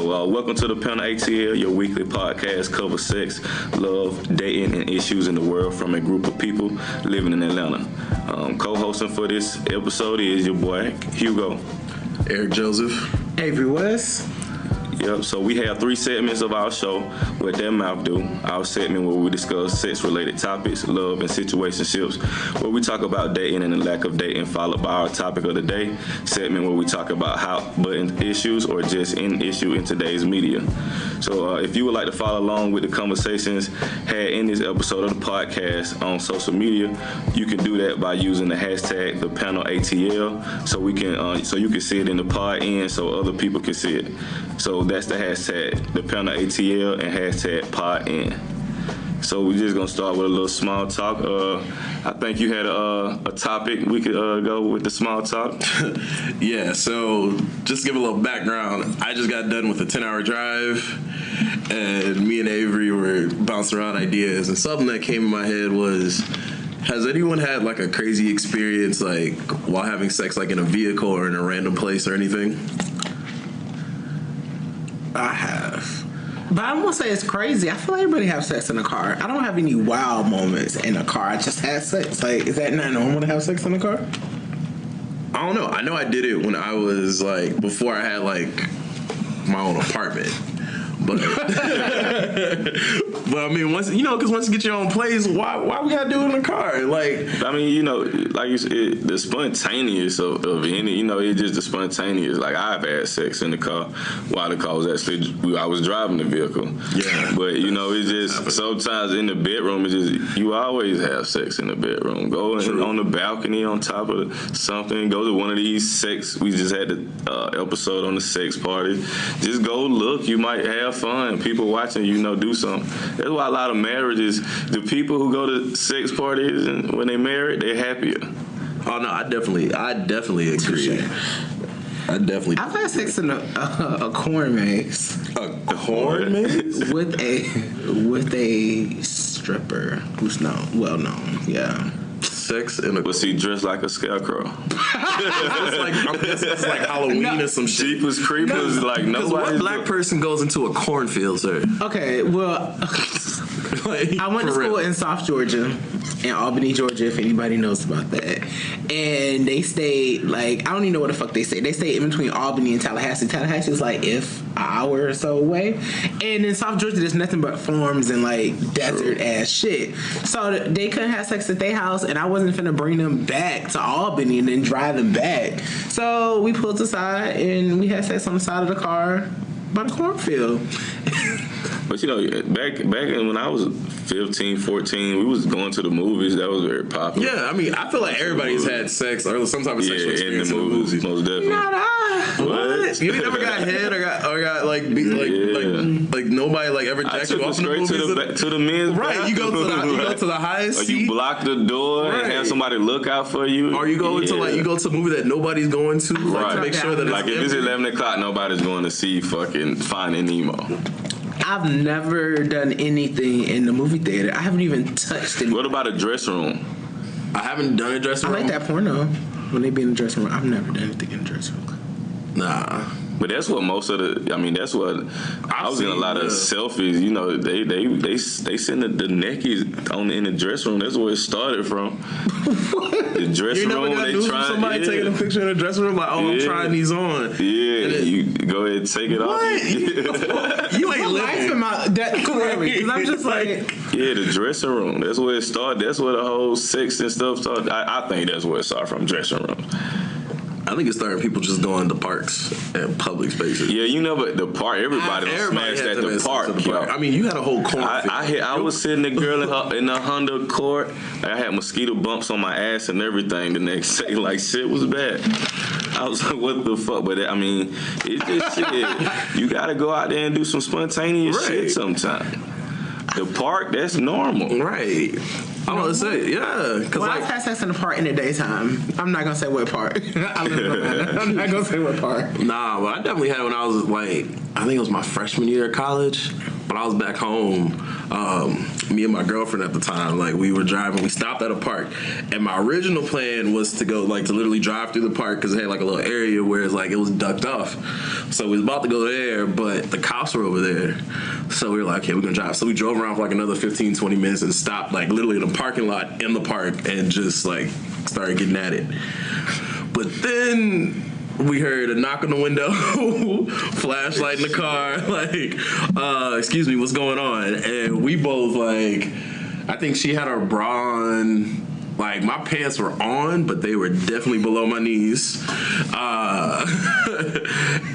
So welcome to the panel ATL, your weekly podcast cover sex, love, dating, and issues in the world from a group of people living in Atlanta. Co-hosting for this episode is your boy, Hugo. Erick Joseph. Avery West. Yep, so we have 3 segments of our show with Dat Mouth Do. Our segment where we discuss sex-related topics, love, and situationships, where we talk about dating and the lack of dating, followed by our topic of the day segment where we talk about hot button issues or just an issue in today's media. So if you would like to follow along with the conversations had in this episode of the podcast on social media, you can do that by using the hashtag #ThePanelATL so we can so you can see it in the pod end so other people can see it. So that's the hashtag, #ThePanelATL and hashtag pod end. So we're just gonna start with a little small talk. I think you had a topic we could go with the small talk. Yeah, so just give a little background. I just got done with a 10-hour drive, and me and Avery were bouncing around ideas, and something that came in my head was, has anyone had like a crazy experience like while having sex like in a vehicle or in a random place or anything? I have. But I won't say it's crazy. I feel like everybody have sex in a car. I don't have any wild moments in a car. I just had sex. Like, is that not normal to have sex in a car? I don't know. I know I did it when I was like, before I had like my own apartment. But I mean, once you get your own place, why we gotta do it in a car? Like, I mean, like you said, the spontaneous of any, it's just the spontaneous. Like, I've had sex in the car while the car was actually, I was driving the vehicle. Yeah. But it's just sometimes in the bedroom, it's just you always have sex in the bedroom. Go on the balcony on top of something. Go to one of these sex. We just had the episode on the sex party. Just go look. You might have fun. People watching do something. That's why a lot of marriages, the people who go to sex parties and when they married, they're happier. Oh no, I definitely agree. I've had sex in a corn maze. A corn maze? with a stripper who's well known. Yeah. Sex in a. Was he dressed like a scarecrow? It's like Halloween or some shit. Jeepers creepers, like nobody. What black person goes into a cornfield, sir? Okay, well, I went to school in South Georgia, in Albany, Georgia, if anybody knows about that. And they stayed, I don't even know what the fuck they stayed. They stayed in between Albany and Tallahassee. Tallahassee is an hour or so away. And in South Georgia, there's nothing but farms and desert ass shit. So they couldn't have sex at their house, and I wasn't finna bring them back to Albany and then drive them back. So we pulled aside and we had sex on the side of the car by the cornfield. But back when I was 15, 14, we was going to the movies. That was very popular. Yeah, I mean, I feel like everybody's had sex or some type of sexual experience in the movies. Most definitely. Not I. What? You never got head or got like nobody ever jacked you off in the movies? To the men's right. bathroom. You go to the highest or seat. You block the door and have somebody look out for you. Or you go into you go to a movie that nobody's going to to make sure that if it's 11 o'clock, nobody's going to see fucking Finding Nemo. I've never done anything in the movie theater. I haven't even touched it. What about a dressing room? I haven't done a dressing room. I like that porno when they be in the dressing room. I've never done anything in the dressing room. Nah. But that's what most of that's what I was in a lot of selfies. They send the neckies in the dressing room. That's where it started from. The dressing room. They trying somebody taking a picture in the dressing room I'm trying these on. Yeah, you go ahead and take it off. You ain't living that clearly because I'm just the dressing room. That's where it started. That's where the whole sex and stuff started. I think that's where it started from. Dressing rooms. I think it started people just going to parks and public spaces. Yeah, but the park, everybody smashed at the park. I mean, you had a whole corn. I was sitting the girl in the Honda Accord. I had mosquito bumps on my ass and everything the next day. Shit was bad. I was like, what the fuck? But it's just shit. You got to go out there and do some spontaneous shit sometime. The park, that's normal. Right. I'm gonna say, yeah. Well, I've had sex in the park in the daytime. I'm not gonna say what park. I'm not gonna say what park. Nah, but I definitely had it when I was I think it was my freshman year of college. when I was back home, me and my girlfriend at the time, like we were driving, we stopped at a park, and my original plan was to go like to literally drive through the park because it had like a little area where it's like it was ducked off. So we was about to go there, but the cops were over there. So we were like, okay, we're gonna drive. So we drove around for like another 15, 20 minutes and stopped like literally in the parking lot in the park and just like started getting at it. But then we heard a knock on the window, flashlight in the car, like, excuse me, what's going on? And we both like, I think she had her bra on. Like, my pants were on, but they were definitely below my knees.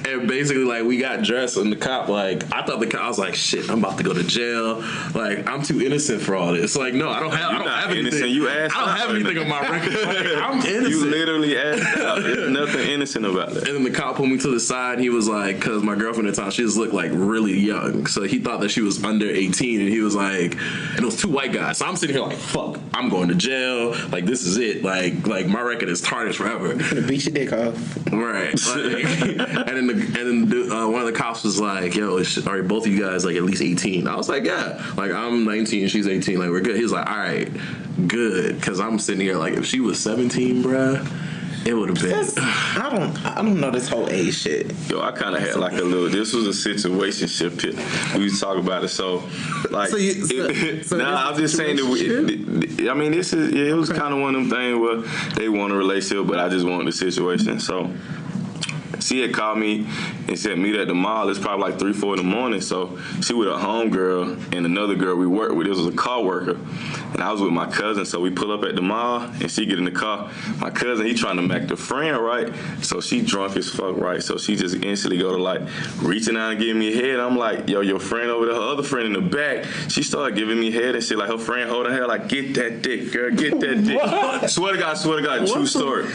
And basically, like, we got dressed, and the cop, like, I was like, shit, I'm about to go to jail. Like, I'm too innocent for all this. Like, no, I don't have anything. You asked I don't have anything on my record. Like, I'm innocent. You literally asked out. There's nothing innocent about that. And then the cop pulled me to the side, and he was like, because my girlfriend at the time, she just looked, like, really young. So he thought that she was under 18, and he was like, and it was 2 white guys. So I'm sitting here like, fuck, I'm going to jail. Like, this is it. Like my record is tarnished forever. I'm gonna beat your dick off. Right. Like, and then one of the cops was like, yo, are both of you guys like at least 18? I was like, yeah. Like, I'm 19, she's 18. Like, we're good. He was like, all right, good. Because I'm sitting here like, if she was 17, bruh, it would have been. I don't know this whole age shit. Yo, I kind of had like a little. This was a situationship hit. We was talking about it. So, like, I'm just saying that. I mean, this is. Yeah, it was kind of one of them things where they want a relationship, but I just want the situation. So, she had called me and said meet at the mall. It's probably like 3, 4 in the morning. So she with a homegirl and another girl we worked with. This was a car worker. And I was with my cousin, so we pull up at the mall, and she get in the car. My cousin, he trying to make the friend, right? So she drunk as fuck, right? So she just instantly go to, like, reaching out and giving me a head. I'm like, yo, your friend over there, her other friend in the back, she started giving me head and shit, like her friend holding her, like, get that dick, girl, get that dick. Swear to God, true story.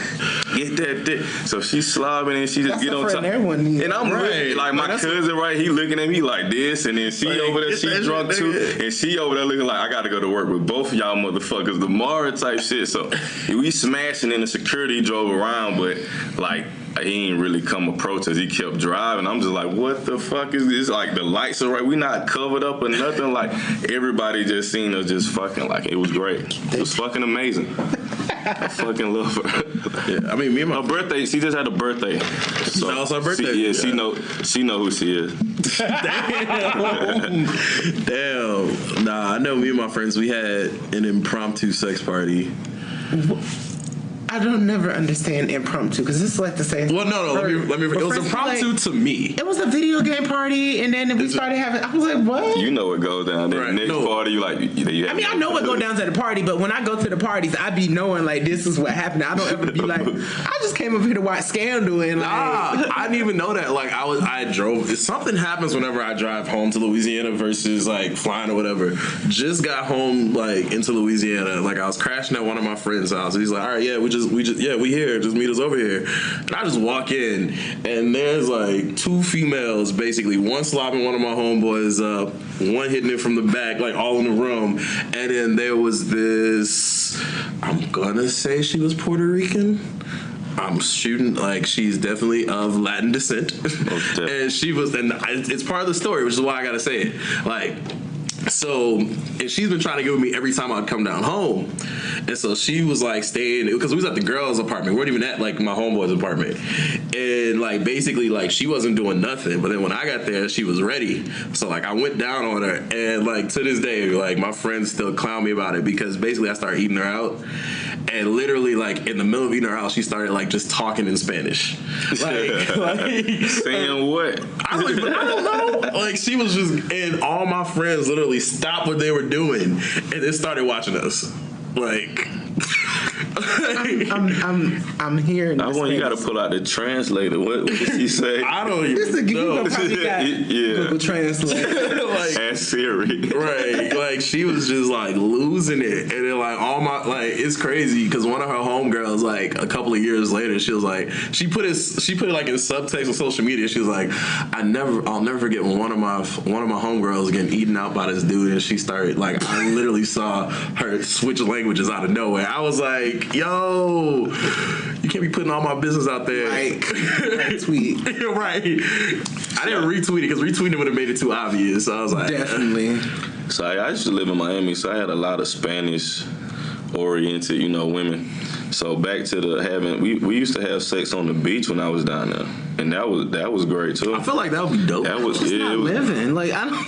Get that dick. So she slobbing and she just get on top. And I'm ready. Like, my cousin, right, he looking at me like this, and then she like, over there, she drunk too, and she over there looking like, I gotta go to work with both of y'all motherfuckers tomorrow type shit. So we smashing, and the security drove around, but like, he ain't really come approach us. He kept driving. I'm just like, what the fuck is this? Like, the lights are right. We not covered up or nothing. Like, everybody just seen us just fucking. Like, it was great. It was fucking amazing. I fucking love her. Yeah, I mean, me and my birthday. She just had a birthday. So that was her birthday. She know who she is. Damn. Nah, I know me and my friends, we had an impromptu sex party. I don't never understand impromptu because it's like the same. Well, no. Let me. It was impromptu to me. It was a video game party, and then we started having. I was like, what? You know what goes down there. Right. Next party, you like. I mean, I know what goes down to the party, but when I go to the parties, I be knowing like this is what happened. I don't ever be like, I just came up here to watch Scandal and like. I didn't even know that. Like I drove. Something happens whenever I drive home to Louisiana versus like flying or whatever. Just got home like into Louisiana. Like I was crashing at one of my friends' house. He's like, all right, yeah, we here. Just meet us over here. And I just walk in, and there's like 2 females, basically. One slobbing one of my homeboys up, one hitting it from the back, like all in the room. And then there was this, I'm gonna say she was Puerto Rican. I'm shooting, like, she's definitely of Latin descent. And she was, and it's part of the story, which is why I gotta say it. Like, so, and she's been trying to get with me every time I'd come down home. And so she was like staying, because we was at the girls' apartment. We weren't even at like my homeboy's apartment. And like basically like she wasn't doing nothing. But then when I got there, she was ready. So like I went down on her, and like to this day, like my friends still clown me about it because basically I started eating her out. And literally, like, in the middle of eating her out, she started, like, just talking in Spanish. Like saying what? I don't know. Like, she was just, and all my friends literally stopped what they were doing and then started watching us. Like, I'm hearing. I want you got to pull out the translator. What did she say? I don't even know. Google Translate. Like, ask Siri. Right. Like she was just like losing it, and then like all my like it's crazy because one of her homegirls like a couple of years later she was like she put it like in subtext on social media. She was like, I'll never forget when one of my homegirls getting eaten out by this dude, and she started like I literally saw her switch languages out of nowhere. I was like, yo, you can't be putting all my business out there. Like, tweet. Right. I didn't retweet it because retweeting would have made it too obvious. So I was like, definitely. So I used to live in Miami, so I had a lot of Spanish oriented, women. So back to we used to have sex on the beach when I was down there, and that was great too. I feel like that would be dope. That was living like I don't.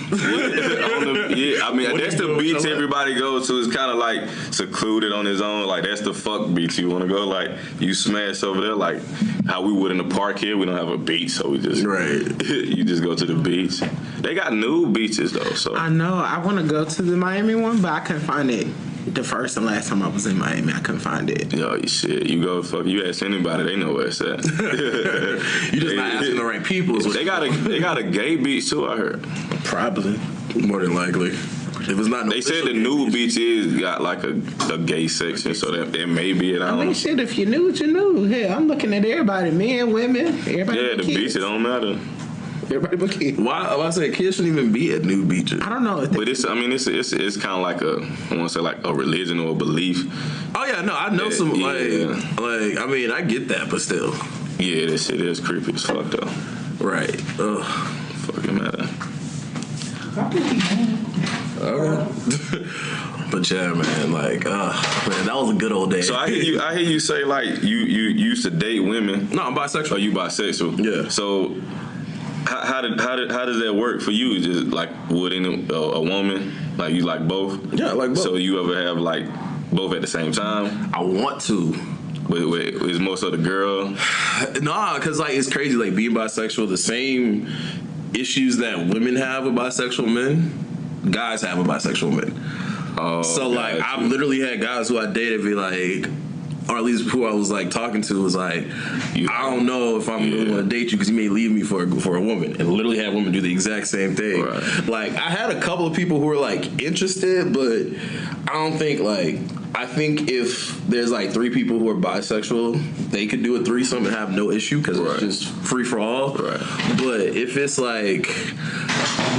I mean that's the beach everybody goes to. It's kind of like secluded on his own. Like that's the fuck beach you want to go. Like you smash over there, like how we would in the park here. We don't have a beach, so we just you just go to the beach. They got nude beaches though. So I know I want to go to the Miami one, but I couldn't find it. The first and last time I was in Miami, I couldn't find it. Yo, shit. You ask anybody, they know where it's at. You just not asking the right people. They got a gay beach too, I heard. Probably. More than likely. If it's not they said the nude beach got like a gay section, so that may be it. I mean, shit, if you knew, you knew. Hey, I'm looking at everybody, men, women, everybody. Yeah, the beach, it don't matter. Everybody but kids. Why? I say kids shouldn't even be at nude beaches. I don't know. But it's kind of like I want to say like a religion or a belief. Oh yeah, no, I know some like I mean I get that, but still. Yeah, this shit is creepy as fuck though. Right. Ugh. Fucking matter. Okay. But yeah, man, like, man, that was a good old day. So I hear you say like you used to date women. No, I'm bisexual. Oh, you bisexual? Yeah. So. How does that work for you? Just like would a woman like you like both? Yeah, I like both. So you ever have like both at the same time? I want to. Wait, is most of the girl? Nah, because like it's crazy. Like being bisexual, the same issues that women have with bisexual men, guys have with bisexual men. Oh, so like I've literally had guys who I dated be like, or at least who I was like talking to was like, I don't know if I'm really going to date you because you may leave me for a woman, and literally had women do the exact same thing. Right. Like I had a couple of people who were like interested, but I don't think like. I think if there's like 3 people who are bisexual, they could do a threesome and have no issue because it's just free for all. Right. But if it's like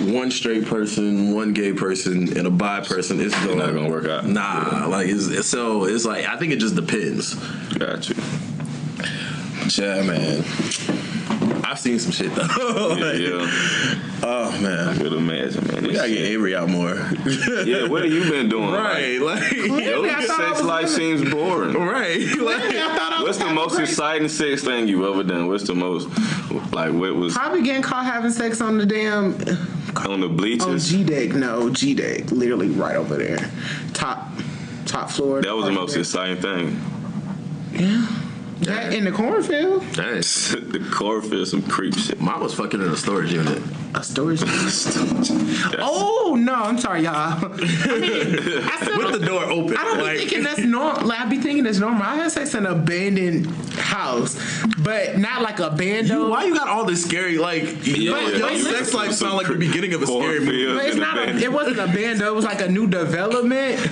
one straight person, one gay person, and a bi person, it's not gonna work out. Nah, like it's like I think it just depends. Got you. Yeah, man. I've seen some shit though. Yeah. Oh man, I could imagine, man. We gotta get Avery out more. Yeah, what have you been doing? Right, like your sex life seems boring. Right. Like, what's the most exciting sex thing you've ever done? What's the most like? What was probably getting caught having sex on the damn on the bleachers? On G-Deck, no G-Deck, literally right over there, top floor. That was the most exciting thing. Yeah. That in the cornfield? Nice. The cornfield, some creep shit. Mine was fucking in a storage unit. A storage unit? Oh, no, I'm sorry, y'all. I mean, with the door open. I don't be thinking that's normal. Like, I be thinking it's normal. I had sex in an abandoned house, but not like a bando. Why you got all this scary, like, your sex life sound like the beginning of a scary movie. But it's not it wasn't a bando. It was like a new development.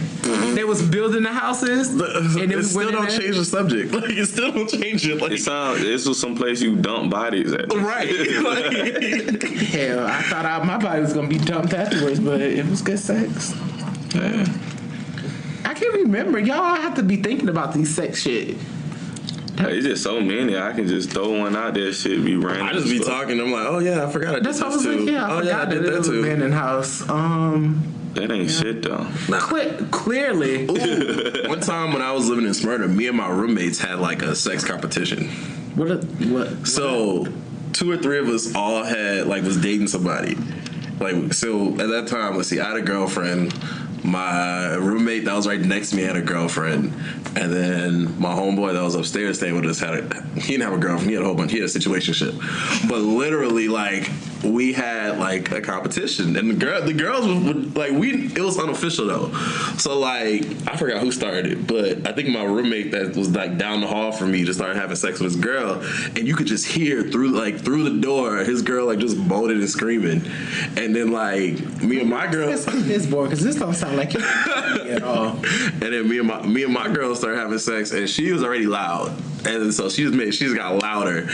They was building the houses. And it still don't change the subject. Like, it still don't change it. Like, this was some place you dump bodies at. Right. Like, hell, I thought my body was going to be dumped afterwards, but it was good sex. Yeah. I can't remember. Y'all have to be thinking about these sex shit. It's just so many. I can just throw one out there. Shit be random. I just be talking. I'm like, oh yeah, I forgot I did That's this what I was too. like, yeah, I forgot that it was an abandoned house. That ain't shit though. Nah. Clearly. Ooh, one time when I was living in Smyrna, me and my roommates had like a sex competition. What? So 2 or 3 of us all had was dating somebody. Like, so at that time, let's see, I had a girlfriend. My roommate that was right next to me had a girlfriend, and then my homeboy that was upstairs staying with us he didn't have a girlfriend. He had a whole bunch. He had a situationship, but literally we had a competition, and the girls would it was unofficial though. So I forgot who started it, but I think my roommate that was down the hall from me just started having sex with his girl, and you could just hear through the door his girl just moaning and screaming, and then me and my girl. This boy, because this don't sound like it at all. And then me and my girl started having sex, and she was already loud, and so she just got louder,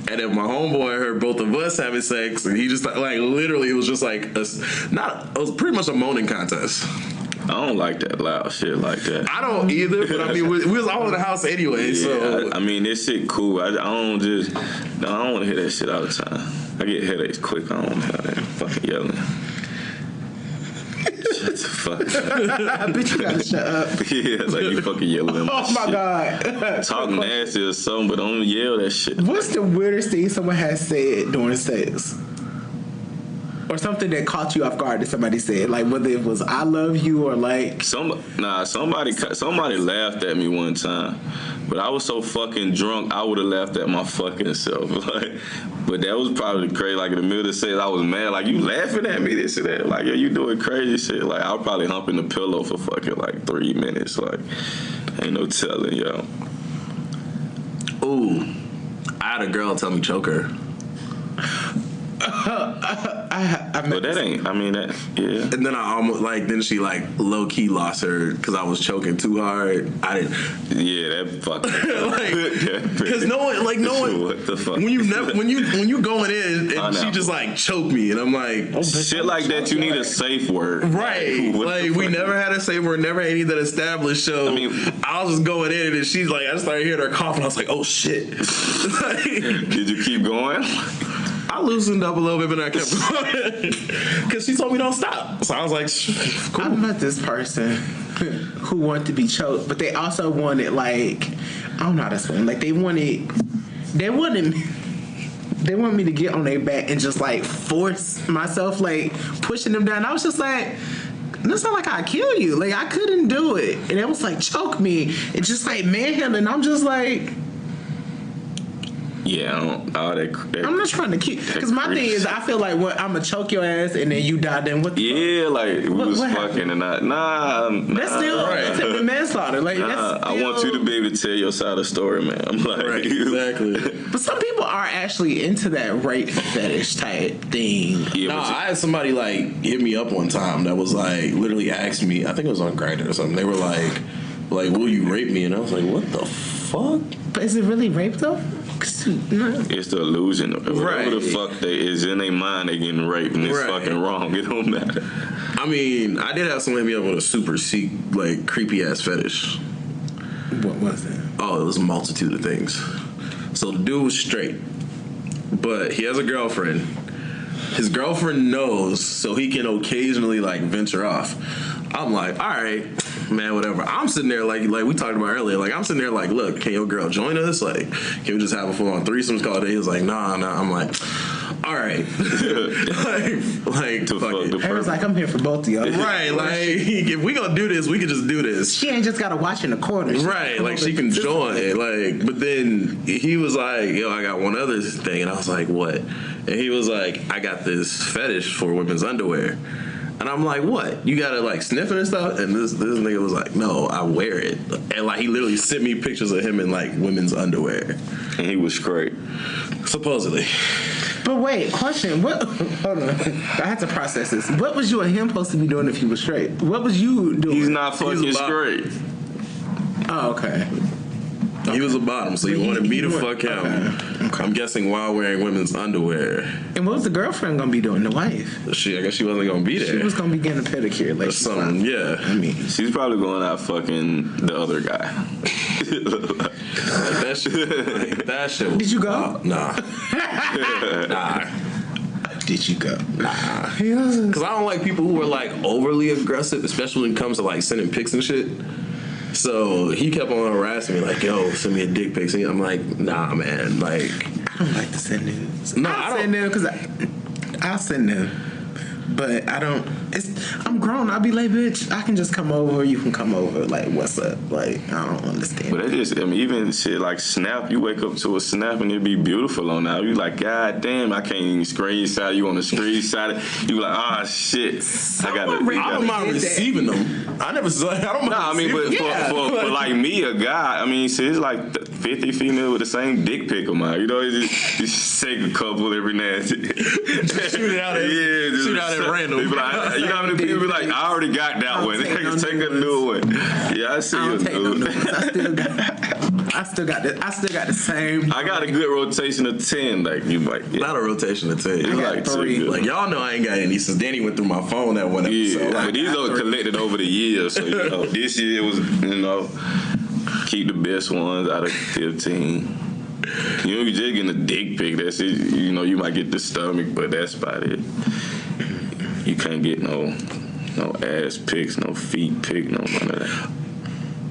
and then my homeboy heard both of us having sex, and he just literally it was just it was pretty much a moaning contest. I don't like that loud shit like that. I don't either, but I mean, we was all in the house anyway, so. I mean, this shit cool. I don't want to hear that shit all the time. I get headaches quick. I don't want to hear that fucking yelling. Shut the fuck up. Bitch, you gotta shut up. Yeah, like you fucking yelling at my Oh my shit. God. Talk nasty or something, but don't yell that shit. What's the weirdest thing someone has said during sex? Or something that caught you off guard that somebody said, like whether it was "I love you" or like somebody laughed at me one time, but I was so fucking drunk I would have laughed at my fucking self. Like, but that was probably crazy. Like in the middle of the sex, I was mad. Like you laughing at me, this and that. Like yeah, you doing crazy shit. Like I'll probably hump in the pillow for fucking like 3 minutes. Like ain't no telling, yo. Ooh, I had a girl tell me choke her. But that ain't. I mean that. Yeah. And then I almost then she low key lost her because I was choking too hard. I didn't. Yeah, that fucking. Because no one. What the fuck? When you going in and she just choked me and I'm like, oh, shit like that. You need a safe word, right? Like we never had a safe word, never had any that established. So I mean, I was just going in and she's like, I started hearing her cough and I was like, oh shit. Did you keep going? I loosened up a little bit, but I kept going because she told me don't stop. So I was like, cool. I met this person who wanted to be choked, but they also wanted I don't know how to explain. Like they wanted me to get on their back and just force myself, pushing them down. I was just like, it's not like I kill you. Like I couldn't do it, and it was choke me. It's just manhandling. I'm just like. Yeah, I'm not trying to keep, because my thing is, I feel like I'm gonna choke your ass and then you die. Then what? The fuck? We was fucking and nah. That's still attempted manslaughter. I want you to be able to tell your side of the story, man. I'm like, right, exactly. But some people are actually into that rape fetish type thing. Yeah, I had somebody hit me up one time that was literally asked me. I think it was on Grindr or something. They were like, will you rape me? And I was like, what the fuck? But is it really rape though? It's the illusion. Whatever the fuck is in their mind, they getting raped, and it's fucking wrong. It don't matter. I mean, I did have someone hit me up with a super creepy ass fetish. What was it? Oh, it was a multitude of things. So the dude was straight, but he has a girlfriend. His girlfriend knows, so he can occasionally venture off. I'm like, all right, man, whatever. I'm sitting there like we talked about earlier. I'm sitting there look, can your girl join us? Can we just have a full on threesomes call today? He was like, nah. I'm like, all right. I was like, I'm here for both of y'all. Right, if we gonna do this, we can just do this. She ain't just gotta watch in the corner. Right, she can join. But then he was like, yo, I got one other thing. And I was like, what? And he was like, I got this fetish for women's underwear. And I'm like, what? You gotta sniff it and stuff? And this nigga was like, no, I wear it. And he literally sent me pictures of him in women's underwear. And he was straight. Supposedly. But wait, question. What? Hold on. I had to process this. What was you and him supposed to be doing if he was straight? What was you doing? He's not fucking straight. Oh, okay. He was a bottom, so he wanted me to fuck him. Okay. I'm guessing while wearing women's underwear. And what was the girlfriend gonna be doing? The wife? I guess she wasn't gonna be there. She was gonna be getting a pedicure, or something. Yeah. I mean, she's probably going out fucking the other guy. That shit. Did you go? Nah. Nah. Did you go? Nah. Because I don't like people who are overly aggressive, especially when it comes to sending pics and shit. So he kept on harassing me, yo, send me a dick pic. I'm like, nah, man. I don't like to send nudes. No, I'll send them because I'll send them. But I don't. I'm grown. I'll be like, bitch, I can just come over. You can come over. What's up? I don't understand. But even shit Snap. You wake up to a Snap and it be beautiful on now. You God damn, I can't even screenshot you on the screenshot. You shit. I don't mind receiving them. I never said. I don't mind. Nah, I mean, but for me, a guy. I mean, shit, it's 50 female with the same dick pic of mine. You know, you just take a couple every now and then. Shoot it out at random. You know how many people be like, I already got that one. Take a new one. Yeah, I see you. I still got I still got the same. I got a good rotation of 10. Like you like, yeah. Not a rotation of 10. I got like 3. Like y'all know I ain't got any since Danny went through my phone that one episode. Yeah, Like, but these are collected over the years. So this year was keep the best ones out of 15. You just getting a dick pic. That's it. You might get the stomach, but that's about it. You can't get no ass pics, no feet pic, no none of that.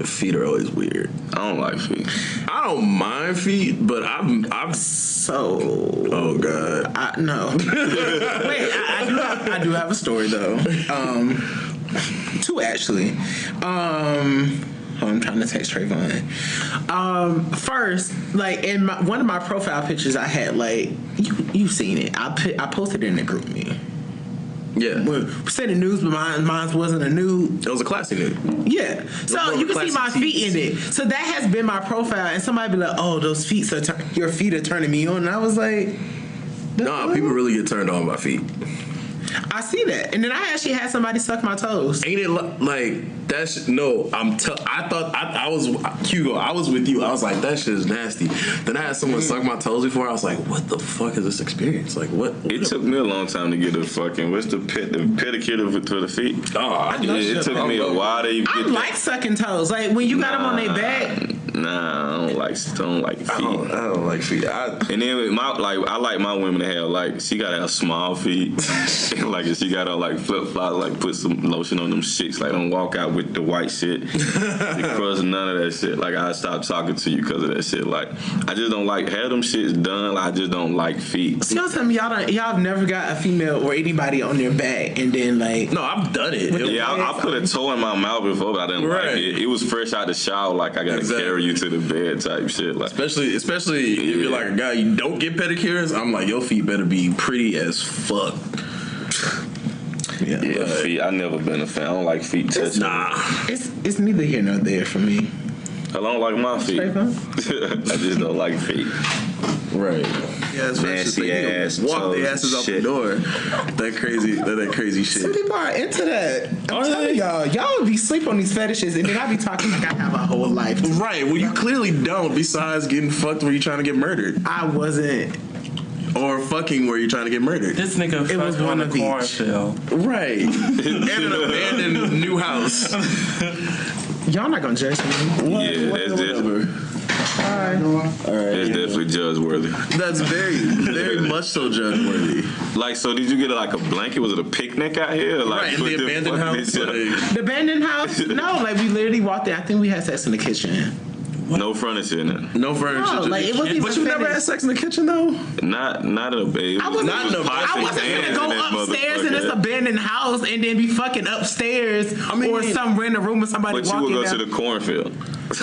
Feet are always weird. I don't like feet. I don't mind feet, but I'm so. Oh God. No. Wait, I do have a story though. 2 actually. I'm trying to text Travon. First, like in one of my profile pictures, I had like you've seen it. I posted it in the group me. Yeah. We said the news, but mine wasn't a nude. It was a classy nude. Yeah. So you can see my feet in it. So that has been my profile, and somebody be like, "Oh, those feet your feet are turning me on," and I was like, "Nah, people really get turned on by feet." I see that, and then I actually had somebody suck my toes. Ain't it like that's no? I thought I was Hugo. I was with you. I was like, that shit is nasty. Then I had someone suck my toes before. I was like, what the fuck is this experience? Like, what? It took me a long time to get the fucking what's the pedicure for the feet. Oh, it took me a while to get I like sucking toes. Like when you got them on their back. Nah, I don't like feet. I don't like feet. And then I like my women to have like she gotta have small feet. And like if she gotta like flip flop, like put some lotion on them shits. Like don't walk out with the white shit. Because none of that shit. Like I stopped talking to you because of that shit. Like I just don't like have them shits done. Like, I just don't like feet. So y'all tell me y'all have never got a female or anybody on their back and then like no, I've done it. Yeah, I put a toe in my mouth before, but I didn't like it. It was fresh out the shower. Like I gotta carry you to the bed type shit. Like especially if you're like a guy you don't get pedicures. I'm like your feet better be pretty as fuck. Yeah, feet. I never been a fan. I don't like feet touching. Nah, it's neither here nor there for me. I don't like my feet. I just don't like feet. Right. Yeah, nasty ass. Walk their asses out the door. That crazy shit. Some people are into that. I'm telling y'all would be sleep on these fetishes, and then I be talking like I have a whole life. Right. Well, you clearly don't. Besides getting fucked where you trying to get murdered. I wasn't. Or fucking where you're trying to get murdered. This nigga it was one on of a cornfield. Right. And an abandoned new house. Y'all not gonna judge me. Yeah, that's definitely. All right. That's definitely judge-worthy. That's very much so judge-worthy. Like, so did you get like a blanket? Was it a picnic out here? Like, Right, in the abandoned house. The abandoned house? No, like we literally walked in. I think we had sex in the kitchen. What? No furniture in it. No furniture. No, like it wasn't. But you never had sex in the kitchen though. Not in a bed. I wasn't gonna go upstairs in this abandoned house and then be fucking upstairs or some random room with somebody walking. But you would go to the cornfield.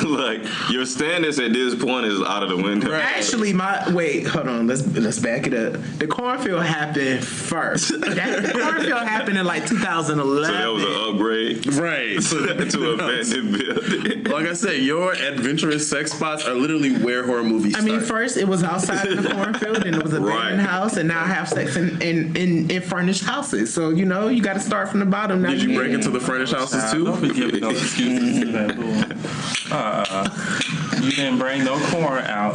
Like your standards at this point is out of the window. Right. Actually, hold on. Let's back it up. The cornfield happened first. The cornfield happened in like 2011. So that was an upgrade, right? To abandoned building. Like I said, your adventurous sex spots are literally where horror movies start. I mean, first it was outside of the cornfield, and it was an abandoned house, and now I have sex in furnished houses. So you got to start from the bottom. Did you break into the furnished houses too? Don't be giving no excuses to that bull. You didn't bring no corn out.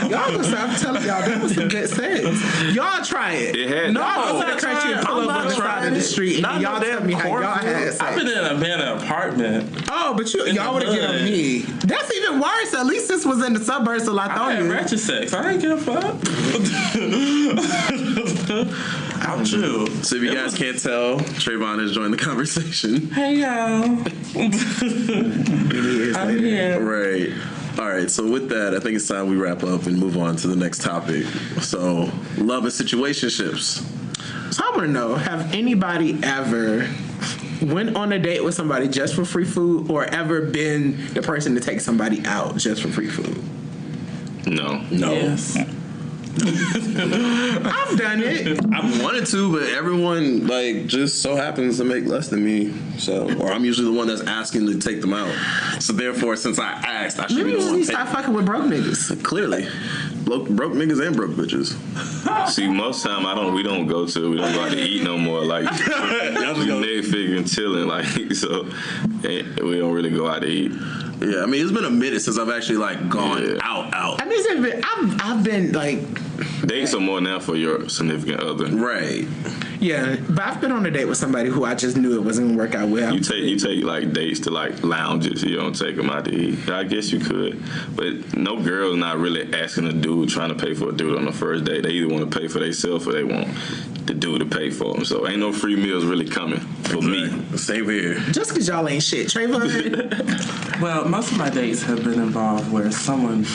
Y'all was I'm telling y'all that was some good sex. Y'all try it. I'm gonna try you pull up on the side of the street and y'all tell me how y'all had sex. I've been in an abandoned apartment. Oh, but y'all would have given me. That's even worse. At least this was in the suburbs of Lithonia. I had ratchet sex. I didn't give a fuck. I'm true. So if you guys can't tell, Travon has joined the conversation. Hey y'all. I'm here. Right. All right. So with that, I think it's time we wrap up and move on to the next topic. So love and situationships. So I want to know: have anybody ever went on a date with somebody just for free food, or ever been the person to take somebody out just for free food? No. Yes. I've done it. I've wanted to, but everyone just so happens to make less than me. So, or I'm usually the one that's asking to take them out. So therefore, since I asked, I should Maybe be the you one. need to start fucking with broke niggas. Clearly, broke niggas and broke bitches. See, most time we don't go out to eat no more. Like y'all just go neck figure and chilling. Like so, we don't really go out to eat. Yeah, I mean, it's been a minute since I've actually like gone out. I mean, I've been like dating some more now for your significant other, right? Yeah, but I've been on a date with somebody who I just knew it wasn't gonna work out well. You take like dates to like lounges. You don't take them out to eat. I guess you could, but no girl's not really asking a dude trying to pay for a dude on the first date. They either want to pay for themselves or they want the dude to pay for them. So ain't no free meals really coming for me. Same here. Just because y'all ain't shit, Travon. Well, most of my dates have been involved where someone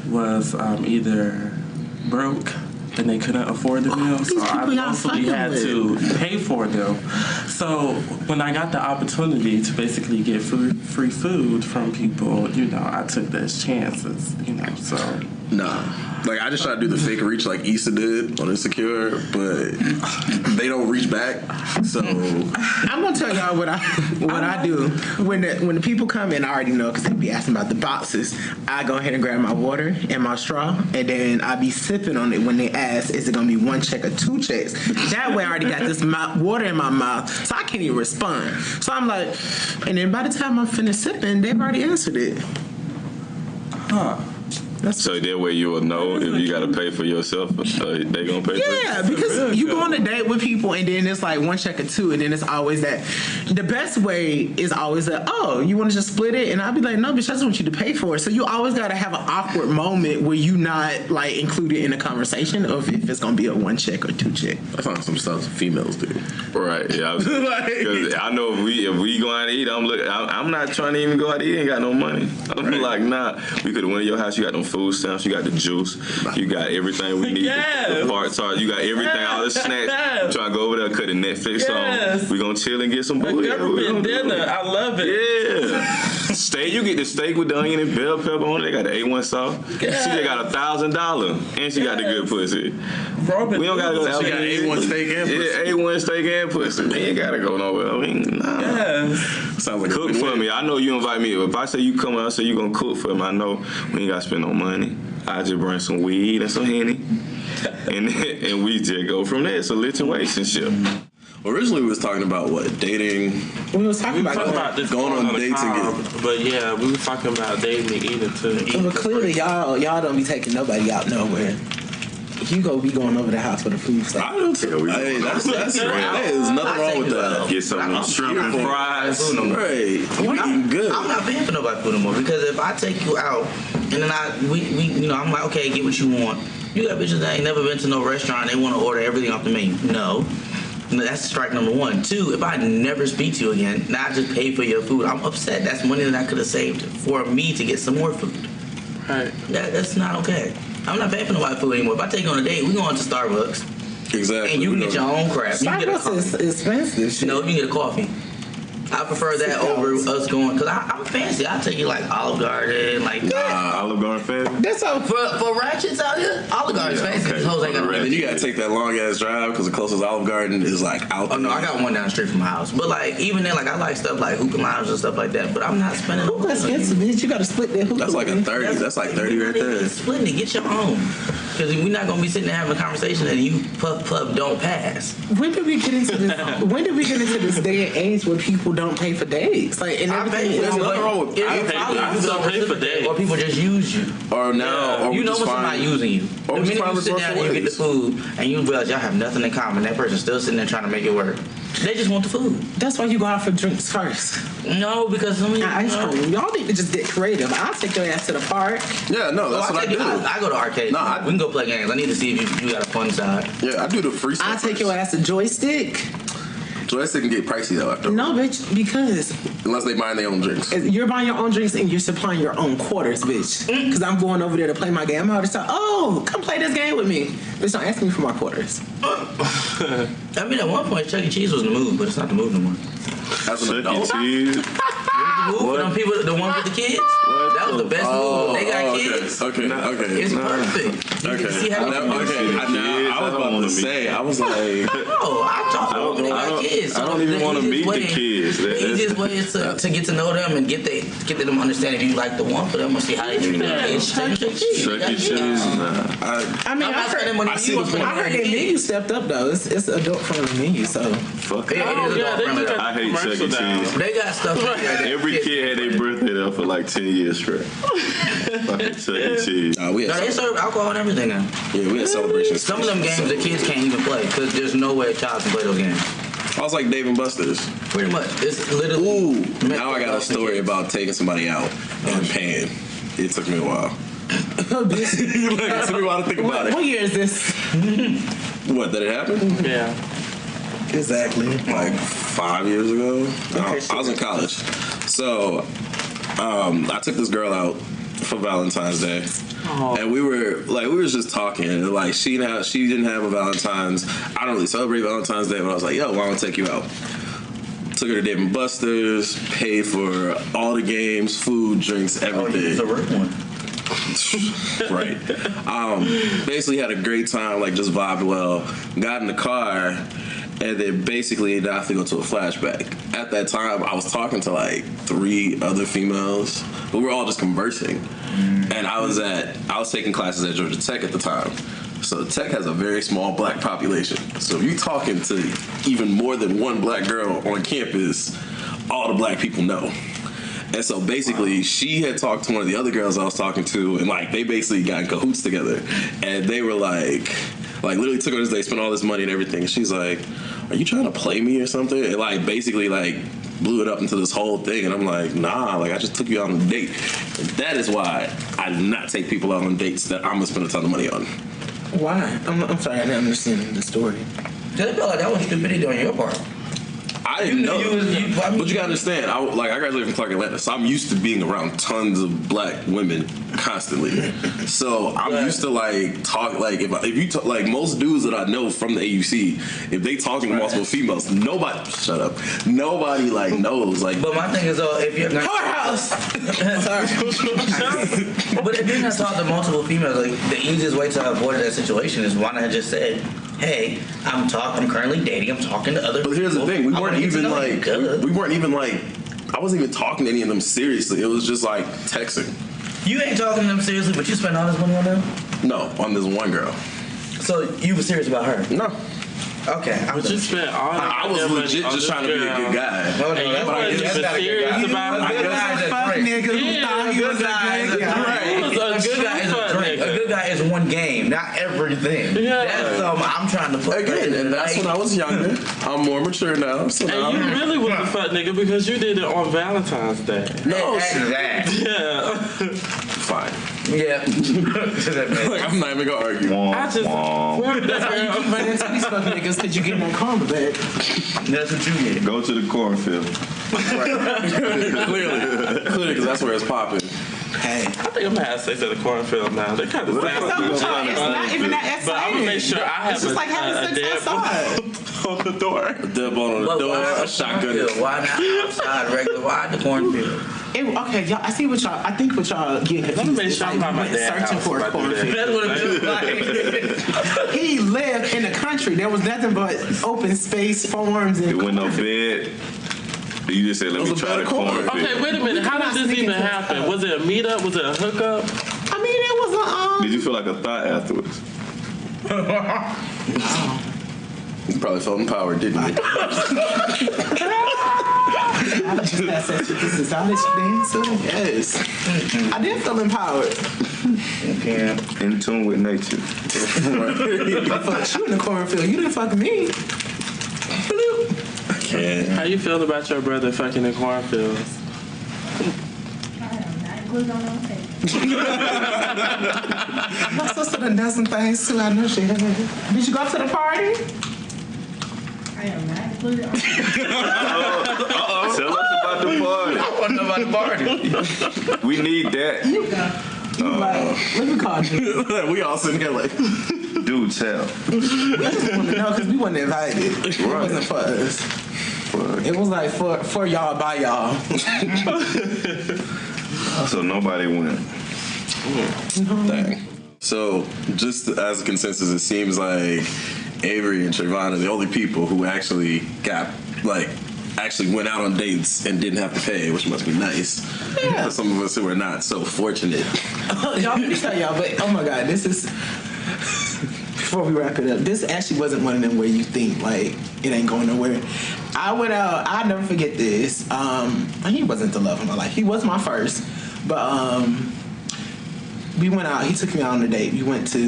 was either broke and they couldn't afford the meal, so I mostly had to pay for them. So when I got the opportunity to basically get free food from people, I took those chances, so. Nah. Like, I just try to do the fake reach like Issa did on Insecure, but they don't reach back, so. I'm going to tell y'all what I do. When the people come in, I already know because they be asking about the boxes. I go ahead and grab my water and my straw, and then I be sipping on it when they ask, is it going to be 1 check or 2 checks? That way I already got this water in my mouth, so I can't even respond. So I'm like, and then by the time I'm finished sipping, they've already answered it. Huh. So that way you will know if you got to pay for yourself, they gonna pay for you. Yeah, because you go on a date with people and then it's like 1 check or 2, and then it's always that. The best way is always that, oh, you want to just split it? And I'll be like, no, bitch, I just want you to pay for it. So you always got to have an awkward moment where you not like included in the conversation of if it's gonna be a 1 check or 2 check. That's not some stuff females do. Right? Yeah. Because I know if we go out to eat, I'm not trying to even go out to eat. Ain't got no money. I'm like, nah. We could have went to your house. You got them food stamps, you got the juice, you got everything we need. Yes. The parts are, you got everything, all the snacks. I'm trying to go over there, cut the Netflix on. We gonna chill and get some booty. Government dinner, I love it. Yeah. Steak, you get the steak with the onion and bell pepper on it. They got the A1 sauce. Yes. She just got $1,000, and she got the good pussy. We don't gotta go. She got A1 steak and pussy. Yeah, A1 steak and pussy. We ain't gotta go nowhere. I mean, nah. Yes. Sounds like cook for me. I know you invite me. If I say you come out, I say you gonna cook for me. I know we ain't gotta spend no money. I just bring some weed and some Henny, and we just go from there. It's a situationship. Well, originally we was talking about what, dating. We was talking about this going on dates and get. But yeah, we were talking about dating and eating too. But clearly y'all don't be taking nobody out nowhere. Hugo be going over the house for the food stuff. I don't think hey, that's right. There's nothing wrong with that. Get some shrimp and fries. Right. I'm good. I'm not paying for nobody food no more because if I take you out and then I'm like, okay, get what you want. You got bitches that ain't never been to no restaurant. They want to order everything off the menu. No. That's strike number 1. 2, if I never speak to you again, now I just pay for your food, I'm upset. That's money that I could have saved for me to get some more food. Right. That's not okay. I'm not paying for nobody's food anymore. If I take you on a date, we going to Starbucks. Exactly. And you can get your own crap. Starbucks is expensive. Shit. No, you can get a coffee. I prefer that over us going, because I'm fancy. I'll take you like Olive Garden, like Olive Garden fancy. That's so for ratchets out here. Olive Garden's fancy. Okay. Jose got And then you gotta take that long ass drive because the closest Olive Garden is like out there. Oh no, I got one down the street from my house. But like even then, like I like stuff like hookah lounge and stuff like that. But I'm not spending. Hookah's expensive, bitch. You gotta split that hookah. That's like a 30. That's like 30 right there. Splitting it, get your own. Because we're not gonna be sitting there having a conversation and you puff don't pass. When did we get into this? When did we get into this day and age where people don't pay for dates? Like, and everything. There's nothing wrong with I don't pay for dates. Or people just use you. or now, or You know when somebody using you. Or The we minute find you sit down and you get the food and you realize y'all have nothing in common, that person's still sitting there trying to make it work. They just want the food. That's why you go out for drinks first. No, because I mean, Ice cream. Y'all need to just get creative. I'll take your ass to the park. Yeah, no, that's what I do. I go to arcades. Nah, we can go play games. I need to see if you got a fun side. Yeah, I do the free stuff. I'll take your ass to joystick. Joystick can get pricey though after. No, bitch, because Unless they buy their own drinks. you're buying your own drinks and you're supplying your own quarters, bitch. Because I'm going over there to play my game. I'm already saying, oh, come play this game with me. Bitch, don't ask me for my quarters. I mean, at one point, Chuck E. Cheese was the move, but it's not the move no more. As an Chuck E. adult, Cheese. The move for them people, the one with the kids. What? That That was the best move. They got kids. Okay. It's perfect. You can see how they I was about to say, I was like, kids. I don't even want to meet the kids. The easiest way is to get to know them and get them to understand if you like the one for them or see how they treat their kids. Chuck E. Cheese. I mean, I heard their menu stepped up though. It's adult friendly menu, so fuck it. I hate Chuck E. Cheese. They got stuff. Every kid had their birthday there for like 10 years straight. Fucking Chuck E. Cheese. They serve alcohol and everything now. Yeah, we had celebrations. Some of them games the kids can't even play because there's no way a child can play those games. I was like Dave and Buster's. Pretty much. It's literally. Ooh, now I got a story about taking somebody out and paying. It took me a while. It took me a while to think about it. What year is this? What, did it happen? Yeah. Exactly. Like 5 years ago. I was in college. So I took this girl out for Valentine's Day. Aww. And we were just talking, and like she didn't have a Valentine's. I don't really celebrate Valentine's Day, but I was like, yo, why don't I take you out? Took her to Dave and Buster's, paid for all the games, food, drinks, everything. Oh, it's a rich one. Right. Basically had a great time, like just vibed well. Got in the car, and then basically I have to go to a flashback. At that time, I was talking to like 3 other females, but we were all just conversing. And I was taking classes at Georgia Tech at the time. So Tech has a very small black population. So if you're talking to even more than one black girl on campus, all the black people know. And so basically, she had talked to one of the other girls I was talking to, and like they basically got in cahoots together. And they were like literally took her this day, spent all this money and everything. And she's like, "Are you trying to play me or something?" And like basically like blew it up into this whole thing. And I'm like, nah, like I just took you out on a date. And that is why I do not take people out on dates that I'm gonna spend a ton of money on. Why? I'm sorry, I didn't understand the story. Just felt like that was stupidity on your part. I didn't know. But you gotta understand, I graduated from Clark Atlanta, so I'm used to being around tons of black women constantly. So I'm used to like talk like if you talk like most dudes that I know from the AUC, if they talking to multiple females, nobody like knows like. But my thing is if you're whorehouse. Sorry. But if you're not talking to multiple females, like the easiest way to avoid that situation is why not just say, hey, I'm currently dating, I'm talking to other people. But here's the thing, we weren't even like, I wasn't even talking to any of them seriously. It was just like texting. You ain't talking to them seriously, but you spent all this money on them? No, on this one girl. So you were serious about her? No. Okay. But you spent all that I was legit just trying to be a good guy. No, that's not serious about it. A good guy is a drink. A good guy is a drink. A good guy is one game, not everything. Yeah. That's I'm trying to put again, and that's when I was younger. I'm more mature now. So now you really was a fuck nigga because you did it on Valentine's Day. No, exactly. Yeah. Fine. Yeah. Like, I'm not even gonna argue. I just that's why you keep running into these fucking niggas because you get more karma back. That's what you get. Go to the cornfield. Right. Clearly, because that's where it's popping. Hey, I think I'm gonna have sex at the cornfield now. They kind of sound it's not even that exciting. But I'm gonna make sure I have it's just like having sex outside. on the door. A dip on the door, a shotgun. Why not outside regular? Why the cornfield? Okay, y'all. I see what y'all. I think what y'all getting confused. Let me make sure I'm not my dad searching for a cornfield. That's what it feels like. He lived in the country. There was nothing but open space, farms, and There wasn't no bed. You just said, let me try the cornfield. Okay, wait a minute. How did this even happen? Was it a meetup? Was it a hookup? I mean, it was a. Did you feel like a thought afterwards? You probably felt empowered, didn't you? I just had sex with this college dancer. Yes, I did feel empowered. Okay. In tune with nature. I fucked you in the cornfield. You didn't fuck me. I can't. How you feel about your brother fucking in cornfields? My sister done done some things too. I know she has. Did you go to the party? I am not included. Tell us about the party. I want to know about the party. We need that. You like, let me call you. We all sitting here like, Dude, tell. We just want to know because we wasn't invited. It wasn't for us. It was like for y'all, by y'all. So nobody went. Dang. So, just as a consensus, it seems like Avery and Travon are the only people who actually actually went out on dates and didn't have to pay, which must be nice. Yeah. For some of us who are not so fortunate. Y'all, let me tell y'all, but oh my God, this is. Before we wrap it up, this actually wasn't one of them where you think like it ain't going nowhere. I went out. I'll never forget this. He wasn't the love of my life. He was my first, but we went out. He took me out on a date. We went to,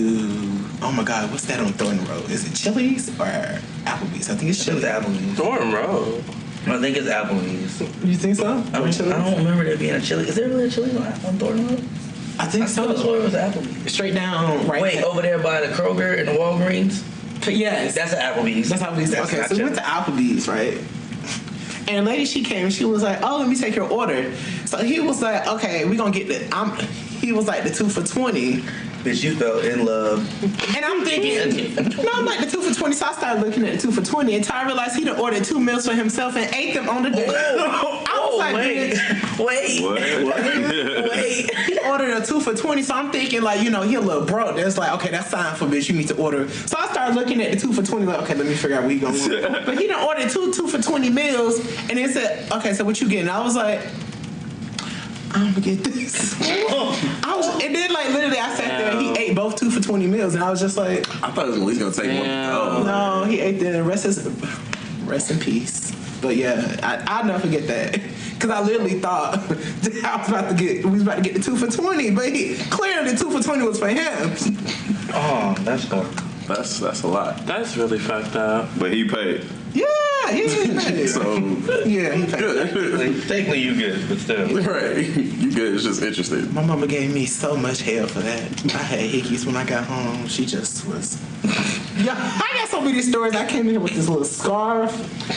oh my God, what's that on Thornton Road? Is it Chili's or Applebee's? I think it's Chili's. Applebee's. Thornton Road. I think it's Applebee's. You think so? I don't remember there being a Chili's. Is there really a Chili's on Thornton Road? I think so. I swore it was Applebee's. Straight down, right? Wait, over there by the Kroger and the Walgreens? Yes. That's Applebee's. That's Applebee's. Okay, so we went to Applebee's, right? And a lady, she came and she was like, "Oh, let me take your order." So he was like, "Okay, we gonna get he was like the 2 for $20. Bitch, you fell in love. And I'm thinking, no, I'm like the 2 for $20. So I started looking at the 2 for $20 until I realized he done ordered 2 meals for himself and ate them on the day. I was like, wait. He ordered a 2 for $20. So I'm thinking like, he a little broke. That's like, okay, that's sign for bitch. You need to order. So I started looking at the 2 for $20. Like, okay, let me figure out what he gonna want. But he done ordered two for $20 meals, and then said, okay, so what you getting? I was like, I'm gonna get this. And then like literally I sat there and he ate both 2 for $20 meals, and I was just like, I thought it was at least gonna take one. Oh. No, he ate the rest in peace. But yeah, I'll never forget that. Cause I literally thought that we was about to get the 2 for $20, but clearly the 2 for $20 was for him. Oh, that's hard. That's a lot. That's really fucked up. But he paid. Yeah, he paid. So yeah, he paid. Technically you good, but still. Right. You good, it's just interesting. My mama gave me so much hell for that. I had hickeys when I got home. She just was. Yeah, I got so many stories. I came in here with this little scarf.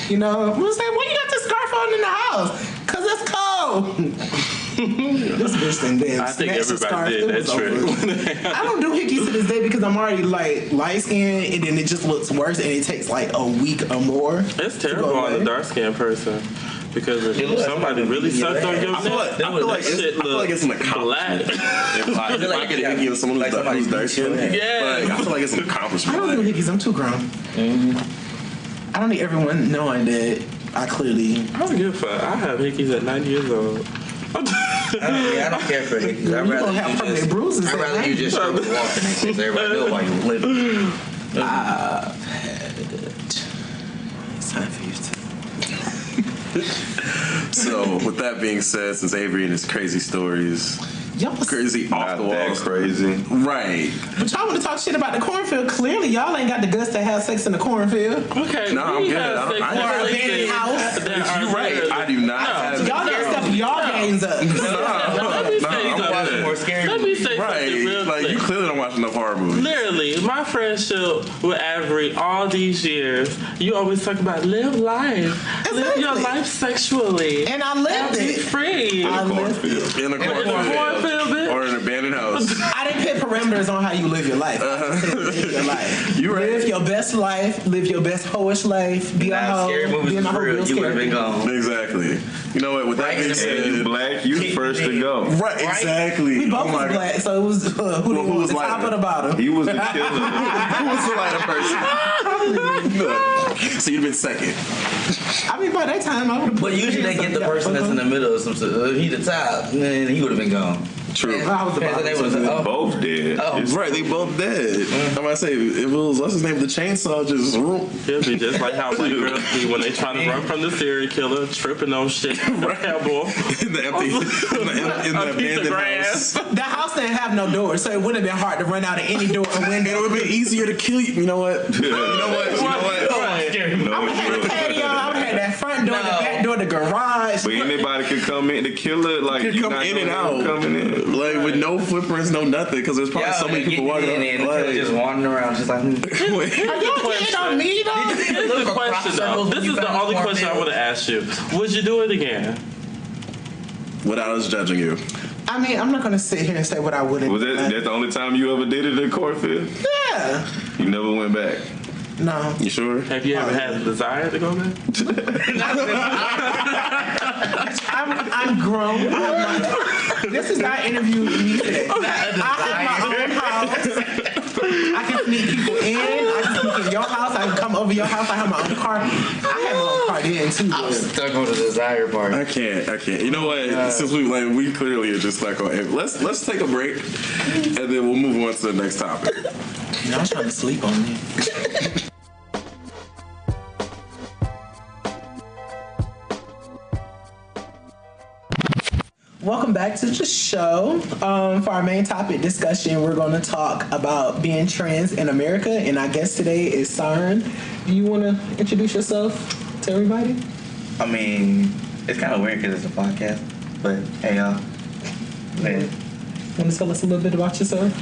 We was saying, "What you got this scarf on in the house?" Cause it's cold. This bitch then I think everybody did that trick. I don't do hickeys to this day because I'm already like light skinned, and then it just looks worse, and it takes like a week or more. It's terrible on a dark skinned person. Because if somebody really sucked on your neck, I feel like it's an accomplishment. If I get a hickey with someone who's dark skinned, I feel like it's an accomplishment. I don't do hickeys. I'm too grown. Mm-hmm. I don't need everyone knowing that I clearly. I don't give a fuck. I have hickeys at 90 years old. I don't care for hickeys. I'd rather you just struggle walking and things everybody know why you're living. I've had it. It's time for you to. So, with that being said, since Avery and his crazy stories, crazy off the walls, crazy, right? But y'all want to talk shit about the cornfield? Clearly, y'all ain't got the guts to have sex in the cornfield. Okay, no, I'm good. Or abandoned house. You're right. I do not. Have y'all gotta step y'all games up. Let me say something real quick. You clearly don't watch enough horror movies. Literally, my friendship with Avery all these years, you always talk about live life, live your life sexually, and I lived it. Free. I lived it. In a cornfield or in an abandoned house. I didn't put parameters on how you live your life. Live your life. You right. Live your best life. Live your best hoish life. Be a hoe. Scary movies was real. You would have been gone. Exactly. You know what? With that being said, you black, you first to go. Right. Exactly. We both was black, so it was who was the top or the bottom. He was the killer. Who was the lighter person? So you'd have been second. I mean, by that time, I would have. But usually they get the person that's in the middle of some shit. If he the top, then he would have been gone. True. I was the bottom. They both dead. Right, they both dead. I'm about to say, if it was, what's his name, the chainsaw just... It'll be just like how white girls be when they trying to run from the serial killer, tripping on shit. Right. In the abandoned house. The house didn't have no doors, so it wouldn't have been hard to run out of any door or window. It would have been easier to kill you. You know what? I would have had a patio, I would have had that front door, the back door, the garage. But anybody could come in, the killer, like, you come in and out. Coming in. Like, with no footprints, no nothing, because there's probably so many people walking around. Like, just wandering around, just like, Are y'all getting on me, though? This is the question, though. This is the only question I would have asked you. Would you do it again? Without us judging you. I mean, I'm not going to sit here and say what I wouldn't. Was that the only time you ever did it in cornfield? Yeah. You never went back? No. You sure? Have you ever had a desire to go back? I'm grown. This is not interviewing me today. I have my own house. I can sneak people in. I can sneak in your house. I can come over your house. I have my own car. I have my own car then too. I'm stuck on the desire part. I can't. You know what? Since we clearly are just stuck on it. Let's take a break, and then we'll move on to the next topic. Y'all trying to sleep on me. Welcome back to the show. For our main topic discussion, we're going to talk about being trans in America, and our guest today is Siren. Do you want to introduce yourself to everybody? I mean, it's kind of weird because it's a podcast, but hey, y'all. Man. Want to tell us a little bit about yourself?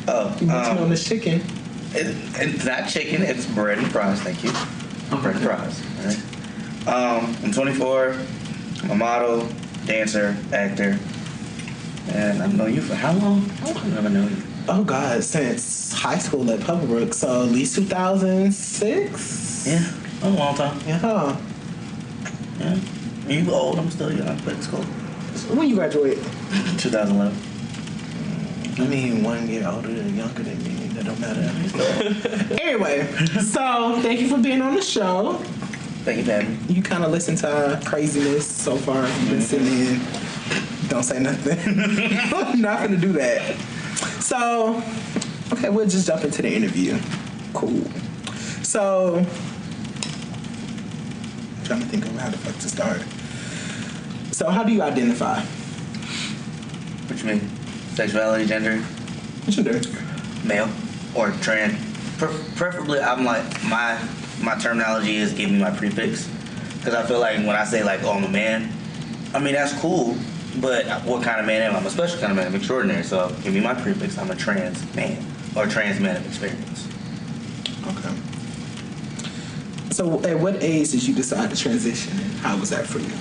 You mentioned on this chicken. It's not chicken, it's bread and fries, thank you. Bread and fries, all right? I'm 24, I'm a model, dancer, actor. And I've known you for how long? How long have I known you? Oh, God, since high school at Publibrook, so at least 2006? Yeah, a long time. Yeah. Yeah. You old, I'm still young, but it's cool. When you graduate? 2011. I mean, 1 year older than younger than me. That don't matter. Anyway, so thank you for being on the show. Thank you, Daddy. You kind of listen to our craziness so far. You've been sitting in. Don't say nothing. I'm not going to do that. So, okay, we'll just jump into the interview. Cool. So, I'm trying to think of how the fuck to start. So, how do you identify? What you mean? Sexuality, gender? Gender. Male or trans. Preferably, I'm like, my terminology is give me my prefix. Because I feel like when I say like, oh, I'm a man, I mean, that's cool. But what kind of man am I? I'm a special kind of man. I'm extraordinary. So give me my prefix. I'm a trans man or trans man of experience. Okay. So at what age did you decide to transition and how was that for you?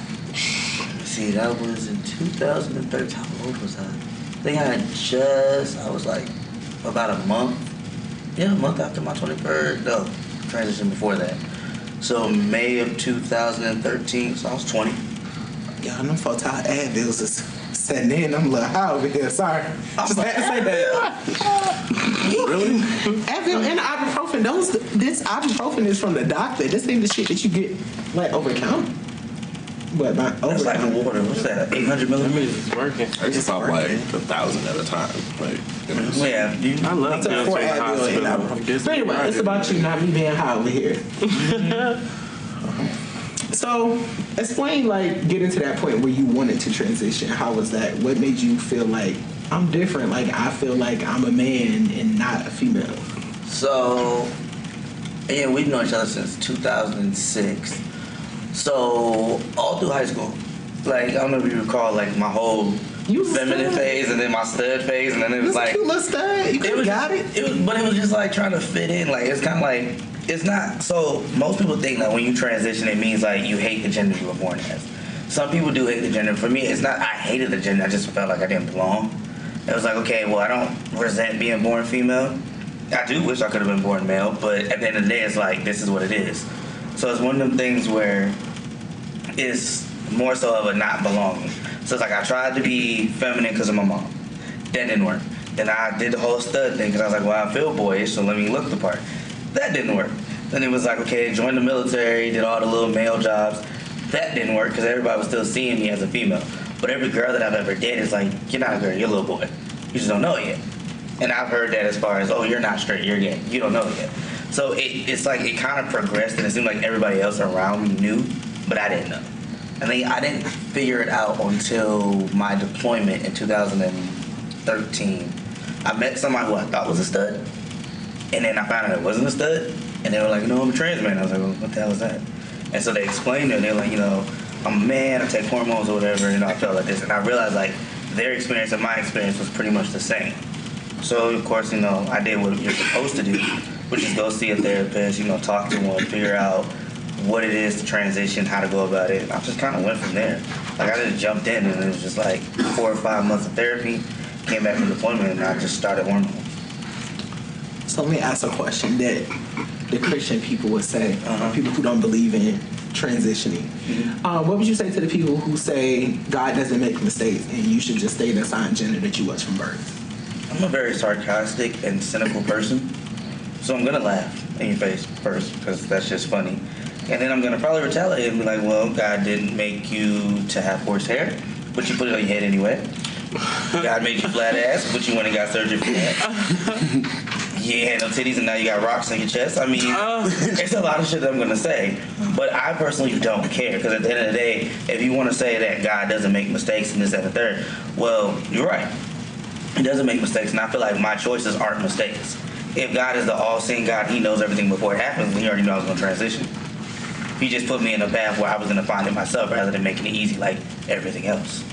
See, that was in 2013. How old was I? I think I was like about a month. Yeah, a month after my 23rd. No, transition before that. So May of 2013, so I was 20. Y'all, them fertile Advils is setting in. I'm a little high over here. Sorry. Just had to say that. Really? Advil and ibuprofen. This ibuprofen is from the doctor. This ain't the shit that you get like over the counter. But not over. That's like the water. What's that? 800 millimeters. It's working. I used to pop like 1,000 at a time. Like, Yeah, dude. I love took 4 Advil and ibuprofen. But anyway, it's about you, not me being high over here. So, explain, like, getting to that point where you wanted to transition. How was that? What made you feel like, I'm different? Like, I feel like I'm a man and not a female. So, yeah, we've known each other since 2006. So, all through high school. Like, I don't know if you recall, like, my whole feminine phase and then my stud phase. And then it was like... cute little stud. You could got it. But it was just, like, trying to fit in. Like, it's kind of like... It's not, so most people think that when you transition, it means like you hate the gender you were born as. Some people do hate the gender. For me, it's not, I hated the gender, I just felt like I didn't belong. It was like, okay, well, I don't resent being born female. I do wish I could have been born male, but at the end of the day, it's like, this is what it is. So it's one of them things where it's more so of a not belonging. So it's like, I tried to be feminine because of my mom. That didn't work. Then I did the whole stud thing because I was like, well, I feel boyish, so let me look the part. That didn't work. Then it was like, okay, joined the military, did all the little male jobs. That didn't work because everybody was still seeing me as a female. But every girl that I've ever dated is like, you're not a girl, you're a little boy. You just don't know it yet. And I've heard that as far as, oh, you're not straight, you're gay. You don't know it yet. So it's like it kind of progressed and it seemed like everybody else around me knew, but I didn't know. And then I didn't figure it out until my deployment in 2013. I met somebody who I thought was a stud. And then I found out it wasn't a stud. And they were like, no, I'm a trans man. I was like, well, what the hell is that? And so they explained it. They're like, I'm a man, I take hormones or whatever, I felt like this. And I realized, like, their experience and my experience was pretty much the same. So, of course, I did what you're supposed to do, which is go see a therapist, talk to one, figure out what it is to transition, how to go about it. And I just kind of went from there. Like, I just jumped in, and it was just like 4 or 5 months of therapy, came back from deployment, and I just started hormones. So let me ask a question that the Christian people would say, or people who don't believe in transitioning. What would you say to the people who say God doesn't make mistakes and you should just stay the assigned gender that you was from birth? I'm a very sarcastic and cynical person, so I'm gonna laugh in your face first because that's just funny, and then I'm gonna probably retaliate and be like, "Well, God didn't make you to have horse hair, but you put it on your head anyway. God made you flat ass, but you went and got surgery for that. You ain't had no titties, and now you got rocks on your chest." I mean, it's a lot of shit that I'm gonna say, but I personally don't care because at the end of the day, if you want to say that God doesn't make mistakes and this, that, and the third, well, you're right. He doesn't make mistakes, and I feel like my choices aren't mistakes. If God is the all-seeing God, he knows everything before it happens, and he already knows I was going to transition. He just put me in a path where I was going to find it myself rather than making it easy like everything else.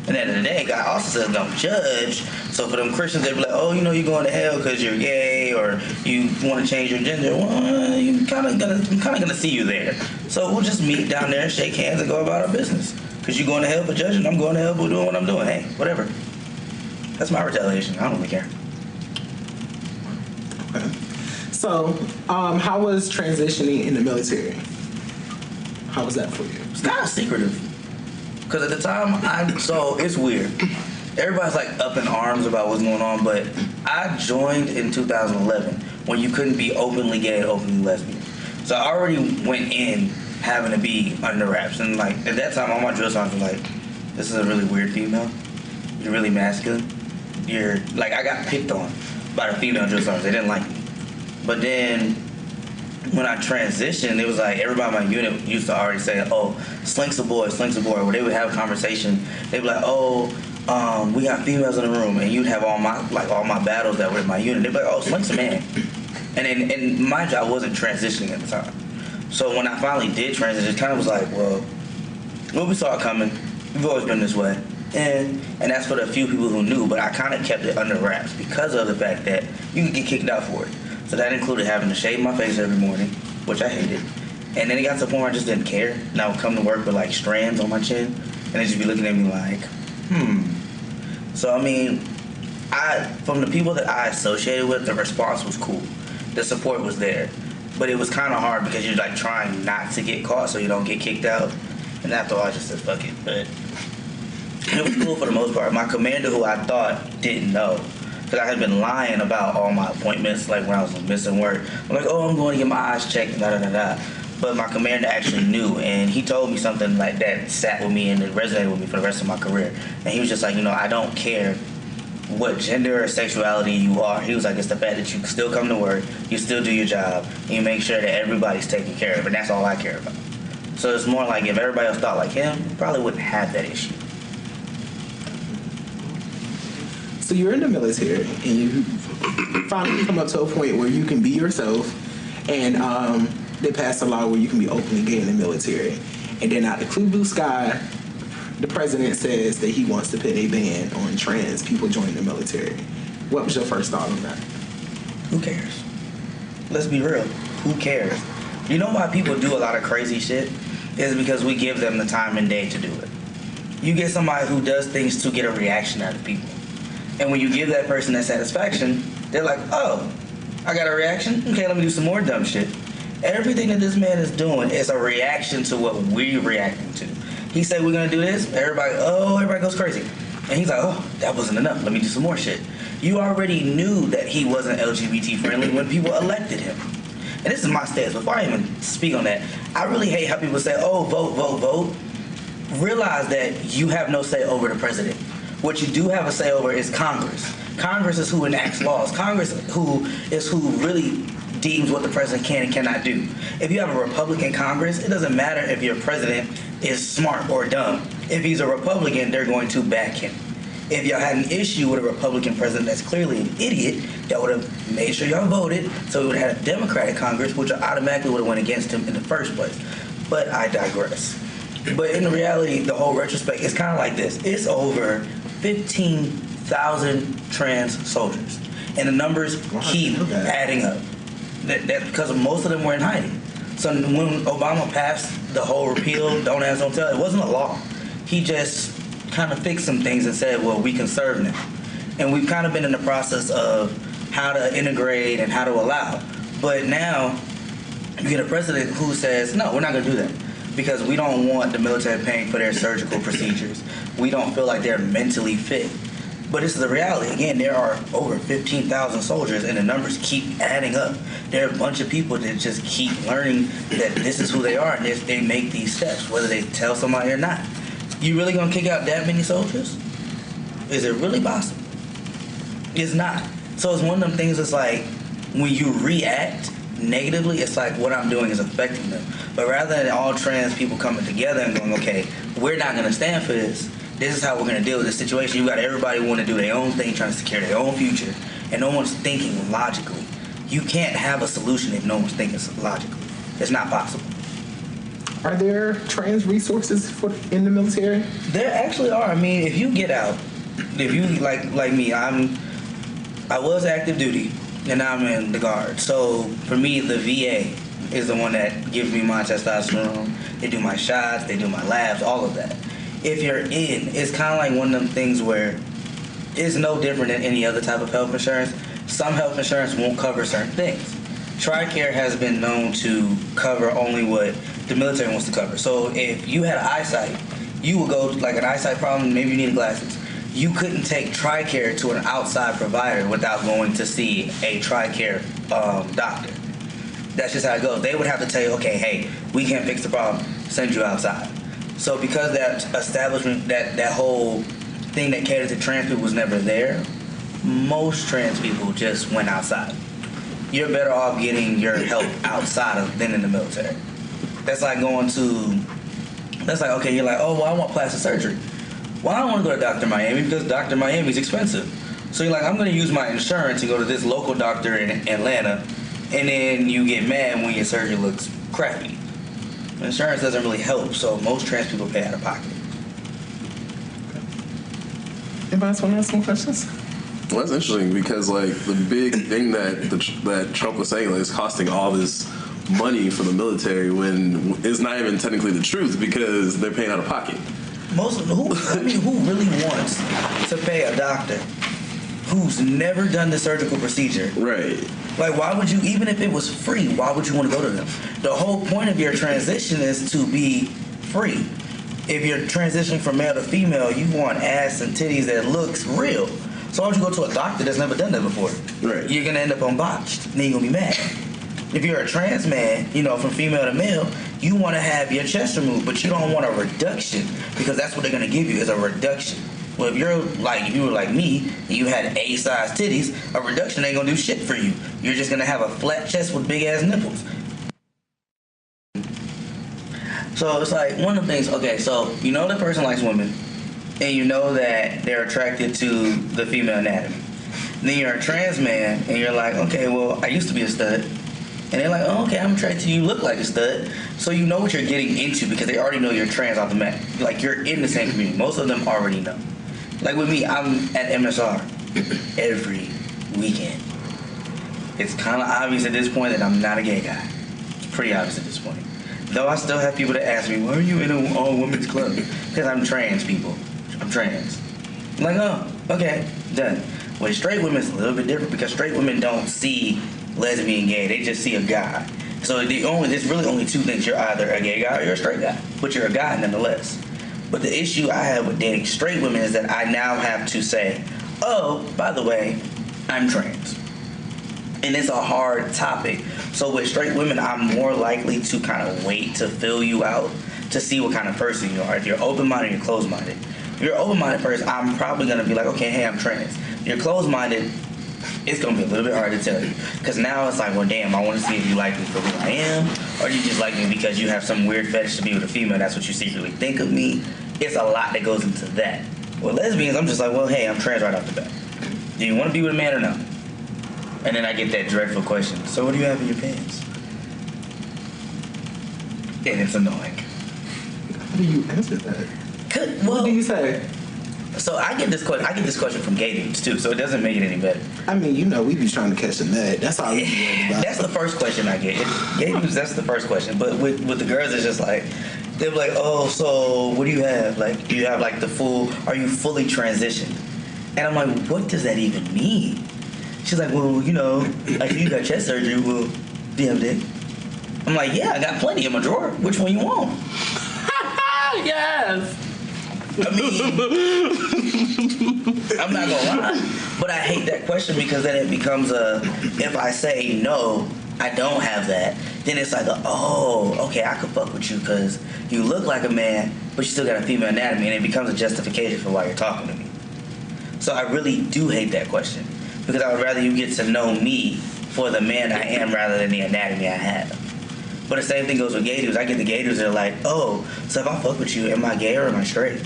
And at the end of the day, God also says don't judge. So for them Christians, they be like, oh, you know, you're going to hell because you're gay or you want to change your gender. Well, I'm kind of gonna see you there. So we'll just meet down there and shake hands and go about our business. Because you're going to hell for judging, I'm going to hell for doing what I'm doing. Hey, whatever. That's my retaliation. I don't really care. Okay. So, how was transitioning in the military? How was that for you? It's kind of secretive. Because at the time, so it's weird. Everybody's like up in arms about what's going on, but I joined in 2011 when you couldn't be openly gay and openly lesbian. So I already went in having to be under wraps. And like at that time, all my drill sergeants were like, this is a really weird female. You're really masculine. You're like, I got picked on by the female drill sergeants. They didn't like me. But then when I transitioned, it was like everybody in my unit used to already say, oh, Slink's a boy, Slink's a boy. Where they would have a conversation. They'd be like, oh, we got females in the room. And you'd have all my battles that were in my unit. They'd be like, oh, Slink's a man. And mind you, I wasn't transitioning at the time. So when I finally did transition, it kind of was like, well, we saw it coming. We've always been this way. And that's for the few people who knew, but I kind of kept it under wraps because of the fact that you could get kicked out for it. So that included having to shave my face every morning, which I hated. And then it got to the point where I just didn't care. And I would come to work with like strands on my chin, and they'd just be looking at me like, So I mean, from the people that I associated with, the response was cool. The support was there. But it was kind of hard because you're like trying not to get caught so you don't get kicked out. And after all, I just said, fuck it. But it was cool for the most part. My commander, who I thought didn't know, because I had been lying about all my appointments, like when I was missing work. I'm like, oh, I'm going to get my eyes checked, and da-da-da-da. But my commander actually knew, and he told me something like that sat with me and it resonated with me for the rest of my career. And he was just like, I don't care what gender or sexuality you are. He was like, it's the fact that you still come to work, you still do your job, and you make sure that everybody's taken care of, and that's all I care about. So it's more like if everybody else thought like him, you probably wouldn't have that issue. So you're in the military, and you finally come up to a point where you can be yourself, and they passed a law where you can be openly gay in the military. And then out of the clear blue sky, the president says that he wants to put a ban on trans people joining the military. What was your first thought on that? Who cares? Let's be real. Who cares? You know why people do a lot of crazy shit? Is because we give them the time and day to do it. You get somebody who does things to get a reaction out of people. And when you give that person that satisfaction, they're like, oh, I got a reaction? Okay, let me do some more dumb shit. Everything that this man is doing is a reaction to what we're reacting to. He said we're gonna do this, everybody goes crazy. And he's like, oh, that wasn't enough, let me do some more shit. You already knew that he wasn't LGBT friendly when people elected him. And this is my stance, before I even speak on that, I really hate how people say, oh, vote, vote, vote. Realize that you have no say over the president. What you do have a say over is Congress. Congress is who enacts laws. Congress is who really deems what the president can and cannot do. If you have a Republican Congress, it doesn't matter if your president is smart or dumb. If he's a Republican, they're going to back him. If y'all had an issue with a Republican president that's clearly an idiot, y'all would have made sure y'all voted, so we would have had a Democratic Congress, which automatically would have went against him in the first place. But I digress. But in reality, the whole retrospect is kind of like this. It's over 15,000 trans soldiers. And the numbers keep adding up. That's because most of them were in hiding. So when Obama passed the whole repeal, don't ask, don't tell, it wasn't a law. He just kind of fixed some things and said, well, we can serve now. And we've kind of been in the process of how to integrate and how to allow. But now you get a president who says, no, we're not going to do that because we don't want the military paying for their surgical procedures. We don't feel like they're mentally fit. But this is the reality. Again, there are over 15,000 soldiers, and the numbers keep adding up. There are a bunch of people that just keep learning that this is who they are, and they make these steps, whether they tell somebody or not. You really gonna kick out that many soldiers? Is it really possible? It's not. So it's one of them things that's like, when you react negatively, it's like what I'm doing is affecting them. But rather than all trans people coming together and going, okay, we're not gonna stand for this, this is how we're going to deal with this situation. You got everybody want to do their own thing, trying to secure their own future, and no one's thinking logically. You can't have a solution if no one's thinking logically. It's not possible. Are there trans resources in the military? There actually are. I mean, if you get out, if you like me, I was active duty, and now I'm in the Guard. So for me, the VA is the one that gives me my testosterone. They do my shots, they do my labs, all of that. If you're in, it's kind of like one of them things where it's no different than any other type of health insurance. Some health insurance won't cover certain things. TRICARE has been known to cover only what the military wants to cover. So if you had eyesight, you would go like an eyesight problem, maybe you need glasses. You couldn't take TRICARE to an outside provider without going to see a TRICARE doctor. That's just how it goes. They would have to tell you, okay, hey, we can't fix the problem, send you outside. So because that establishment, that whole thing that catered to trans people was never there, most trans people just went outside. You're better off getting your help outside of than in the military. That's like okay, you're like, oh, well, I want plastic surgery. Well, I don't want to go to Dr. Miami because Dr. Miami is expensive. So you're like, I'm going to use my insurance to go to this local doctor in Atlanta, and then you get mad when your surgery looks crappy. Insurance doesn't really help, so most trans people pay out of pocket. Anybody else want to ask some questions? Well, that's interesting because like the big thing that Trump was saying, like, is costing all this money for the military when it's not even technically the truth because they're paying out of pocket. Who really wants to pay a doctor who's never done the surgical procedure? Right. Like, why would you, even if it was free, why would you want to go to them? The whole point of your transition is to be free. If you're transitioning from male to female, you want ass and titties that looks real. So why don't you go to a doctor that's never done that before? Right. You're going to end up unbotched. Then you're going to be mad. If you're a trans man, from female to male, you want to have your chest removed, but you don't want a reduction because that's what they're going to give you is a reduction. Well, if you were like me, and you had A-size titties, a reduction ain't gonna do shit for you. You're just gonna have a flat chest with big ass nipples. So it's like one of the things. Okay, so the person likes women, and you know that they're attracted to the female anatomy. Then you're a trans man, and you're like, okay, well, I used to be a stud. And they're like, oh, okay, I'm attracted to you. You look like a stud. So you know what you're getting into because they already know you're trans off the mat. Like, you're in the same community. Most of them already know. Like with me, I'm at MSR every weekend. It's kind of obvious at this point that I'm not a gay guy. It's pretty obvious at this point. Though I still have people that ask me, why are you in an all-women's club? Because I'm trans, people. I'm trans. I'm like, oh, okay, done. With straight women, it's a little bit different because straight women don't see lesbian gay. They just see a guy. So there's really only two things. You're either a gay guy or you're a straight guy. But you're a guy nonetheless. But the issue I have with dating straight women is that I now have to say, oh, by the way, I'm trans. And it's a hard topic. So with straight women, I'm more likely to kind of wait to fill you out to see what kind of person you are. If you're open-minded, you're closed-minded. If you're an open-minded person, I'm probably going to be like, okay, hey, I'm trans. If you're closed-minded, it's going to be a little bit hard to tell you. Because now it's like, well, damn, I want to see if you like me for who I am, or you just like me because you have some weird fetish to be with a female. That's what you secretly think of me. It's a lot that goes into that. With lesbians, I'm just like, well, hey, I'm trans right off the bat. Do you want to be with a man or no? And then I get that dreadful question. So what do you have in your pants? And it's annoying. How do you answer that? What do you say? So I get this question from gay dudes too, so it doesn't make it any better. I mean, we be trying to catch the nut. That's all we be about. That's the first question I get. Gay dudes, that's the first question. But with the girls, it's just like, they're like, oh, so what do you have? Like, do you have like are you fully transitioned? And I'm like, what does that even mean? She's like, well, you know, I see you got chest surgery. Well, do you have a dick? I'm like, yeah, I got plenty in my drawer. Which one you want? Yes. I mean, I'm not gonna lie, but I hate that question because then it becomes if I say no, I don't have that, then it's like, okay, I could fuck with you because you look like a man, but you still got a female anatomy, and it becomes a justification for why you're talking to me. So I really do hate that question because I would rather you get to know me for the man I am rather than the anatomy I have. But the same thing goes with gay dudes. I get the gay dudes that are like, oh, so if I fuck with you, am I gay or am I straight?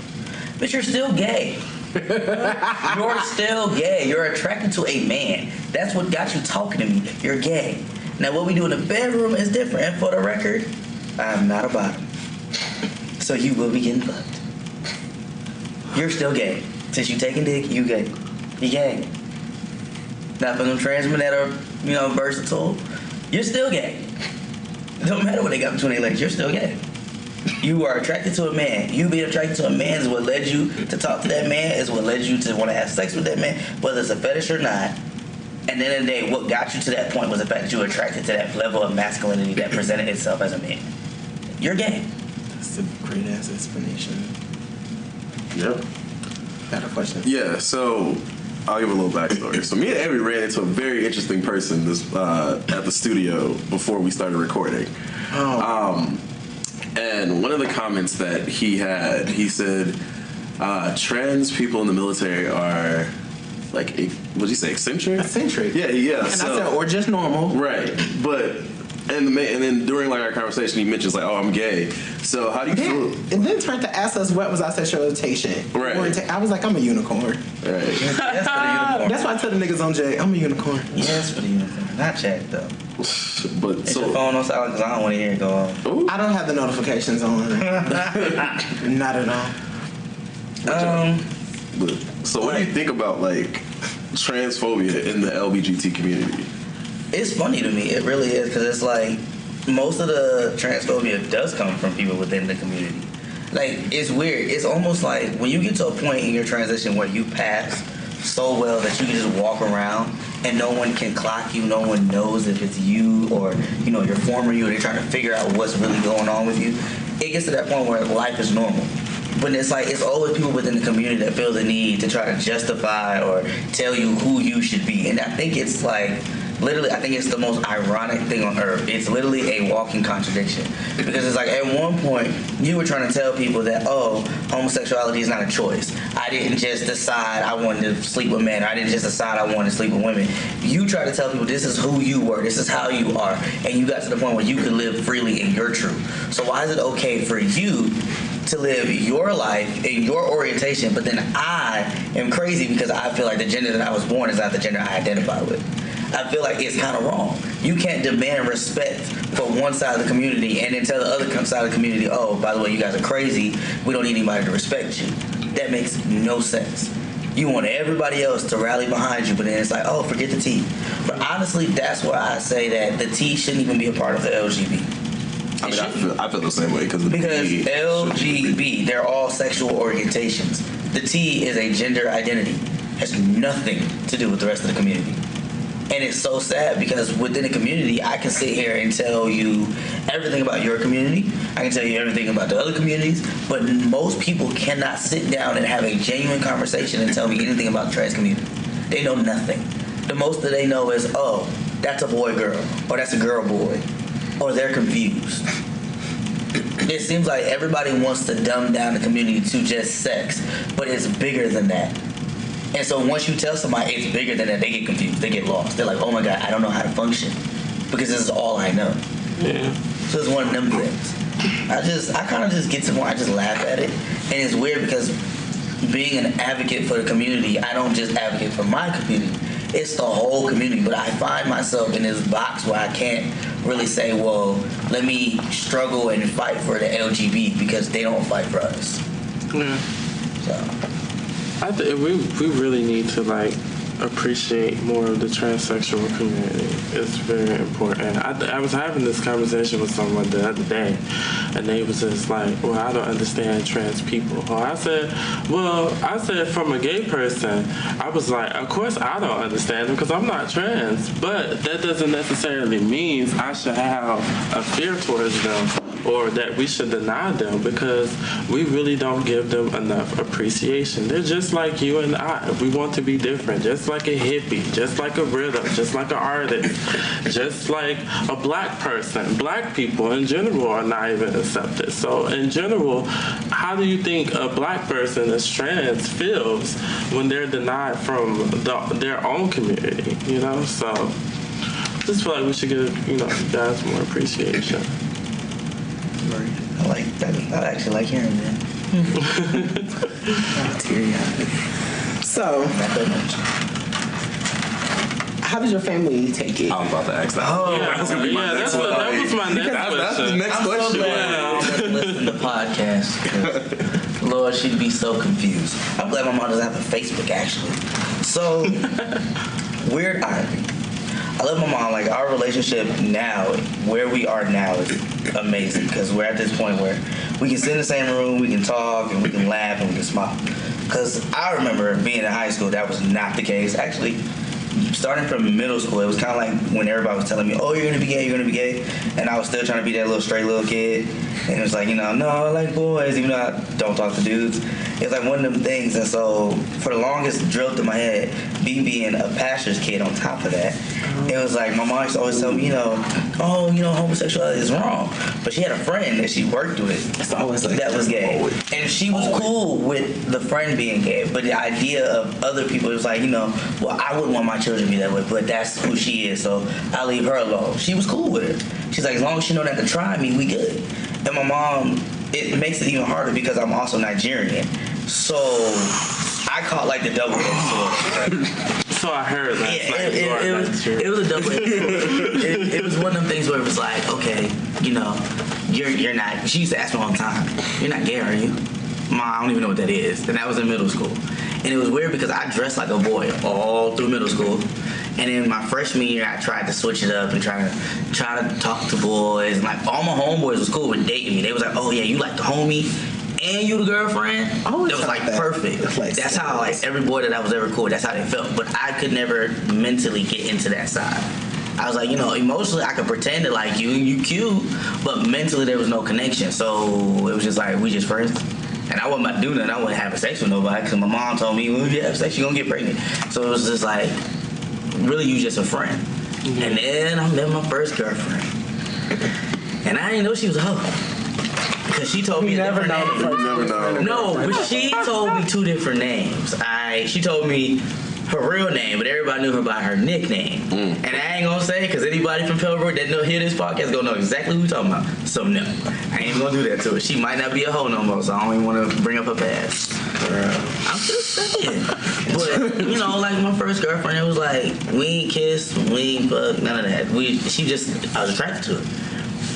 But you're still gay. You're still gay. You're attracted to a man. That's what got you talking to me. You're gay. Now, what we do in the bedroom is different. And for the record, I'm not a bottom. So you will be getting fucked. You're still gay. Since you taking dick, you gay. You gay. Now, for them trans men that are, versatile, you're still gay. It don't matter what they got between their legs. You're still gay. You are attracted to a man. You being attracted to a man is what led you to talk to that man, is what led you to want to have sex with that man, whether it's a fetish or not. And then in the day, what got you to that point was the fact that you were attracted to that level of masculinity that presented itself as a man. You're gay. That's a great ass explanation. Yep. Got a question? Yeah, so I'll give a little backstory. So me and Avery ran into a very interesting person at the studio before we started recording. And one of the comments that he had, he said, trans people in the military are, like, what did you say, eccentric? Eccentric. Yeah. And I said, or just normal. Right. But, and then during, like, our conversation, he mentions, like, oh, I'm gay. So how do you feel? And then turned to ask us what was our sexual orientation. Right. I was like, I'm a unicorn. Right. Yes, for the unicorn. That's why I tell the niggas on Jay, I'm a unicorn. Yes, for the unicorn. Not Jack, though. But Is your phone on silent? Because I don't want to hear it go on. I don't have the notifications on. Not at all. So what do you think about, like, transphobia in the LGBT community? It's funny to me. It really is, because it's like most of the transphobia does come from people within the community. Like, it's weird. It's almost like when you get to a point in your transition where you pass so well that you can just walk around and no one can clock you, no one knows if it's you or, your former you, or they're trying to figure out what's really going on with you. It gets to that point where life is normal. But it's like, it's always people within the community that feel the need to try to justify or tell you who you should be. And I think it's like, literally, I think it's the most ironic thing on earth. It's literally a walking contradiction. Because it's like, at one point, you were trying to tell people that, homosexuality is not a choice. I didn't just decide I wanted to sleep with men. I didn't just decide I wanted to sleep with women. You try to tell people this is who you were, this is how you are, and you got to the point where you could live freely in your truth. So why is it okay for you to live your life in your orientation, but then I am crazy because I feel like the gender that I was born is not the gender I identify with? I feel like it's kind of wrong. You can't demand respect for one side of the community and then tell the other side of the community, oh, by the way, you guys are crazy. We don't need anybody to respect you. That makes no sense. You want everybody else to rally behind you, but then it's like, oh, forget the T. But honestly, that's why I say that the T shouldn't even be a part of the LGBT. I feel the same way because LGB, they're all sexual orientations. The T is a gender identity. Has nothing to do with the rest of the community. And it's so sad because within the community, I can sit here and tell you everything about your community. I can tell you everything about the other communities. But most people cannot sit down and have a genuine conversation and tell me anything about the trans community. They know nothing. The most that they know is, oh, that's a boy-girl, or that's a girl-boy, or they're confused. It seems like everybody wants to dumb down the community to just sex, but it's bigger than that. And so once you tell somebody it's bigger than that, they get confused. They get lost. They're like, oh my God, I don't know how to function because this is all I know. Yeah. So it's one of them things. I kind of just get to the point, I just laugh at it. And it's weird because being an advocate for the community, I don't just advocate for my community. It's the whole community. But I find myself in this box where I can't really say, well, let me struggle and fight for the LGBT because they don't fight for us. Yeah. So. I think we really need to, like, appreciate more of the transsexual community. It's very important. I was having this conversation with someone the other day, and they was just like, well, I don't understand trans people. I said from a gay person, I was like, of course I don't understand them because I'm not trans, but that doesn't necessarily mean I should have a fear towards them or that we should deny them, because we really don't give them enough appreciation. They're just like you and I. We want to be different, just like a hippie, just like a rhythm, just like an artist, just like a black person. Black people in general are not even accepted. So in general, how do you think a black person that's trans feels when they're denied from their own community, you know? So I just feel like we should give, you guys more appreciation. I like that. I actually like hearing that. So, how does your family take it? I was about to ask that. Oh, yeah, that was my next question. That's the next question. So glad I don't listen to podcasts. Lord, she'd be so confused. I'm glad my mom doesn't have a Facebook, actually. So, weird irony. I love my mom. Like, our relationship now, where we are now, is amazing, because we're at this point where we can sit in the same room, we can talk, and we can laugh, and we can smile. Because I remember being in high school, that was not the case. Actually, starting from middle school, it was kind of like when everybody was telling me, oh, you're going to be gay, you're going to be gay. And I was still trying to be that little straight little kid. And it was like, no, I like boys, even though I don't talk to dudes. It's like one of them things. And so for the longest, drilled through my head, being a pastor's kid on top of that, it was like my mom used to always tell me, homosexuality is wrong. But she had a friend that she worked with that was gay. And she was cool with the friend being gay. But the idea of other people, it was like, well, I wouldn't want my children to be that way, but that's who she is, so I'll leave her alone. She was cool with it. She's like, as long as she know not to try me, we good. And my mom, it makes it even harder because I'm also Nigerian. So I caught like the double-edged sword. So I heard that. It was a double-edged sword. It was one of them things where it was like, okay, you're not. She used to ask me all the time, "You're not gay, are you?" Mom, I don't even know what that is. And that was in middle school. And it was weird because I dressed like a boy all through middle school. And in my freshman year, I tried to switch it up and try to talk to boys. And like all my homeboys was cool with dating me. They was like, oh yeah, you like the homie and you the girlfriend. It was like perfect. That's how like every boy that I was ever cool with, that's how they felt. But I could never mentally get into that side. I was like, emotionally I could pretend to like you cute, but mentally there was no connection. So it was just like, we just friends. And I wasn't about to do nothing. I wasn't having sex with nobody because my mom told me, well, if you have sex, you're going to get pregnant. So it was just like, really, you just a friend. Mm-hmm. And then I met my first girlfriend. And I didn't know she was a hoe. Because she told me a different name. Never know. No, but she told me two different names. She told me her real name, but everybody knew her by her nickname. And I ain't gonna say, because anybody from Pillsbury that hear this podcast is gonna know exactly who we're talking about. So no, I ain't gonna do that to her. She might not be a hoe no more, so I don't even want to bring up her past. I'm just saying. But, like my first girlfriend, it was like, we ain't kiss, we ain't fuck, none of that. I was attracted to her.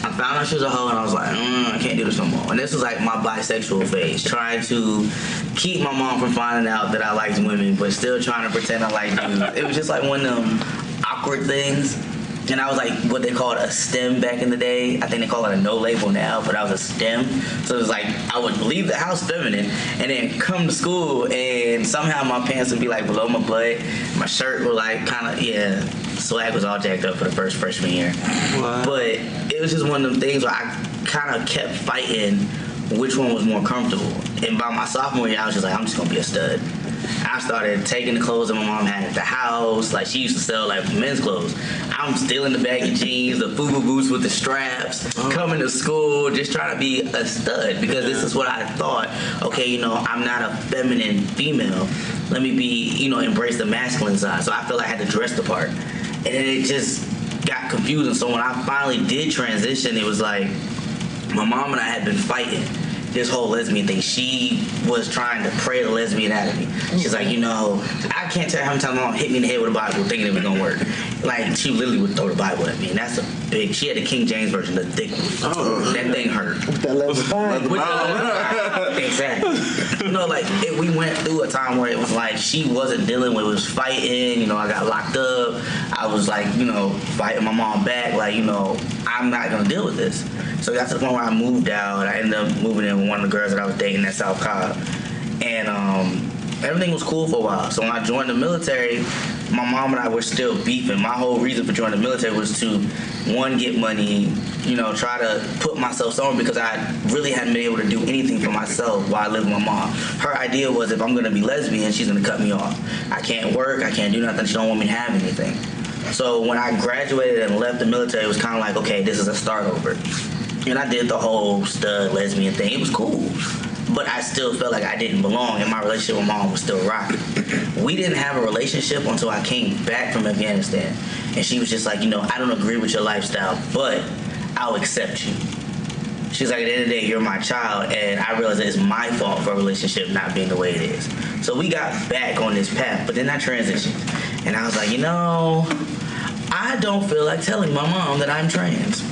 I found out she was a hoe, and I was like, I can't do this no more. And this was like my bisexual phase, trying to keep my mom from finding out that I liked women, but still trying to pretend I liked dudes. It was just like one of them awkward things. And I was like what they called a STEM back in the day. I think they call it a no label now, but I was a STEM. So it was like I would leave the house feminine and then come to school, and somehow my pants would be like below my butt. My shirt would like kind of, swag was all jacked up for the first freshman year. Wow. But it was just one of them things where I kind of kept fighting which one was more comfortable. And by my sophomore year, I was just like, I'm just going to be a stud. I started taking the clothes that my mom had at the house. Like, she used to sell, like, men's clothes. I'm stealing the baggy jeans, the FUBU boots with the straps, coming to school, just trying to be a stud, because this is what I thought. Okay, I'm not a feminine female. Let me be, embrace the masculine side. So I feel like I had to dress the part. And then it just got confusing. So when I finally did transition, it was like my mom and I had been fighting this whole lesbian thing. She was trying to pray the lesbian out of me. She's like, I can't tell you how many times my mom hit me in the head with a Bible thinking it was going to work. Like, she literally would throw the Bible at me, and that's a big. She had the King James version, the thick one. Oh, that thing hurt. That leather bind. Exactly. Like we went through a time where it was like she wasn't dealing with, it was fighting. I got locked up. I was like, fighting my mom back. Like, I'm not gonna deal with this. So it got to the point where I moved out. I ended up moving in with one of the girls that I was dating at South Cobb, and everything was cool for a while. So when I joined the military, my mom and I were still beefing. My whole reason for joining the military was to, one, get money, try to put myself somewhere, because I really hadn't been able to do anything for myself while I lived with my mom. Her idea was, if I'm going to be lesbian, she's going to cut me off. I can't work, I can't do nothing, she don't want me to have anything. So when I graduated and left the military, it was kind of like, okay, this is a start over. And I did the whole stud lesbian thing. It was cool. But I still felt like I didn't belong, and my relationship with mom was still rocking. We didn't have a relationship until I came back from Afghanistan. And she was just like, I don't agree with your lifestyle, but I'll accept you. She's like, at the end of the day, you're my child, and I realized that it's my fault for a relationship not being the way it is. So we got back on this path, but then I transitioned. And I was like, I don't feel like telling my mom that I'm trans.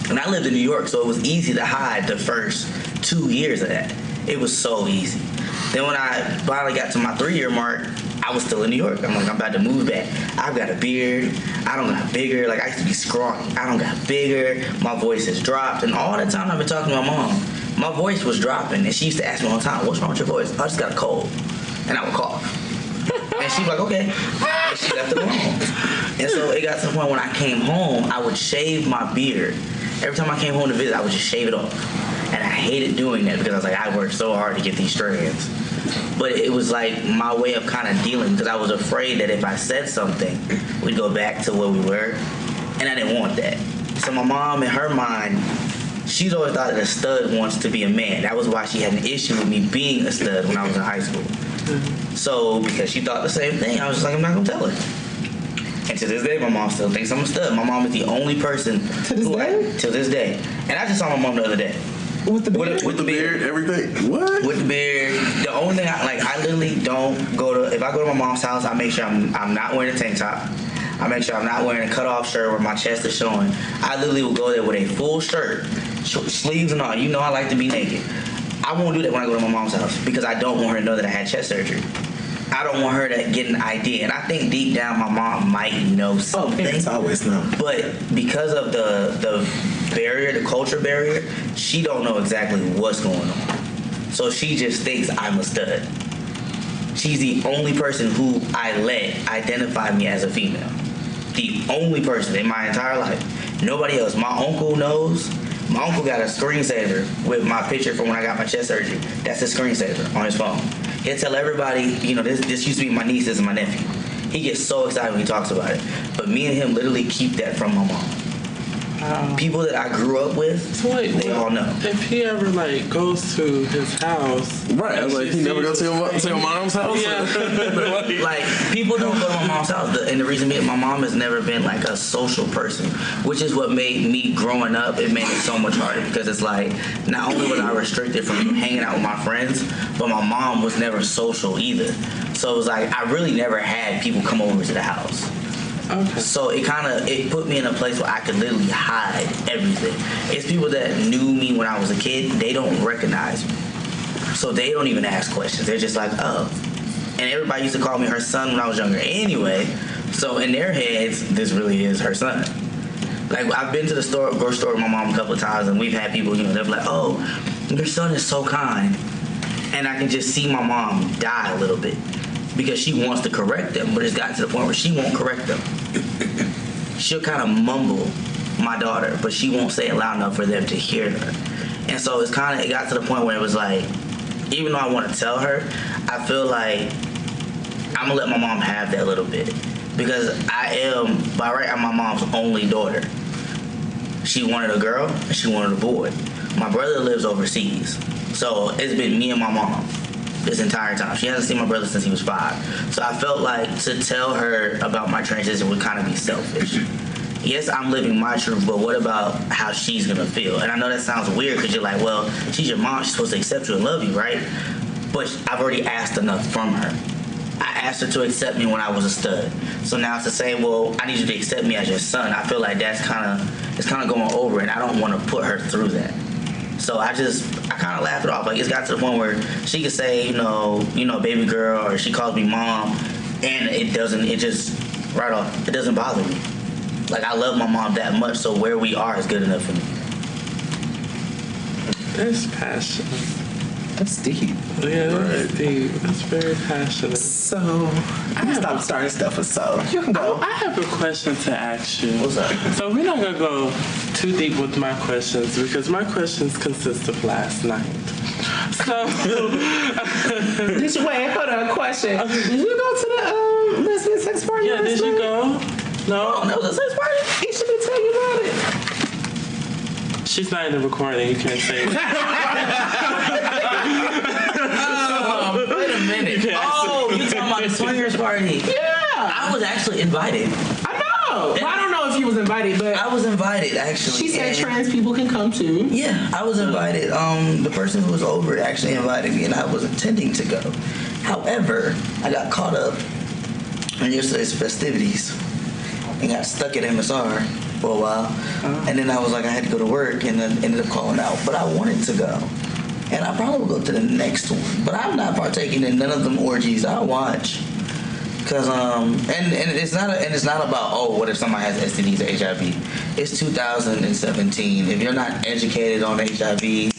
And I lived in New York, so it was easy to hide the first 2 years of that. It was so easy. Then when I finally got to my 3-year mark, I was still in New York. I'm like, I'm about to move back. I've got a beard. I don't got bigger. Like, I used to be scrawny. I don't got bigger. My voice has dropped. And all the time I've been talking to my mom, my voice was dropping. And she used to ask me all the time, what's wrong with your voice? I just got a cold. And I would cough. And she was like, okay. And she left it alone. And so it got to the point when I came home, I would shave my beard. Every time I came home to visit, I would just shave it off. And I hated doing that because I was like, I worked so hard to get these strands. But it was like my way of kind of dealing, because I was afraid that if I said something, we'd go back to where we were. And I didn't want that. So my mom, in her mind, she's always thought that a stud wants to be a man. That was why she had an issue with me being a stud when I was in high school. So because she thought the same thing, I was just like, I'm not going to tell her. And to this day, my mom still thinks I'm a stud. My mom is the only person to this day. And I just saw my mom the other day. With the beard? With the beard, everything. What? With the beard. The only thing I literally don't go to, if I go to my mom's house, I make sure I'm not wearing a tank top. I make sure I'm not wearing a cutoff shirt where my chest is showing. I literally will go there with a full shirt, sleeves and all. I like to be naked. I won't do that when I go to my mom's house because I don't want her to know that I had chest surgery. I don't want her to get an idea. And I think deep down my mom might know something. Parents always know. But because of the barrier, the culture barrier, she don't know exactly what's going on. So she just thinks I'm a stud. She's the only person who I let identify me as a female. The only person in my entire life. Nobody else. My uncle knows. My uncle got a screensaver with my picture from when I got my chest surgery. That's his screensaver on his phone. He'll tell everybody, this used to be my niece, this is my nephew. He gets so excited when he talks about it. But me and him literally keep that from my mom. People that I grew up with, so wait, they all know. If he ever goes to his house, right? I was like, he never goes to your mom's house. Yeah. Like people don't go to my mom's house, and the reason being, my mom has never been like a social person, which is what made me growing up. It made it so much harder because it's like not only was I restricted from hanging out with my friends, but my mom was never social either. So it was like I really never had people come over to the house. Okay. So it put me in a place where I could literally hide everything. It's people that knew me when I was a kid, they don't recognize me. So they don't even ask questions. They're just like, oh. And everybody used to call me her son when I was younger anyway. So in their heads, this really is her son. Like I've been to the grocery store with my mom a couple of times and we've had people, they're like, oh, your son is so kind. And I can just see my mom die a little bit. Because she wants to correct them, but it's gotten to the point where she won't correct them. She'll kind of mumble my daughter, but she won't say it loud enough for them to hear her. And so it got to the point where it was like, even though I want to tell her, I feel like I'm gonna let my mom have that little bit. Because by right, I'm my mom's only daughter. She wanted a girl and she wanted a boy. My brother lives overseas. So it's been me and my mom this entire time. She hasn't seen my brother since he was 5. So I felt like to tell her about my transition would kind of be selfish. Yes, I'm living my truth, but what about how she's gonna feel? And I know that sounds weird because you're like, well, she's your mom, she's supposed to accept you and love you, right? But I've already asked enough from her. I asked her to accept me when I was a stud. So now to say, well, I need you to accept me as your son, I feel like it's kind of going over, and I don't want to put her through that. So I kind of laugh it off. Like, it's got to the point where she could say, you know, baby girl, or she calls me mom, and it just right off, it doesn't bother me. Like, I love my mom that much, so where we are is good enough for me. That's passion. That's deep. Yeah, that's deep. That's very passionate. So, I can stop starting stuff with so. You can go. I have a question to ask you. What's up? So we're not going to go too deep with my questions because my questions consist of last night. So, Did you wait? Hold on, question. Did you go to the lesbian sex party? yeah, did you go? No? Oh, that was a sex party? He should be telling you about it. She's not in the recording. You can't say it. Wait a minute. Oh, you talking about the swingers party? Yeah. I was actually invited. I know. Well, I don't know if you was invited, but I was invited, actually. she said trans people can come too. Yeah, I was invited. The person who was over it actually invited me, and I was intending to go. However, I got caught up in yesterday's festivities and got stuck at MSR for a while. And then I was like, I had to go to work, and then ended up calling out. But I wanted to go. And I probably will go to the next one. But I'm not partaking in none of them orgies. I'll watch. Cause and it's not about, oh, what if somebody has STDs or HIV? It's 2017. If you're not educated on HIV and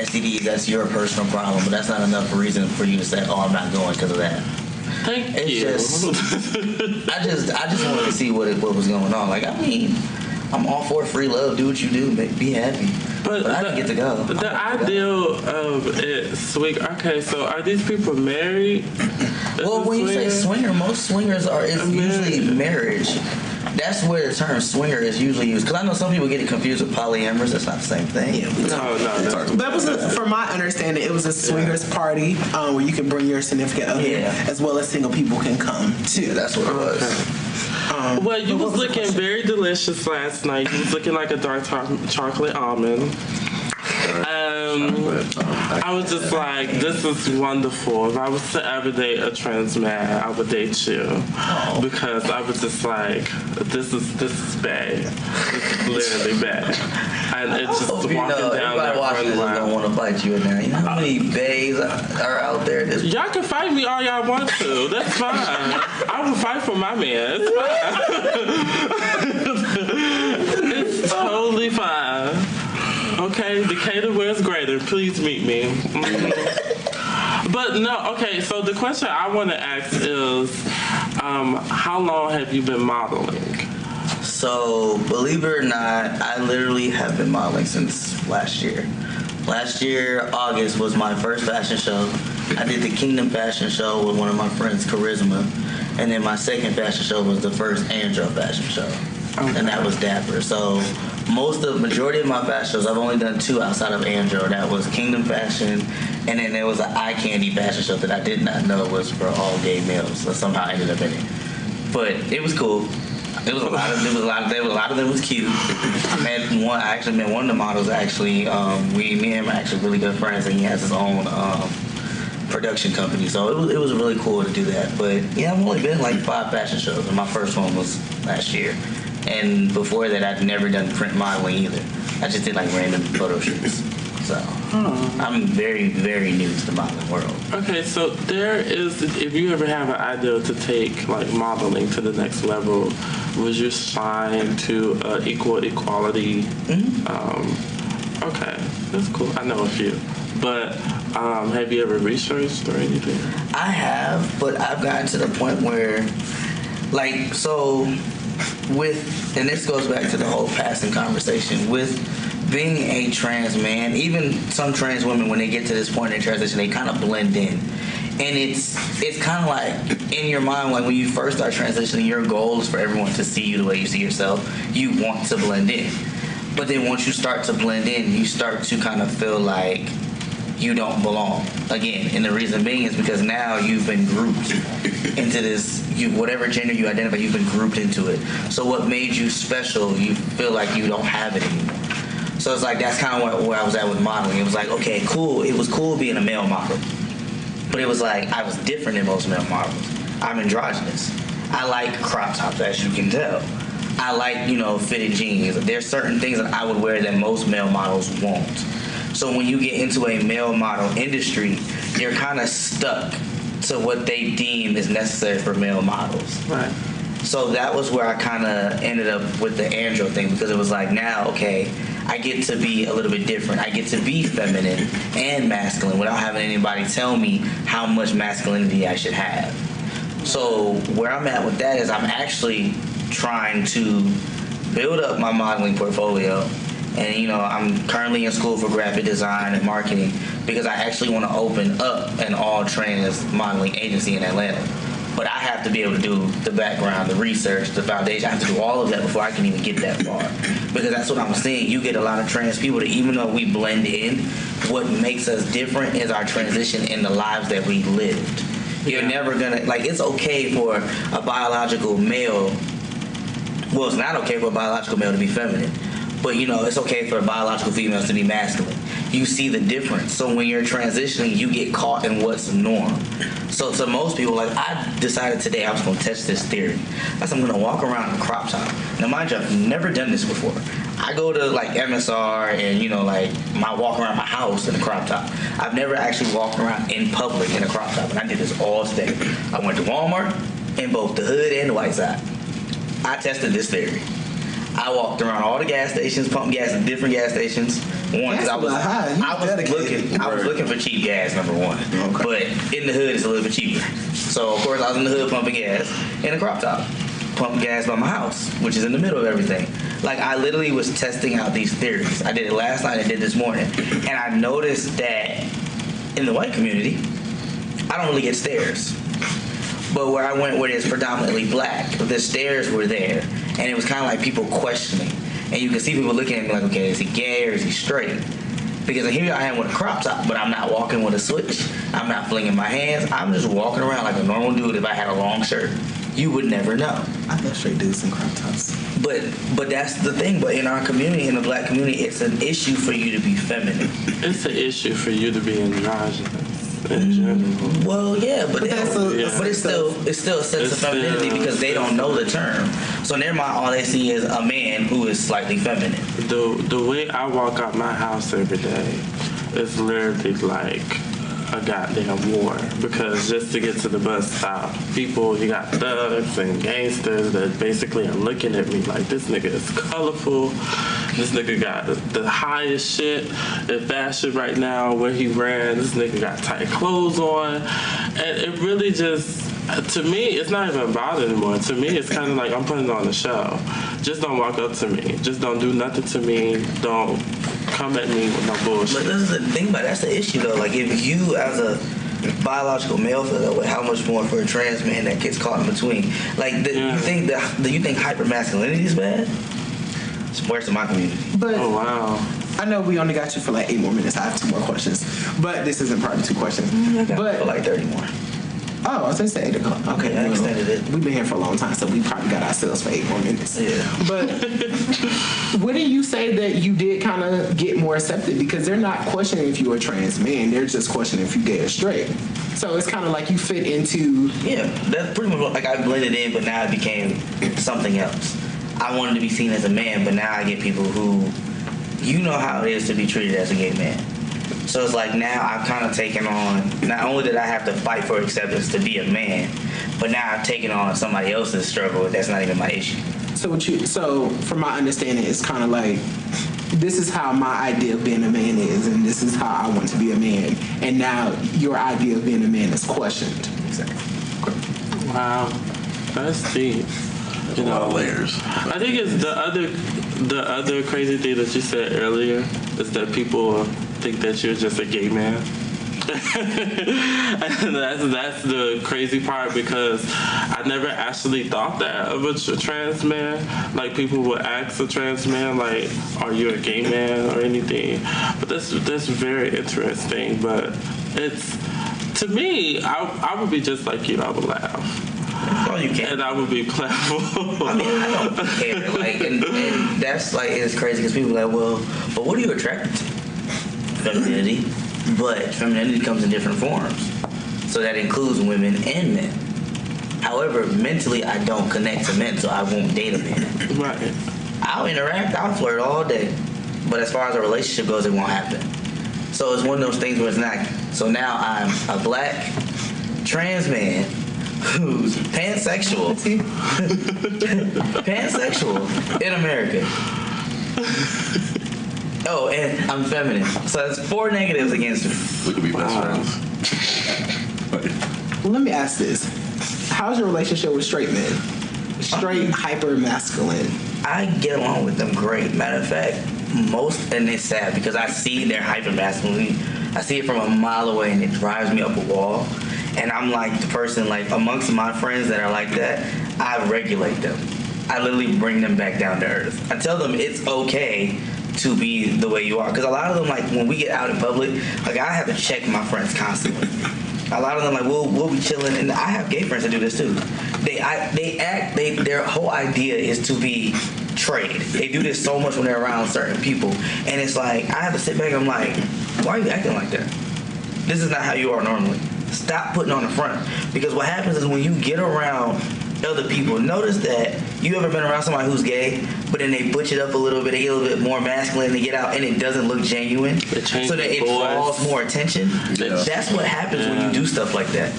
STDs, that's your personal problem. But that's not enough reason for you to say, oh, I'm not going because of that. Thank you. I just wanted to see what was going on. Like, I mean, I'm all for free love. Do what you do. Be happy. But I didn't get to go. The ideal of it, swing. Okay, so are these people married? Well, when you say swinger, most swingers it's usually marriage. That's where the term swinger is usually used. Because I know some people get it confused with polyamorous. That's not the same thing. No. That was, from my understanding, it was a swingers party where you can bring your significant other, as well as single people can come too. Yeah, that's what it was. Well, you was looking very delicious last night. You was looking like a dark chocolate almond. I was just like, this is wonderful. If I was to ever date a trans man, I would date you. Because I was just like, this is bae. This is literally bae. And it's just walking down that runway. Everybody don't want to fight you in there. You know how many baes are out there? Y'all can fight me all y'all want to. That's fine. I will fight for my man. It's fine. It's totally fine. Okay, Decatur, where's greater? Please meet me. But no, okay, so the question I want to ask is, how long have you been modeling? So, believe it or not, I literally have been modeling since last year. Last year, August, was my first fashion show. I did the Kingdom fashion show with one of my friends, Charisma. And then my second fashion show was the first Andro fashion show. Okay. And that was Dapper. So, majority of my fashion shows, I've only done 2 outside of Andro. That was Kingdom Fashion, and then there was an Eye Candy fashion show that I did not know was for all gay males. So somehow I ended up in it. But it was cool. There was a lot of them was cute. I actually met one of the models. Actually, me and him are actually really good friends, and he has his own production company. So it was really cool to do that. But yeah, I've only been like 5 fashion shows, and my first one was last year. And before that, I'd never done print modeling either. I just did like random photo shoots. So I'm very, very new to the modeling world. Okay, so if you ever have an idea to take like modeling to the next level, would you sign to Equal Equality? Mm-hmm. Okay, that's cool. I know a few. But have you ever researched or anything? I have, but I've gotten to the point where, like, so and this goes back to the whole passing conversation, with being a trans man, even some trans women, when they get to this point in their transition, they kind of blend in. And it's kind of like, in your mind, like when you first start transitioning, your goal is for everyone to see you the way you see yourself. You want to blend in. But then once you start to blend in, you start to kind of feel like you don't belong again. And the reason being is because now you've been grouped into this, whatever gender you identify, you've been grouped into it. So what made you special, you feel like you don't have it anymore. So it's like, that's kind of where I was at with modeling. It was like, okay, cool. It was cool being a male model. But it was like, I was different than most male models. I'm androgynous. I like crop tops, as you can tell. I like, fitted jeans. There's certain things that I would wear that most male models won't. So when you get into a male model industry, you're kind of stuck to what they deem is necessary for male models. Right. So that was where I kind of ended up with the andro thing, because it was like, now, okay, I get to be a little bit different. I get to be feminine and masculine without having anybody tell me how much masculinity I should have. So where I'm at with that is I'm actually trying to build up my modeling portfolio. And, I'm currently in school for graphic design and marketing because I actually want to open up an all-trans modeling agency in Atlanta. But I have to be able to do the background, the research, the foundation. I have to do all of that before I can even get that far. Because that's what I'm seeing. You get a lot of trans people that even though we blend in, what makes us different is our transition in the lives that we lived. You're never going to, it's okay for a biological male. Well, it's not okay for a biological male to be feminine. But, it's okay for biological females to be masculine. You see the difference. So when you're transitioning, you get caught in what's the norm. So to most people, I decided today I was going to test this theory. I'm going to walk around in a crop top. Now, mind you, I've never done this before. I go to, MSR and, my walk around my house in a crop top. I've never actually walked around in public in a crop top, and I did this all today. I went to Walmart in both the hood and the white side. I tested this theory. I walked around all the gas stations, pumped gas at different gas stations. One, because I was looking for cheap gas, number one. Okay. But in the hood, it's a little bit cheaper. So, of course, I was in the hood pumping gas in a crop top. Pumping gas by my house, which is in the middle of everything. I literally was testing out these theories. I did it last night, I did this morning. And I noticed that in the white community, I don't really get stares. But where I went, where it's predominantly black, the stares were there. And it was kind of like people questioning. And you can see people looking at me like, okay, is he gay or is he straight? Because here I am with a crop top, but I'm not walking with a switch. I'm not flinging my hands. I'm just walking around like a normal dude if I had a long shirt. You would never know. I got straight dudes in crop tops. But that's the thing. But in our community, in the black community, it's an issue for you to be feminine. It's an issue for you to be androgynous. In general. Well, yeah, but it's still a sense of femininity because they don't know the term. So in their mind, all they see is a man who is slightly feminine. The way I walk out my house every day is literally like a goddamn war, because just to get to the bus stop, you got thugs and gangsters that basically are looking at me like, this nigga is colorful, this nigga got the highest shit in fashion right now, where he ran, this nigga got tight clothes on, and it really just, to me, it's not even about it anymore. To me, it's kind of like I'm putting on a show. Just don't walk up to me. Just don't do nothing to me. Don't come at me with no bullshit. But this is the thing about it. That's the issue, though. If you, as a biological male, feel that way, how much more for a trans man that gets caught in between? You think hypermasculinity is bad? It's worse in my community. But oh, wow. I know we only got you for 8 more minutes. I have 2 more questions. But this isn't part of 2 questions. But for 30 more. Oh, I was going to say 8 o'clock. Okay, I extended it. We've been here for a long time, so we probably got ourselves for 8 more minutes. Yeah. But wouldn't you say that you did kind of get more accepted? Because they're not questioning if you're a trans man. They're just questioning if you gay or straight. So it's kind of like you fit into... Yeah, that's pretty much I blended in, but now I became something else. I wanted to be seen as a man, but now I get people who... You know how it is to be treated as a gay man. So it's now I've kind of taken on, not only did I have to fight for acceptance to be a man, but now I've taken on somebody else's struggle. That's not even my issue. So from my understanding, it's kind of like, this is how my idea of being a man is, and this is how I want to be a man. And now your idea of being a man is questioned. Exactly. Wow. That's deep. A lot of layers. I think it's the other crazy thing that you said earlier is that people think that you're just a gay man. And that's the crazy part, because I never actually thought that of a trans man. People would ask a trans man, are you a gay man or anything? But that's very interesting. But it's, to me, I would be just like you. I would laugh. Oh, you can. And I would be playful. I don't care. And that's it's crazy because people are well, but what are you attracted to? Femininity. But femininity comes in different forms. So that includes women and men. However, mentally, I don't connect to men, so I won't date a man. Right. I'll interact, I'll flirt all day. But as far as a relationship goes, it won't happen. So it's one of those things where it's not. So now I'm a black trans man who's pansexual. Pansexual in America. Oh, and I'm feminine. So that's 4 negatives against me. We could be best friends. Well, let me ask this. How's your relationship with straight men? Straight, hyper masculine. I get along with them great. Matter of fact, and it's sad because I see their hyper masculinity. I see it from a mile away and it drives me up a wall. And I'm like the person, like amongst my friends that are like that, I regulate them. I literally bring them back down to earth. I tell them it's okay to be the way you are. Because a lot of them, like when we get out in public, like I have to check my friends constantly. A lot of them, like we'll be chilling, and I have gay friends that do this too. Their whole idea is to be trade. They do this so much when they're around certain people, and it's like I have to sit back and I'm like, why are you acting like that? This is not how you are normally. Stop putting on the front, because what happens is when you get around other people, notice that you ever been around somebody who's gay, but then they butch it up a little bit, they get a little bit more masculine, they get out and it doesn't look genuine, so that it draws more attention. Yeah. That's what happens when you do stuff like that.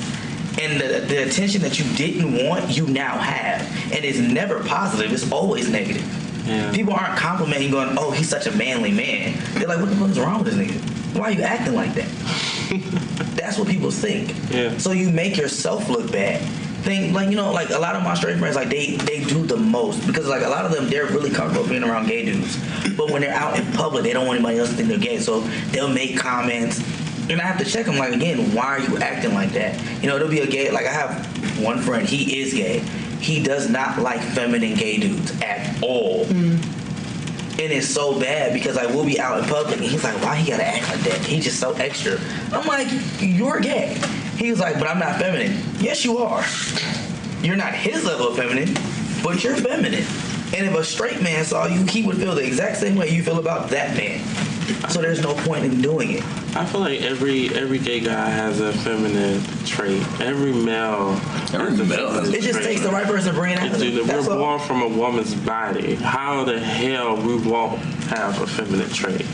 And the attention that you didn't want, you now have. And it's never positive, it's always negative. Yeah. People aren't complimenting going, oh, he's such a manly man. They're like, what the fuck is wrong with this nigga? Why are you acting like that? That's what people think. Yeah. So you make yourself look bad. Like, you know, like a lot of my straight friends, like they do the most, because like a lot of them, they're really comfortable being around gay dudes, but when they're out in public, they don't want anybody else to think they're gay, so they'll make comments, and I have to check them, like, again, why are you acting like that? You know, there'll be a gay, like I have one friend, he is gay, he does not like feminine gay dudes at all. And it's so bad because like we'll be out in public and he's like, why he gotta act like that? He's just so extra. I'm like, you're gay. He's like, but I'm not feminine. Yes, you are. You're not his level of feminine, but you're feminine. And if a straight man saw you, he would feel the exact same way you feel about that man. So there's no point in doing it. I feel like every gay guy has a feminine trait. Every male has a feminine It just takes the right person to bring it out. We're born from a woman's body. How the hell we won't have a feminine trait?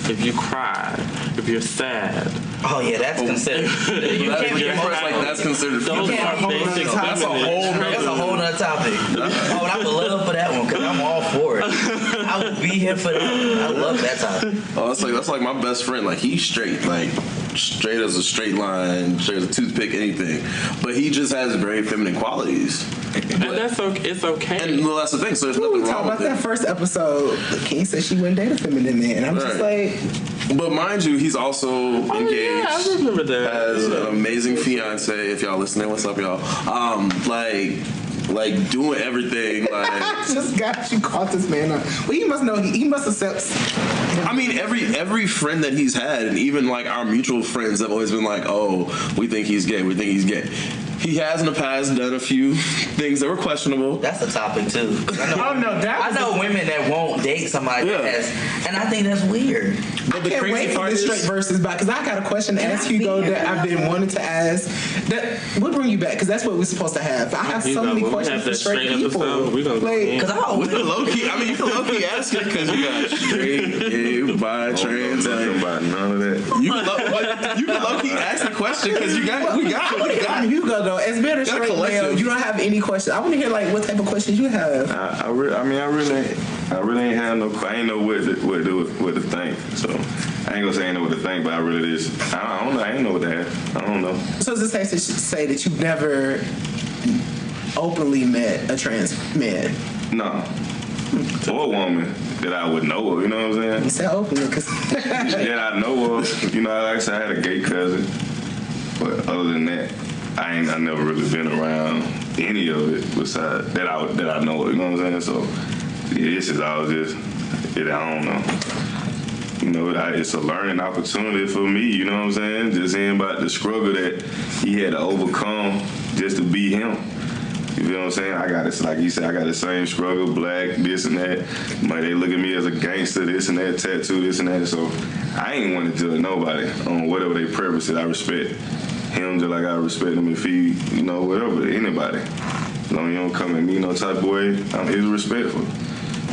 If you cry, if you're sad. Oh yeah, that's considered. That's considered. Those are basic. That's a whole nother topic. Oh, and I would love for that one because I'm all for it. I would be here for that. I love that topic. Oh, that's like my best friend. Like he's straight, like straight as a straight line, straight as a toothpick, anything. But he just has very feminine qualities. And that's okay. It's okay. And well, that's the thing. So there's nothing wrong with it. We talked about that first episode. King said she wouldn't date a feminine man, and I'm just like. But mind you, he's also engaged. Yeah, I remember that. Has an amazing fiance. If y'all listening, what's up, y'all? Like doing everything. Like I just got you caught this man up. Well, he must know. He must accept. I mean, every friend that he's had, and even like our mutual friends have always been like, oh, we think he's gay. We think he's gay. He has in the past done a few things that were questionable. That's a topic too. I know women that won't date somebody that has, and I think that's weird. But I can't wait for this straight versus back, because I got a question to ask Hugo that I've been wanting to ask. That we'll bring you back, because that's what we're supposed to have. I have so many questions for straight people. Because I always low key. I mean, you can low key ask it because you got straight, gay, bi, trans. About none of that. You can low key ask the question because we got Hugo though. As being a straight male, you don't have any questions. I want to hear like what type of questions you have. I really ain't have no. I ain't know what to think. So I ain't gonna say I ain't know what to think, but I really just I don't know. I ain't know what to ask. I don't know. So does this say that you've never openly met a trans man? No. Or a woman that I would know of, you know what I'm saying? You said openly, because that I know of. You know, like I said, I had a gay cousin, but other than that. I never really been around any of it besides that I know. You know what I'm saying? So yeah, this is all just I don't know. You know, it's a learning opportunity for me. You know what I'm saying? Just hearing about the struggle that he had to overcome just to be him. You feel what I'm saying? I got this, like you said, I got the same struggle, black, this and that. But they look at me as a gangster, this and that, tattoo, this and that. So I ain't want to judge nobody on whatever their purpose is. I respect. him just like I respect him if he, whatever, anybody. As long as you don't come at me no type of way, I'm his respectful.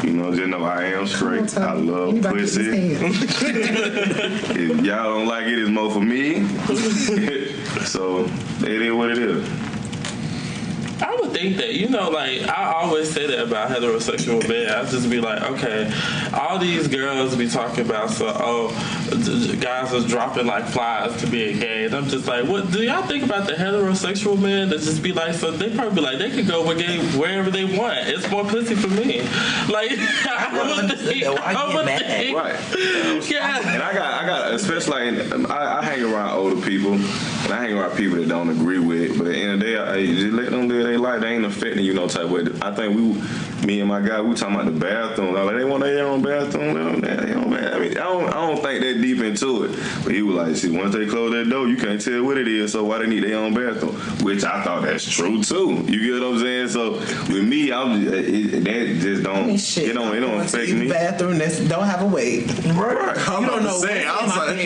Just know I am straight. I love pussy. If y'all don't like it, it's more for me. So it is what it is. I would think that, I always say that about heterosexual men. I just be like, okay, all these girls be talking about, guys are dropping like flies to be gay. And I'm just like, what do y'all think about the heterosexual men that just be like, so they probably be like, they can go wherever they want. It's more pussy for me. Like, I would think. Right. Yeah. And I got, especially, I hang around older people, and I hang around people that don't agree with it, but at the end of the day, I just let them live their life. They ain't affecting you no type of way. I think me and my guy, we talking about the bathroom. Like, they want their own bathroom. I mean, I don't think that deep into it. But he was like, see, once they close that door, you can't tell what it is, so why they need their own bathroom? Which I thought that's true, too. You get what I'm saying? So, with me, that just don't, it don't affect me. Bathroom that don't have a weight. Right. You don't know what I was like, and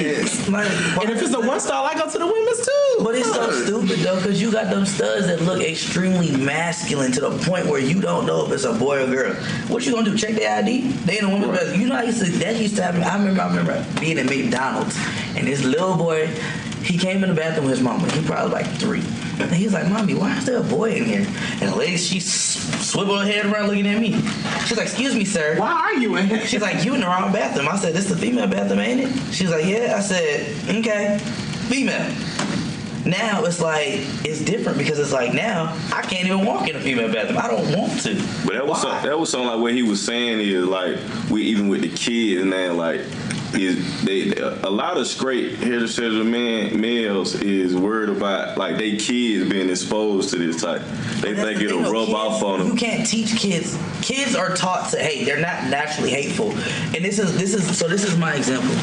if it's a one stall, I go to the women's too. But it's so stupid though, because you got them studs that look extremely masculine to the point where you don't know if it's a boy or girl. What you gonna do? Check their ID? They in a women's bathroom. You know, that used to happen. I remember being at McDonald's, and this little boy, he came in the bathroom with his mama. He probably like 3. And he's like, "Mommy, why is there a boy in here?" And the lady, she swiveled her head around looking at me. She's like, "Excuse me, sir. Why are you in here?" She's like, "You in the wrong bathroom." I said, "This is the female bathroom, ain't it?" She's like, "Yeah." I said, "Okay, female." Now it's like, it's different because it's like now I can't even walk in a female bathroom. I don't want to. But that was something like what he was saying is like, even with the kids and that, like, a lot of straight heterosexual males is worried about like they kids being exposed to this type. They think it'll rub off on them. You can't teach kids. Kids are taught to hate. They're not naturally hateful. And this is my example.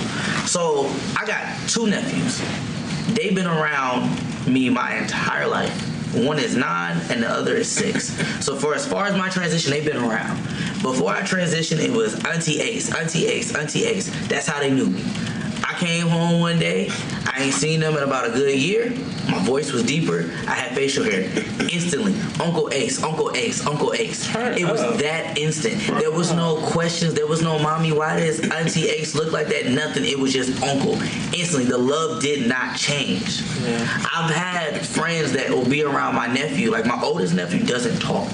So I got 2 nephews. They've been around me my entire life. One is 9 and the other is 6. So for as far as my transition, they've been around. Before I transitioned, it was Auntie Ace, Auntie Ace, Auntie Ace. That's how they knew me. I came home one day. I ain't seen them in about a good year. My voice was deeper. I had facial hair. Instantly, Uncle Ace, Uncle Ace, Uncle Ace. It was that instant. There was no questions. There was no, "Mommy, why does Auntie Ace look like that?" Nothing. It was just Uncle. Instantly, the love did not change. Yeah. I've had friends that will be around my nephew. Like my oldest nephew doesn't talk.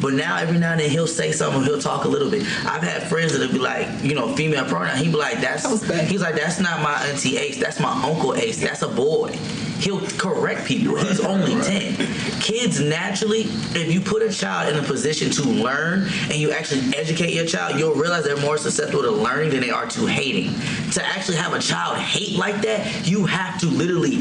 But now, every now and then, he'll say something, he'll talk a little bit. I've had friends that'll be like, female pronoun. He'd be like, he's like, "That's not my Auntie Ace, that's my Uncle Ace, that's a boy." He'll correct people. He's only 10. Kids naturally, if you put a child in a position to learn and you actually educate your child, you'll realize they're more susceptible to learning than they are to hating. To actually have a child hate like that, you have to literally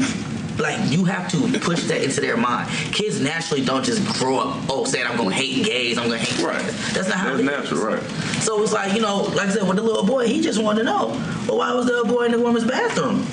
you have to push that into their mind. Kids naturally don't just grow up, saying, "I'm going to hate gays, I'm going to hate." Right. That's not how it is. That's natural, right. So it's like, like I said, with the little boy, he just wanted to know, well, why was there a boy in the woman's bathroom?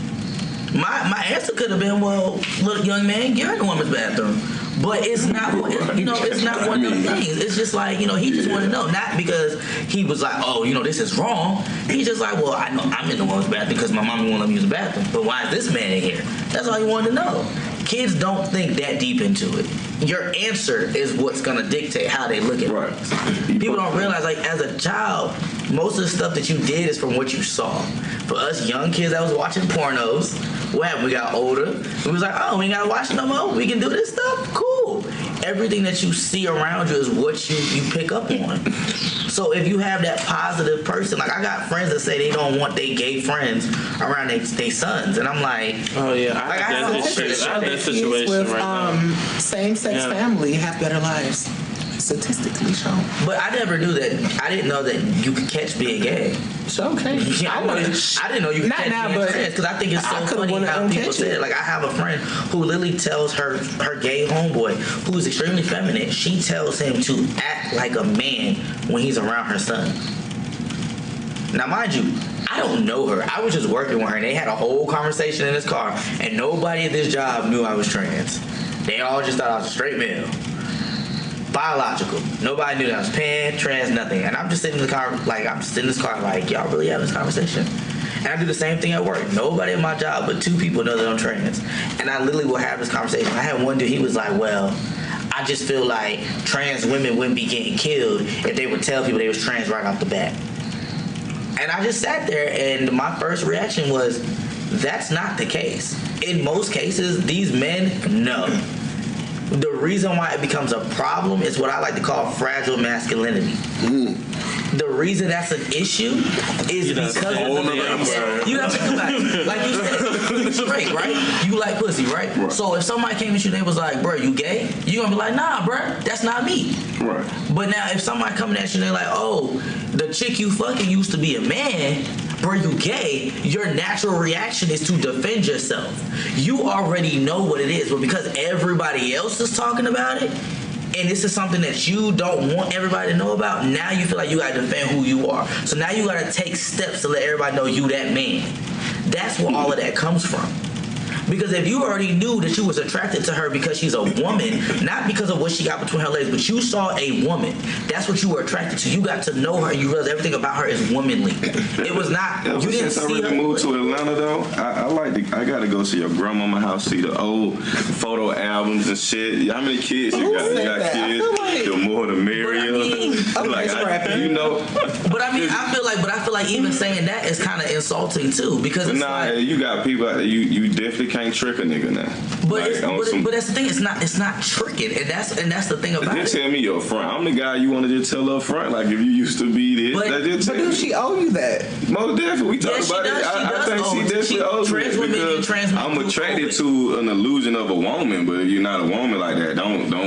My answer could have been, well, little young man, get in the woman's bathroom. But it's not, it's not one of those things. It's just like, he just wanted to know. Not because he was like, this is wrong. He's just like, well, I know I'm in the woman's bathroom because my mama won't let me use the bathroom. But why is this man in here? That's all he wanted to know. Kids don't think that deep into it. Your answer is what's going to dictate how they look at it. People don't realize, like, as a child, most of the stuff that you did is from what you saw. For us young kids that was watching pornos, what happened? We got older. We was like, we ain't got to watch no more. We can do this stuff? Cool. Everything that you see around you is what you pick up on. So if you have that positive person, like I got friends that say they don't want their gay friends around their sons, and I'm like, oh yeah, I have that situation with, right now. Same-sex family have better lives, statistically shown. But I never knew that. I didn't know that you could catch being gay. So okay. Yeah, I didn't know you could catch being trans, because I think it's so funny how people say it. Like I have a friend who literally tells her gay homeboy, who is extremely feminine, she tells him to act like a man when he's around her son. Now, mind you, I don't know her. I was just working with her, and they had a whole conversation in this car, and nobody at this job knew I was trans. They all just thought I was a straight male. Biological. Nobody knew that I was pan, trans, nothing. And I'm just sitting in the car, like, y'all really having this conversation? And I do the same thing at work. Nobody at my job but 2 people know that I'm trans. And I literally will have this conversation. I had one dude, he was like, well, I just feel like trans women wouldn't be getting killed if they would tell people they was trans right off the bat. And I just sat there, and my first reaction was, that's not the case. In most cases, these men know. The reason why it becomes a problem is what I like to call fragile masculinity. The reason that's an issue is because of the you have to think about it. Like you said, straight, right? You like pussy, right? So if somebody came at you and they was like, bro, you gay? You gonna be like, nah, bro, that's not me. Right. But now if somebody coming at you and they're like, oh, the chick you fucking used to be a man, bro, you gay, your natural reaction is to defend yourself. You already know what it is, but because everybody else is talking about it, and this is something that you don't want everybody to know about, now you feel like you gotta defend who you are. So now you gotta take steps to let everybody know you that man. That's where all of that comes from. Because if you already knew that you was attracted to her because she's a woman, not because of what she got between her legs, but you saw a woman, that's what you were attracted to. You got to know her, and you realized everything about her is womanly. It was not, you didn't see her. Since I really moved to Atlanta, though, I got to go to your grandmama house, see the old photo albums and shit. How many kids you got? You got kids? The more the merrier. You know. But I mean, I feel like even saying that is kind of insulting too, because it's you got people out there, you definitely can't trick a nigga now. But that's the thing. It's not tricking, and that's the thing about it. Just tell me up front. I'm the guy you want to just tell up front. Like if you used to be this, but do she owe you that? Most definitely. We talk about it. I think she definitely owes me because I'm attracted to an illusion of a woman. But if you're not a woman like that, don't try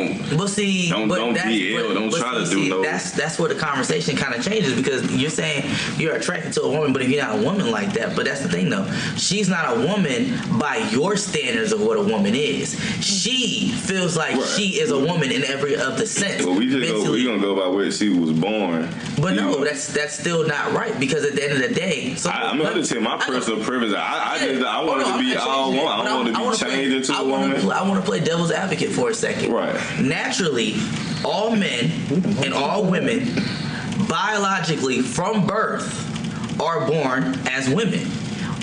to do no. That's where the conversation kind of changes, because you're saying you're attracted to a woman, but if you're not a woman like that, but that's the thing though. She's not a woman by your standards of what a woman is. She feels like she is a woman in every other sense. Well, we're gonna go by where she was born. But no, that's still not right, because at the end of the day, I'm gonna tell you my personal preference. I want to be all woman. I want to be changed into a woman. I want to play devil's advocate for a second. Right. Naturally, all men and all women, biologically from birth, are born as women.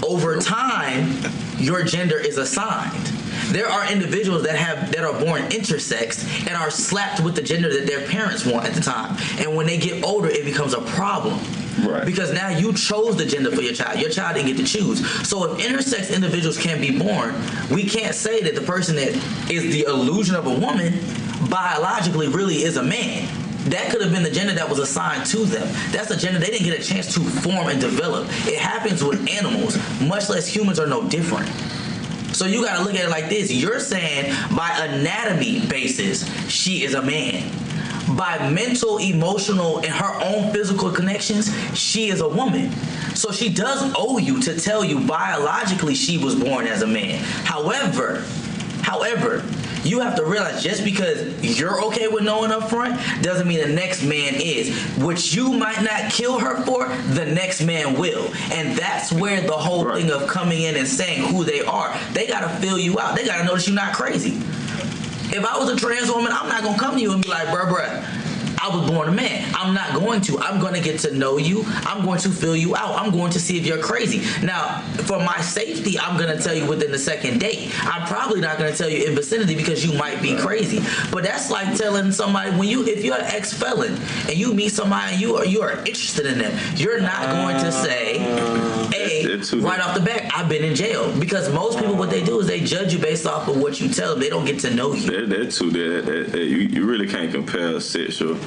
Over time, your gender is assigned. There are individuals that are born intersex and are slapped with the gender that their parents want at the time. And when they get older, it becomes a problem. Right. Because now you chose the gender for your child. Your child didn't get to choose. So if intersex individuals can be born, we can't say that the person that is the illusion of a woman biologically really is a man. That could have been the gender that was assigned to them. That's a gender they didn't get a chance to form and develop. It happens with animals, much less humans are no different. So you got to look at it like this. You're saying by anatomy basis, she is a man. By mental, emotional, and her own physical connections, she is a woman. So she does owe you to tell you biologically she was born as a man. However, you have to realize just because you're okay with knowing up front doesn't mean the next man is. What you might not kill her for, the next man will. And that's where the whole thing of coming in and saying who they are, they got to feel you out. They got to know that you're not crazy. If I was a trans woman, I'm not going to come to you and be like, bruh, I was born a man. I'm not going to. I'm going to get to know you. I'm going to fill you out. I'm going to see if you're crazy. Now, for my safety, I'm going to tell you within the second date. I'm probably not going to tell you in vicinity because you might be crazy. But that's like telling somebody, if you're an ex-felon and you meet somebody and you are interested in them, you're not going to say, hey, right off the bat, I've been in jail. Because most people, what they do is they judge you based off of what you tell them. They don't get to know you. You really can't compare sexual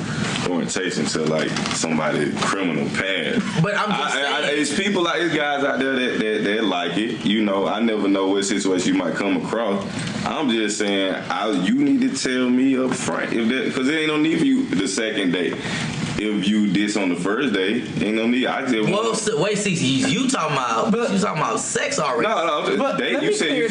orientation to like somebody criminal past. But I'm just saying, it's people like these guys out there that like it. You know, I never know what situation you might come across. I'm just saying, you need to tell me up front because it ain't no need for you the second day. If you this on the first day, ain't no need. I just wait, see, you talking about sex already? No, but you said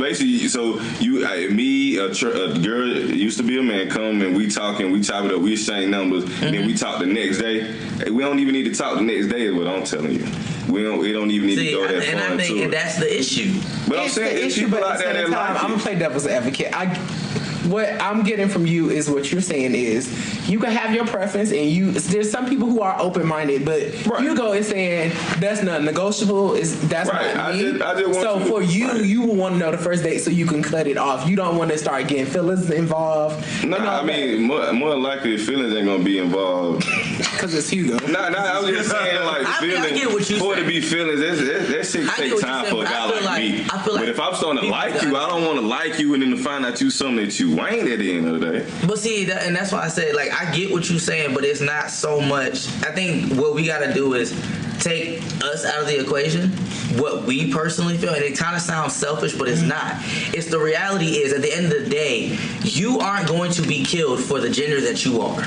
basically. So a girl used to be a man, come and we talking, we chop it up, we exchange numbers, and then we talk the next day. We don't even need to talk the next day. Is what I'm telling you. We don't even need to go that far. And I think that's the issue. But I'm saying, it's people out there that like it. I'm gonna play devil's advocate. what I'm getting from you is what you're saying is you can have your preference, and there's some people who are open-minded, but Hugo is saying that's not negotiable. That's not me. So for you will want to know the first date so you can cut it off. You don't want to start getting feelings involved. No, I mean more likely feelings ain't gonna be involved. Because it's Hugo. I'm just saying like feelings. I get what you for it to be feelings. That shit take time for a guy like me. But if I'm starting to like you, I don't want to like you and then to find out you something that you ain't at the end of the day. But see, and that's why I said, like, I get what you're saying, but it's not so much. I think what we got to do is take us out of the equation, what we personally feel, and it kind of sounds selfish, but it's not. It's the reality is, at the end of the day, you aren't going to be killed for the gender that you are.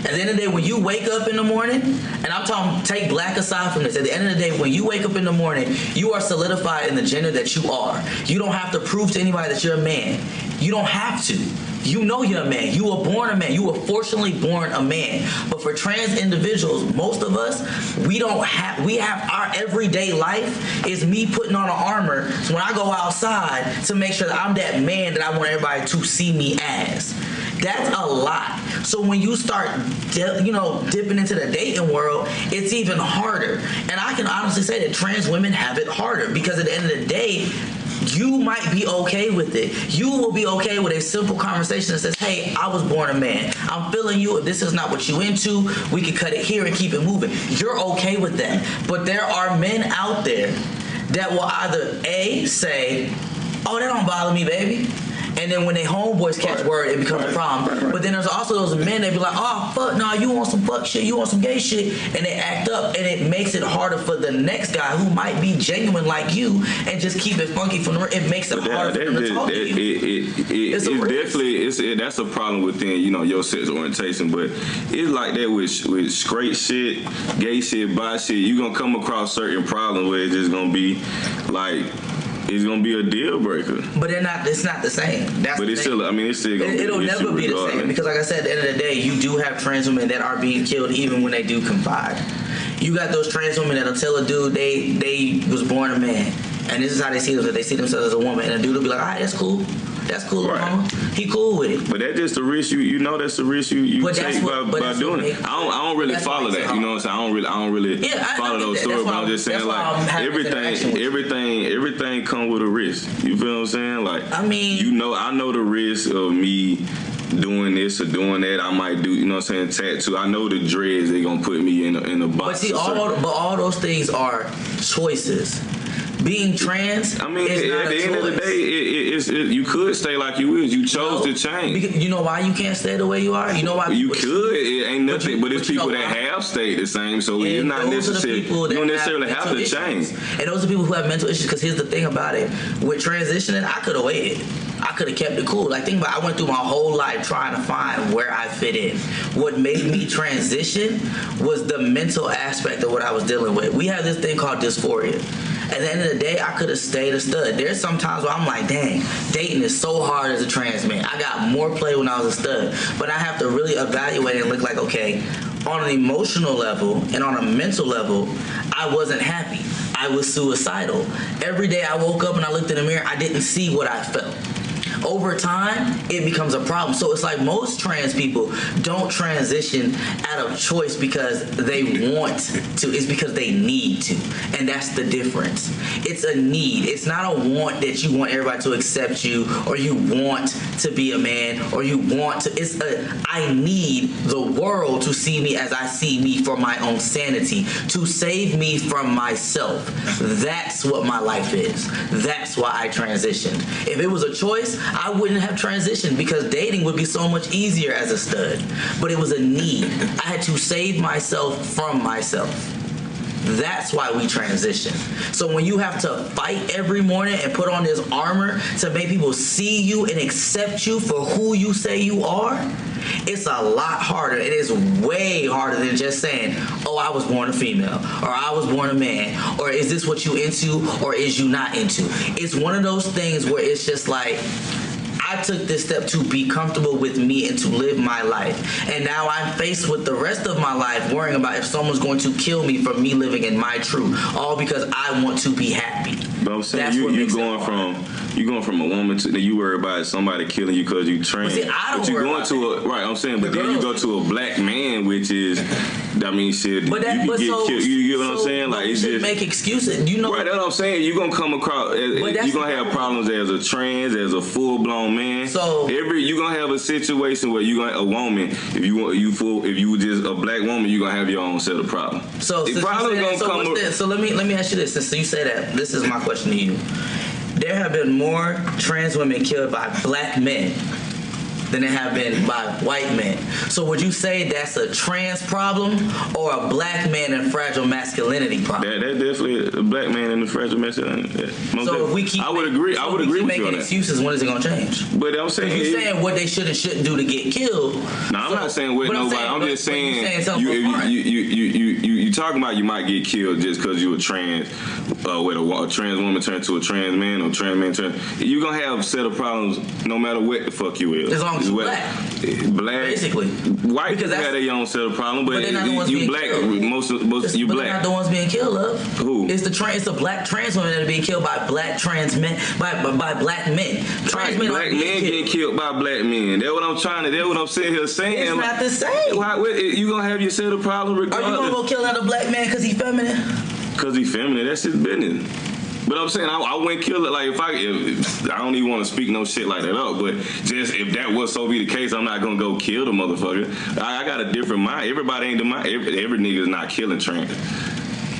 At the end of the day, when you wake up in the morning, and I'm talking, take black aside from this, at the end of the day, when you wake up in the morning, you are solidified in the gender that you are. You don't have to prove to anybody that you're a man. You don't have to. You know you're a man. You were born a man. You were fortunately born a man. But for trans individuals, most of us, we have our everyday life is me putting on an armor so when I go outside to make sure that I'm that man that I want everybody to see me as. That's a lot. So when you start, dipping into the dating world, it's even harder. And I can honestly say that trans women have it harder because at the end of the day, you might be okay with it. You will be okay with a simple conversation that says, hey, I was born a man. I'm feeling you. If this is not what you into, we can cut it here and keep it moving. You're okay with that. But there are men out there that will either A, say, oh, that don't bother me, baby. And then when they homeboys catch word, it becomes a problem. But then there's also those men that be like, oh, fuck, no, you want some fuck shit, you want some gay shit, and they act up, and it makes it harder for the next guy who might be genuine like you and just keep it funky from the. It makes it harder for them to talk to you. It's definitely that's a problem within your sex orientation, but it's like that with straight shit, gay shit, bi shit. You gonna come across certain problems where it's just gonna be like. It's gonna be a deal breaker, but it's not the same. It's still gonna it'll never be the same because, like I said, at the end of the day, you do have trans women that are being killed even when they do confide. You got those trans women that'll tell a dude they was born a man, and this is how they see themselves. They see themselves as a woman, and a dude will be like, all right, that's cool. That's cool, right. Mama. He cool with it. But that's just the risk that's the risk you take by doing it. I don't really follow that. You know what I'm saying? I don't really follow those stories. But I'm just saying like everything comes with a risk. You feel what I'm saying? Like I know the risk of me doing this or doing that. I might do, tattoo. I know the dreads they gonna put me in a box. But see, all those things are choices. Being trans, at the end of the day, you could stay like you is. You chose to change. Because you know why you can't stay the way you are? You know why? You could. It ain't nothing. But it's people that have stayed the same, so it's not necessary. You don't necessarily have to change. And those are people who have mental issues. Because here's the thing about it: with transitioning, I could have waited. I could have kept it cool. Like, think about it, I went through my whole life trying to find where I fit in. What made me transition was the mental aspect of what I was dealing with. We have this thing called dysphoria. At the end of the day, I could have stayed a stud. There's some times where I'm like, dang, dating is so hard as a trans man. I got more play when I was a stud. But I have to really evaluate and look like, okay, on an emotional level and on a mental level, I wasn't happy. I was suicidal. Every day I woke up and I looked in the mirror, I didn't see what I felt. Over time, it becomes a problem. So it's like most trans people don't transition out of choice because they want to. It's because they need to. And that's the difference. It's a need. It's not a want that you want everybody to accept you or you want to be a man or you want to. It's I need the world to see me as I see me for my own sanity, to save me from myself. That's what my life is. That's why I transitioned. If it was a choice, I wouldn't have transitioned because dating would be so much easier as a stud. But it was a need. I had to save myself from myself. That's why we transition. So when you have to fight every morning and put on this armor to make people see you and accept you for who you say you are, it's a lot harder. It is way harder than just saying, oh, I was born a female, or I was born a man, or is this what you into, or is you not into? It's one of those things where it's just like, I took this step to be comfortable with me and to live my life. And now I'm faced with the rest of my life worrying about if someone's going to kill me for me living in my truth, all because I want to be happy. But I'm saying you going from a woman to you worry about somebody killing you because you trans. But see, I don't but you worry going about to that. a right. I'm saying, but then you go to a black man, which is, I mean, shit. But that, you but get so, killed. You get what I'm saying? Like, Like, it's just make excuses. You know, right? That's what I'm saying. You're gonna come across. You're gonna have problems as a trans, as a full blown man. So you're gonna have a situation where you a woman. If you just a black woman, you're gonna have your own set of problems. So let me ask you this. Since you say that, this is my question to you. There have been more trans women killed by black men than there have been by white men. So would you say that's a trans problem or a black man and fragile masculinity problem? That's definitely a black man and the fragile masculinity. Yeah. So if we keep, I would agree. I would agree with you on that. Making excuses. When is it gonna change? But I'm saying you're saying what they should and shouldn't do to get killed. No, I'm not saying with nobody. I'm just saying you talking about you might get killed just because you a trans. With a trans woman turn to a trans man or trans man turn, you're gonna have a set of problems no matter what the fuck you is. As long as you're black, basically. White people have their own set of problems, but they're not the ones you being black. Killed. Most you but black. They're not the ones being killed, love. Who? It's the black trans women that are being killed by black trans men, by black men. Trans men black men getting killed by black men. That's what I'm trying to. That's what I'm sitting here saying. It's not the same. You gonna have your set of problems regardless. Are you gonna go kill another black man because he's feminine? Because he's feminine, that's his business. But I'm saying I wouldn't kill it. Like if I don't even want to speak no shit like that up. But just if that was so be the case, I'm not gonna go kill the motherfucker. I got a different mind. Everybody ain't the mind. Every nigga is not killing trans.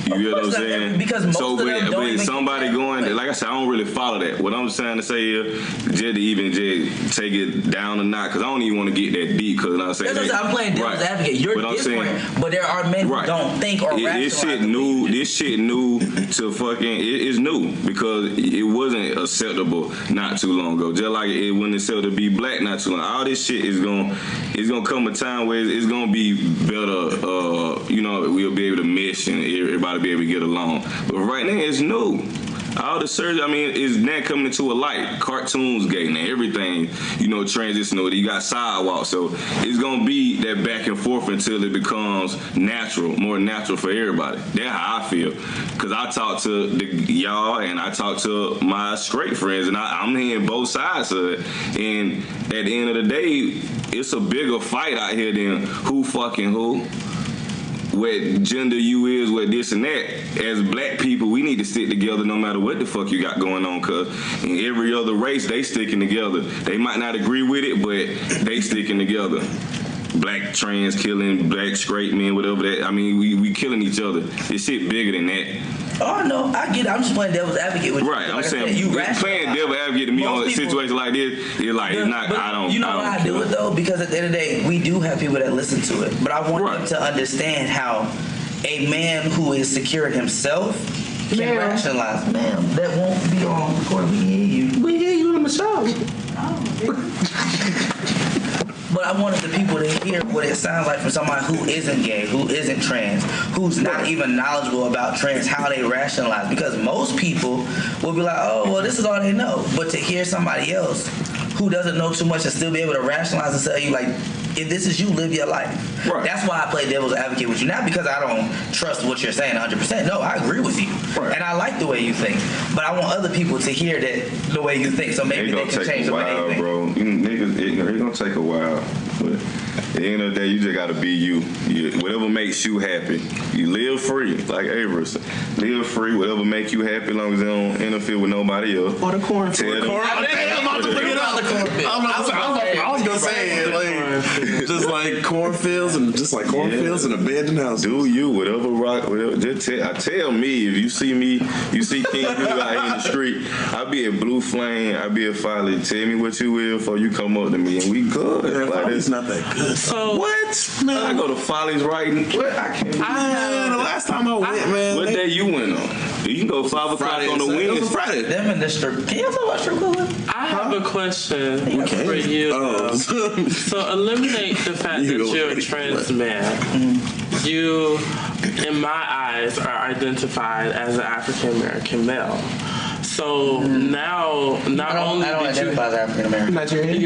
You hear what I'm saying? Because most of them don't even somebody going, like I said, I don't really follow that. What I'm trying to say is just to even just take it down a notch, because I don't even want to get that deep. Because I'm saying I'm playing devil's advocate. You're different, but there are men who don't think or rationalize. This shit new to fucking. It's new because it wasn't acceptable not too long ago. Just like it wasn't acceptable to be black not too long. All this shit is gonna come a time where it's gonna be better. We'll be able to mesh and everybody be able to get along. But right now it's new. All the surgery, is now coming into a light. Cartoons getting everything, transitional. You got sidewalks, so it's gonna be that back and forth until it becomes natural, more natural for everybody. That's how I feel. Cause I talk to y'all and I talk to my straight friends, and I'm hearing both sides of it. And at the end of the day, it's a bigger fight out here than who fucking who. What gender you is, what this and that. As black people, we need to stick together no matter what the fuck you got going on, cause in every other race, they sticking together. They might not agree with it, but they sticking together. Black trans killing, black straight men, whatever that. We killing each other. This shit bigger than that. Oh no, I get it. I'm just playing devil's advocate with you. Right, I'm saying you playing devil's advocate to me on a situation like this. You're like, it's not. I don't. You know why I do it though? Because at the end of the day, we do have people that listen to it. But I want them to understand how a man who is secure in himself can rationalize. Ma'am, that won't be on recording. We hear you. We hear you on the show. But I wanted the people to hear what it sounds like from somebody who isn't gay, who isn't trans, who's not even knowledgeable about trans, how they rationalize. Because most people will be like, oh, well, this is all they know. But to hear somebody else who doesn't know too much and still be able to rationalize and tell you, like, if this is you, live your life. Right. That's why I play devil's advocate with you. Not because I don't trust what you're saying 100%. No, I agree with you. Right. And I like the way you think. But I want other people to hear that the way you think, so maybe they can change the way they think. Bro. Niggas, it's going to take a while. But at the end of the day, you just got to be you. Whatever makes you happy. You live free, like Avery said. Live free, whatever makes you happy, as long as they don't interfere with nobody else. Or the cornfield. I'm about to bring it up. I was going to say it. Just like cornfields and and abandoned houses. Do you, whatever rock, whatever. Just tell me, if you see me, you see King Blue out here in the street, I be at Blue Flame, I be at Folly. Tell me what you will before you come up to me, and we good. Yeah, like, it's not that good. So what? Man, I go to Folly's writing. What? I can't. The last time I went, man. What day you went on? You can go 5 o'clock on the Wednesday. It was Friday. Them in the strip. Can you talk about strip club? I have a question for you. So eliminate the fact that you're a trans man. You, in my eyes, are identified as an African American male. So now So not only I don't did you identify as African American. Nigerian,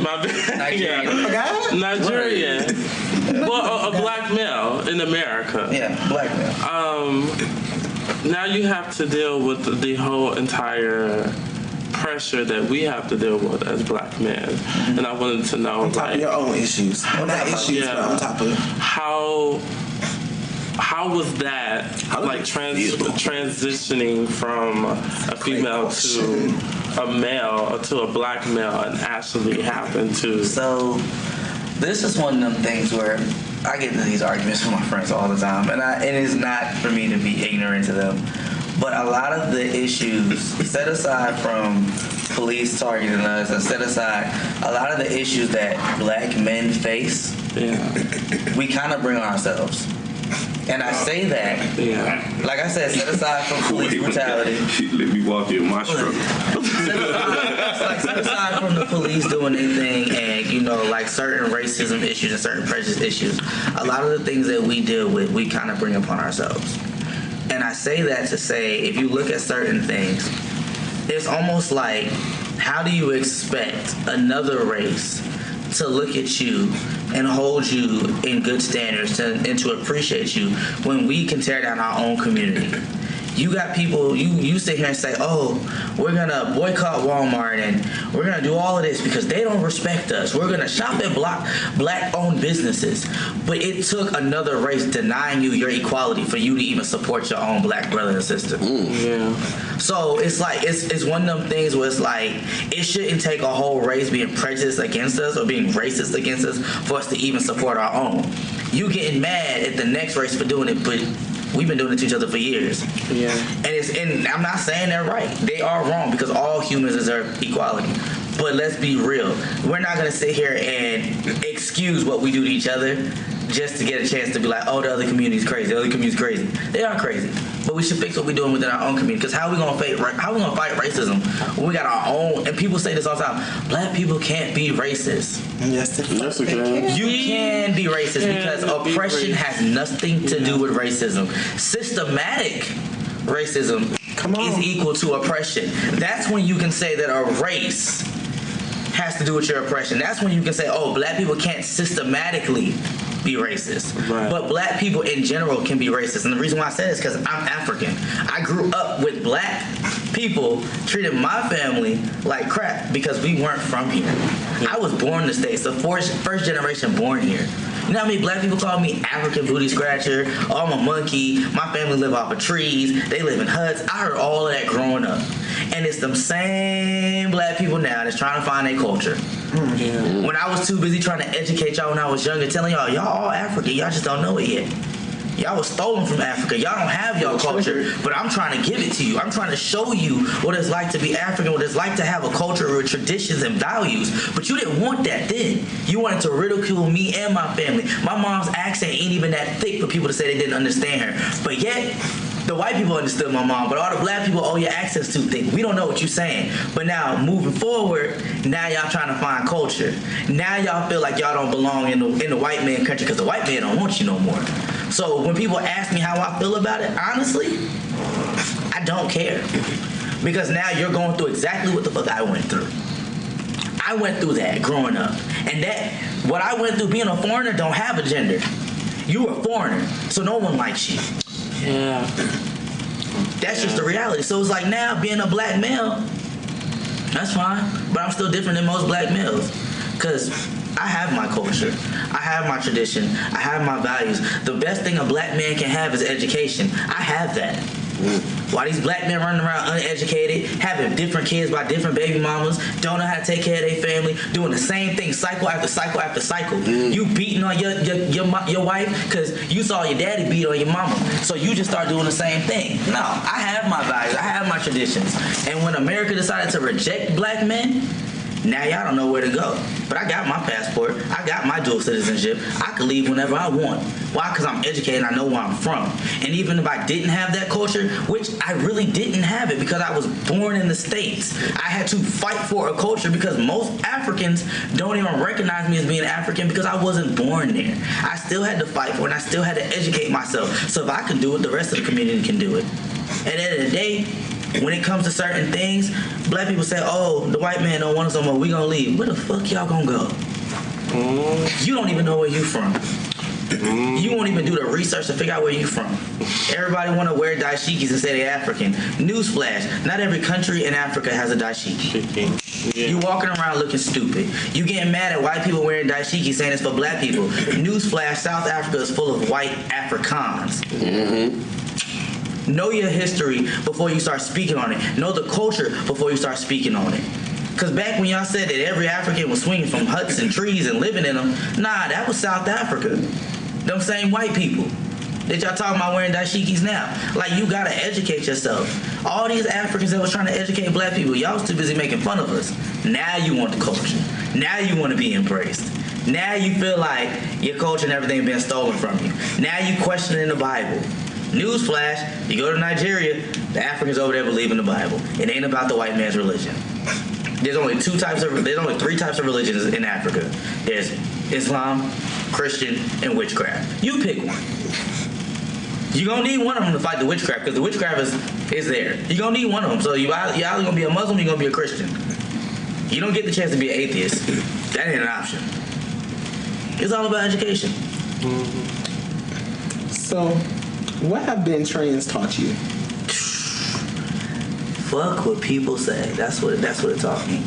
my bad. Nigerian. Well, a black male in America. Yeah, black male. Now you have to deal with the whole entire pressure that we have to deal with as black men, and I wanted to know, on top of your own issues, on top of how was that transitioning from a female to a male or to a black male and actually happened to? So this is one of them things where I get into these arguments with my friends all the time, and it is not for me to be ignorant to them. But a lot of the issues, set aside from police targeting us, and set aside a lot of the issues that black men face, we kind of bring on ourselves. And I say that, like I said, set aside from police brutality. Let me walk you in my struggle. Set aside from the police doing their thing and, like certain racism issues and certain prejudice issues, a lot of the things that we deal with, we kind of bring upon ourselves. And I say that to say, if you look at certain things, it's almost like, how do you expect another race to look at you and hold you in good standards and to appreciate you when we can tear down our own community? You got people, you sit here and say, oh, we're going to boycott Walmart and we're going to do all of this because they don't respect us. We're going to shop at black-owned businesses. But it took another race denying you your equality for you to even support your own black brother and sister. So it's like, it's one of them things where it's like, it shouldn't take a whole race being prejudiced against us or being racist against us for us to even support our own. You getting mad at the next race for doing it, but we've been doing it to each other for years. Yeah. And I'm not saying they're right. They are wrong because all humans deserve equality. But let's be real. We're not going to sit here and excuse what we do to each other just to get a chance to be like, oh, the other community's crazy. The other community's crazy. They are crazy. But we should fix what we're doing within our own community. Because how are we going to fight racism when we got our own? And people say this all the time. Black people can't be racist. Yes, you can be racist because oppression has nothing to do with racism. Systematic racism is equal to oppression. That's when you can say that a race has to do with your oppression. That's when you can say, oh, black people can't systematically be racist. Right. But black people in general can be racist. And the reason why I say this is because I'm African. I grew up with black people treated my family like crap because we weren't from here. I was born in the States, the first generation born here. You know how many black people call me African booty scratcher? Oh, I'm a monkey. My family live off of trees. They live in huts. I heard all of that growing up. And it's them same black people now that's trying to find their culture. When I was too busy trying to educate y'all when I was younger, telling y'all all African, y'all just don't know it yet. Y'all was stolen from Africa. Y'all don't have y'all culture, but I'm trying to give it to you. I'm trying to show you what it's like to be African, what it's like to have a culture with traditions and values. But you didn't want that then. You wanted to ridicule me and my family. My mom's accent ain't even that thick for people to say they didn't understand her. But yet, the white people understood my mom, but all the black people, oh, your accent's too thick. We don't know what you're saying. But now, moving forward, now y'all trying to find culture. Now y'all feel like y'all don't belong in the white man country because the white man don't want you no more. So when people ask me how I feel about it, honestly, I don't care. Because now you're going through exactly what the fuck I went through. I went through that growing up. And that, what I went through being a foreigner don't have a gender. You a foreigner, so no one likes you. Yeah. That's just the reality. So it's like now being a black male, that's fine, but I'm still different than most black males because I have my culture, I have my tradition, I have my values. The best thing a black man can have is education. I have that. Why these black men running around uneducated, having different kids by different baby mamas, don't know how to take care of their family, doing the same thing cycle after cycle after cycle. You beating on your wife because you saw your daddy beat on your mama, so you just start doing the same thing. No, I have my values, I have my traditions, and when America decided to reject black men, now y'all don't know where to go. But I got my passport. I got my dual citizenship. I can leave whenever I want. Why? Because I'm educated and I know where I'm from. And even if I didn't have that culture, which I really didn't have it because I was born in the States, I had to fight for a culture because most Africans don't even recognize me as being African because I wasn't born there. I still had to fight for it and I still had to educate myself. So if I can do it, the rest of the community can do it. At the end of the day, When it comes to certain things, black people say, oh, the white man don't want us no more, we gonna leave. Where the fuck y'all gonna go? You don't even know where you from. You won't even do the research to figure out where you from. Everybody want to wear dashikis and say they're African. Newsflash, not every country in Africa has a dashiki. Yeah. You walking around looking stupid. You getting mad at white people wearing dashiki saying it's for black people. Newsflash, South Africa is full of white Afrikaans. Know your history before you start speaking on it. Know the culture before you start speaking on it. Because back when y'all said that every African was swinging from huts and trees and living in them, nah, that was South Africa. Them same white people that y'all talking about wearing dashikis now. Like, you gotta educate yourself. All these Africans that was trying to educate black people, y'all was too busy making fun of us. Now you want the culture. Now you want to be embraced. Now you feel like your culture and everything been stolen from you. Now you questioning the Bible. Newsflash, you go to Nigeria, the Africans over there believe in the Bible. It ain't about the white man's religion. There's only three types of religions in Africa. There's Islam, Christian, and witchcraft. You pick one. You're gonna need one of them to fight the witchcraft, because the witchcraft is there. You're gonna need one of them. So you're either gonna be a Muslim or you're gonna be a Christian. You don't get the chance to be an atheist. That ain't an option. It's all about education. So, what have being trans taught you? Fuck what people say. That's what it taught me.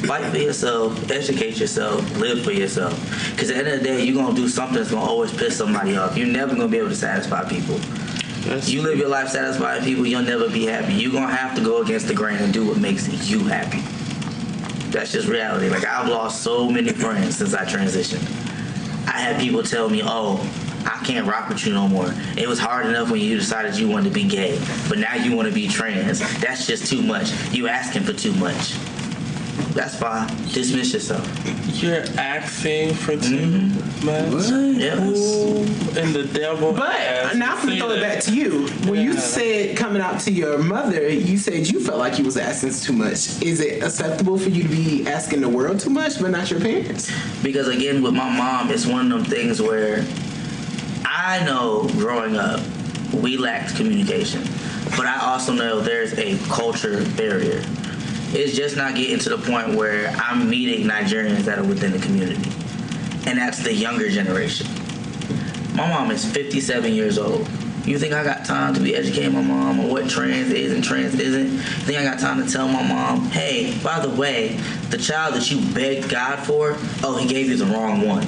Fight for yourself, educate yourself, live for yourself. Because at the end of the day, you're going to do something that's going to always piss somebody off. You're never going to be able to satisfy people. You live your life satisfying people, you'll never be happy. You're going to have to go against the grain and do what makes you happy. That's just reality. Like, I've lost so many friends since I transitioned. I had people tell me, oh, I can't rock with you no more. It was hard enough when you decided you wanted to be gay, but now you want to be trans. That's just too much. You asking for too much. That's fine. Dismiss yourself. You're asking for too much? Yes. And the devil. But now I'm going to throw it back to you. When you said coming out to your mother, you said you felt like you was asking too much. Is it acceptable for you to be asking the world too much, but not your parents? Because again, with my mom, it's one of them things where I know growing up, we lacked communication. But I also know there's a culture barrier. It's just not getting to the point where I'm meeting Nigerians that are within the community. And that's the younger generation. My mom is 57 years old. You think I got time to be educating my mom on what trans is and trans isn't? You think I got time to tell my mom, hey, by the way, the child that you begged God for, oh, he gave you the wrong one.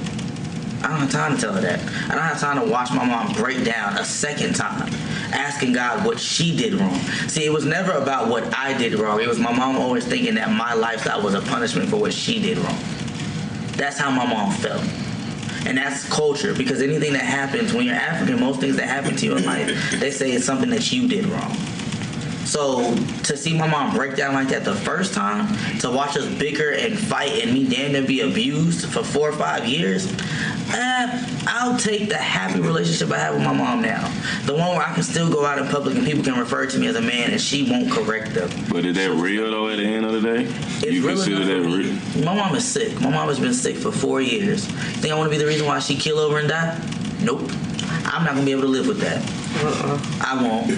I don't have time to tell her that. I don't have time to watch my mom break down a second time, asking God what she did wrong. See, it was never about what I did wrong. It was my mom always thinking that my lifestyle was a punishment for what she did wrong. That's how my mom felt. And that's culture, because anything that happens when you're African, most things that happen to you in life, they say it's something that you did wrong. So to see my mom break down like that the first time, to watch us bicker and fight and me damn near be abused for 4 or 5 years, I'll take the happy relationship I have with my mom now. The one where I can still go out in public and people can refer to me as a man and she won't correct them. But is that real though at the end of the day? You consider that real? My mom is sick. My mom has been sick for 4 years. Think I want to be the reason why she kill over and die? Nope. I'm not going to be able to live with that. I won't.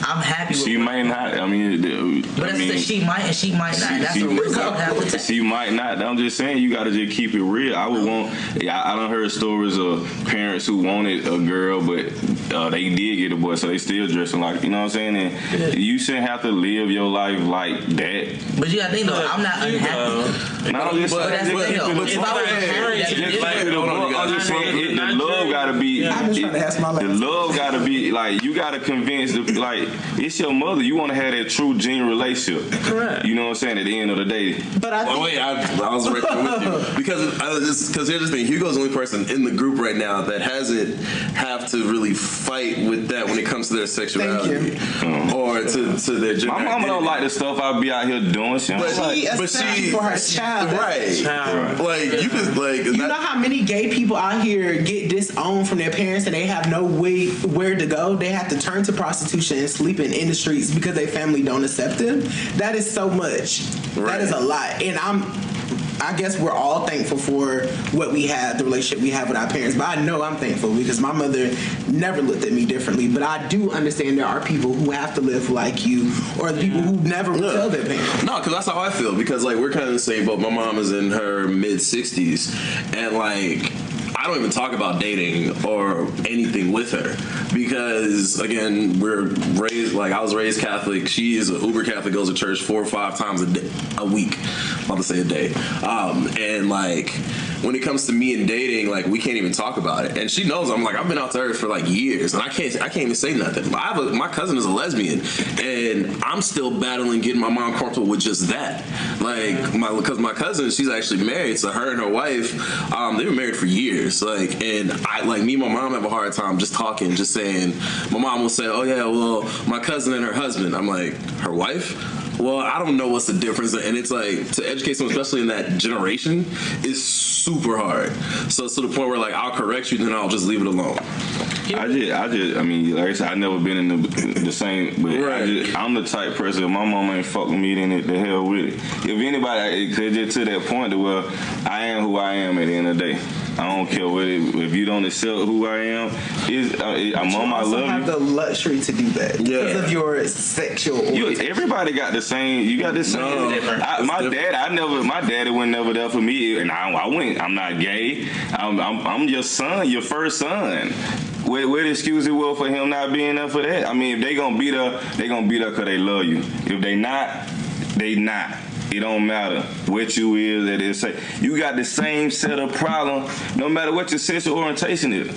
I'm happy with she might not. I mean, but she might and she might not. That's a risk I would have to take. She might not. I'm just saying you got to just keep it real. I would want. I done heard stories of parents who wanted a girl, but they did get a boy, so they still dressing like, you know what I'm saying. And you shouldn't have to live your life like that. But you got to think though, I'm not unhappy. No, but that's the thing though. If I was unhappy, I'm just saying the love got to be. I'm just trying to ask my life. The love got to be like you got to convince like it's your mother. You want to have that true, genuine relationship. Correct. You know what I'm saying? At the end of the day. But I was right there with you because here's the thing. Hugo's the only person in the group right now that hasn't have to really fight with that when it comes to their sexuality or to their gender. My mama don't like the stuff I be out here doing. She for her child, right? Like you can like. You know how many gay people out here get disowned from their parents and they have no way where to go? They have to turn to prostitution and sleeping in the streets because their family don't accept them. That is so much. Right. That is a lot. And I guess we're all thankful for what we have, the relationship we have with our parents. But I know I'm thankful because my mother never looked at me differently. But I do understand there are people who have to live like you, or the people who never will tell their parents. No, because that's how I feel. Because like we're kind of the same boat. My mom is in her mid-60s, and like I don't even talk about dating or anything with her because, again, we're raised, like, I was raised Catholic. She is an uber Catholic, goes to church 4 or 5 times a week. I'm about to say a day. And, like, when it comes to me and dating, like, we can't even talk about it. And she knows, I'm like, I've been out to her for, like, years, and I can't even say nothing. My cousin is a lesbian, and I'm still battling getting my mom comfortable with just that. Like, because my cousin, she's actually married, so her and her wife, they've been married for years. Like, and me and my mom have a hard time just talking, just saying, my mom will say, oh yeah, well, my cousin and her husband. I'm like, her wife? Well, I don't know what's the difference. And it's like, to educate someone, especially in that generation, is super hard. So it's to the point where, like, I'll correct you, then I'll just leave it alone. I mean, like I said, I never been in the same, but right. I'm the type person, if my mama ain't fuck with me, then the hell with it. If anybody, it's just to that point to where I am who I am at the end of the day. I don't care what if you don't accept who I am. I'm on my love. You have the luxury to do that because of your sexual. Everybody got the same. You got the same. No, my daddy was never there for me, and I went. I'm not gay. I'm your son, your first son. What excuse it will for him not being there for that? I mean, if they gonna be there, they gonna be there because they love you. If they not, they not. It don't matter what you is. That is, say you got the same set of problems, no matter what your sexual orientation is.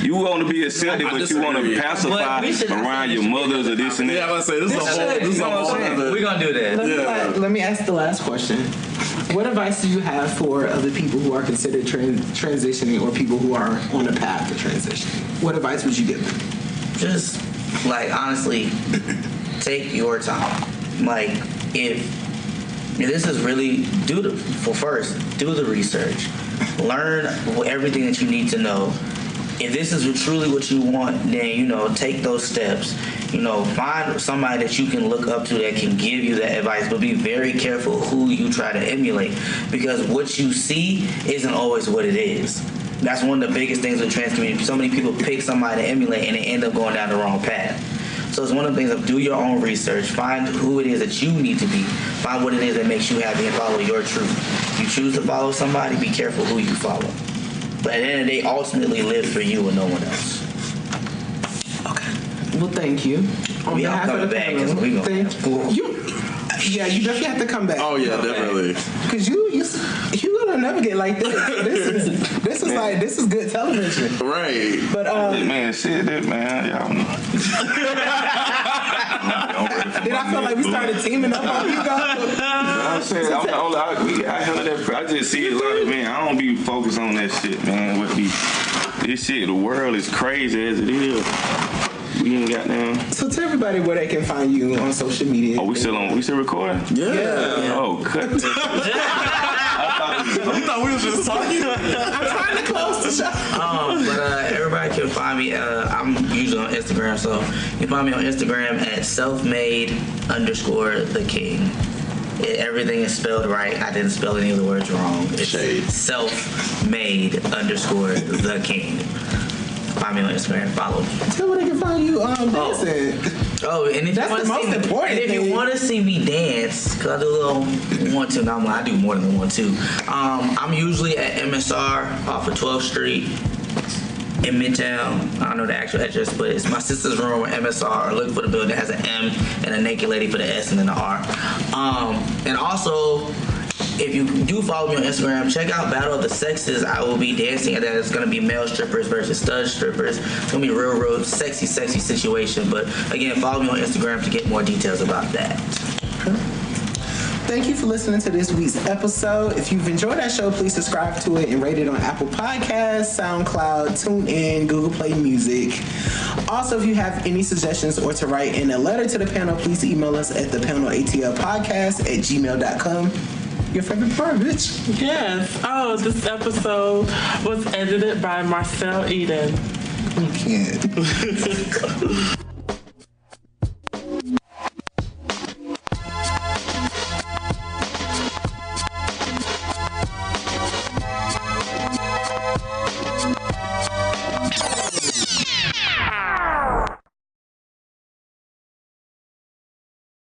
You want to be accepted, but you want to pacify around your mothers or this and that. Yeah, I was say this is a whole. We're gonna do that. Let me ask the last question. What advice do you have for other people who are considered transitioning or people who are on the path to transitioning? What advice would you give them? Just, like, honestly, take your time. Like, if this is really, do the research. Learn everything that you need to know. If this is truly what you want, then, take those steps. Find somebody that you can look up to that can give you that advice, but be very careful who you try to emulate, because what you see isn't always what it is. That's one of the biggest things with the trans community. So many people pick somebody to emulate and they end up going down the wrong path. So it's one of the things of do your own research, find who it is that you need to be, find what it is that makes you happy, and follow your truth. If you choose to follow somebody, be careful who you follow. But at the end of the day, ultimately live for you and no one else. Okay. Well, thank you. On we all coming back because we gonna yeah, you definitely have to come back. Oh yeah, definitely. Because you gonna never get like this. This is good television, right? But man, shit, man, y'all. Did I feel like we started teaming up on you guys? I'm saying I just see a lot of men. I don't be focused on that shit, man. This shit, the world is crazy as it is. We ain't got down. So tell everybody where they can find you on social media. Oh, we still recording? Yeah. Oh, cut. You thought we was just talking? I'm trying to close the show. But everybody can find me. I'm usually on Instagram, so you can find me on Instagram at selfmade_the king. Everything is spelled right. I didn't spell any of the words wrong. It's selfmade_the king. Find me on Instagram. Follow me. Tell where they can find you dancing. And if that's the most important thing. If you want to see me dance, because I do a little 1-2. Now I do more than 1-2. I'm usually at MSR off of 12th Street in Midtown. I don't know the actual address, but it's my sister's room at MSR. Look for the building. It has an M and a naked lady for the S and then the R. And also, if you do follow me on Instagram, check out Battle of the Sexes. I will be dancing at that. It's going to be male strippers versus stud strippers. It's going to be a real sexy situation. But again, follow me on Instagram to get more details about that. Thank you for listening to this week's episode. If you've enjoyed our show, please subscribe to it and rate it on Apple Podcasts, SoundCloud, TuneIn, Google Play Music. Also, if you have any suggestions or to write in a letter to the panel, please email us at thepanelatlpodcast@gmail.com. Your favorite part, bitch. Yes. Oh, this episode was edited by Marcel Eadon. You can't.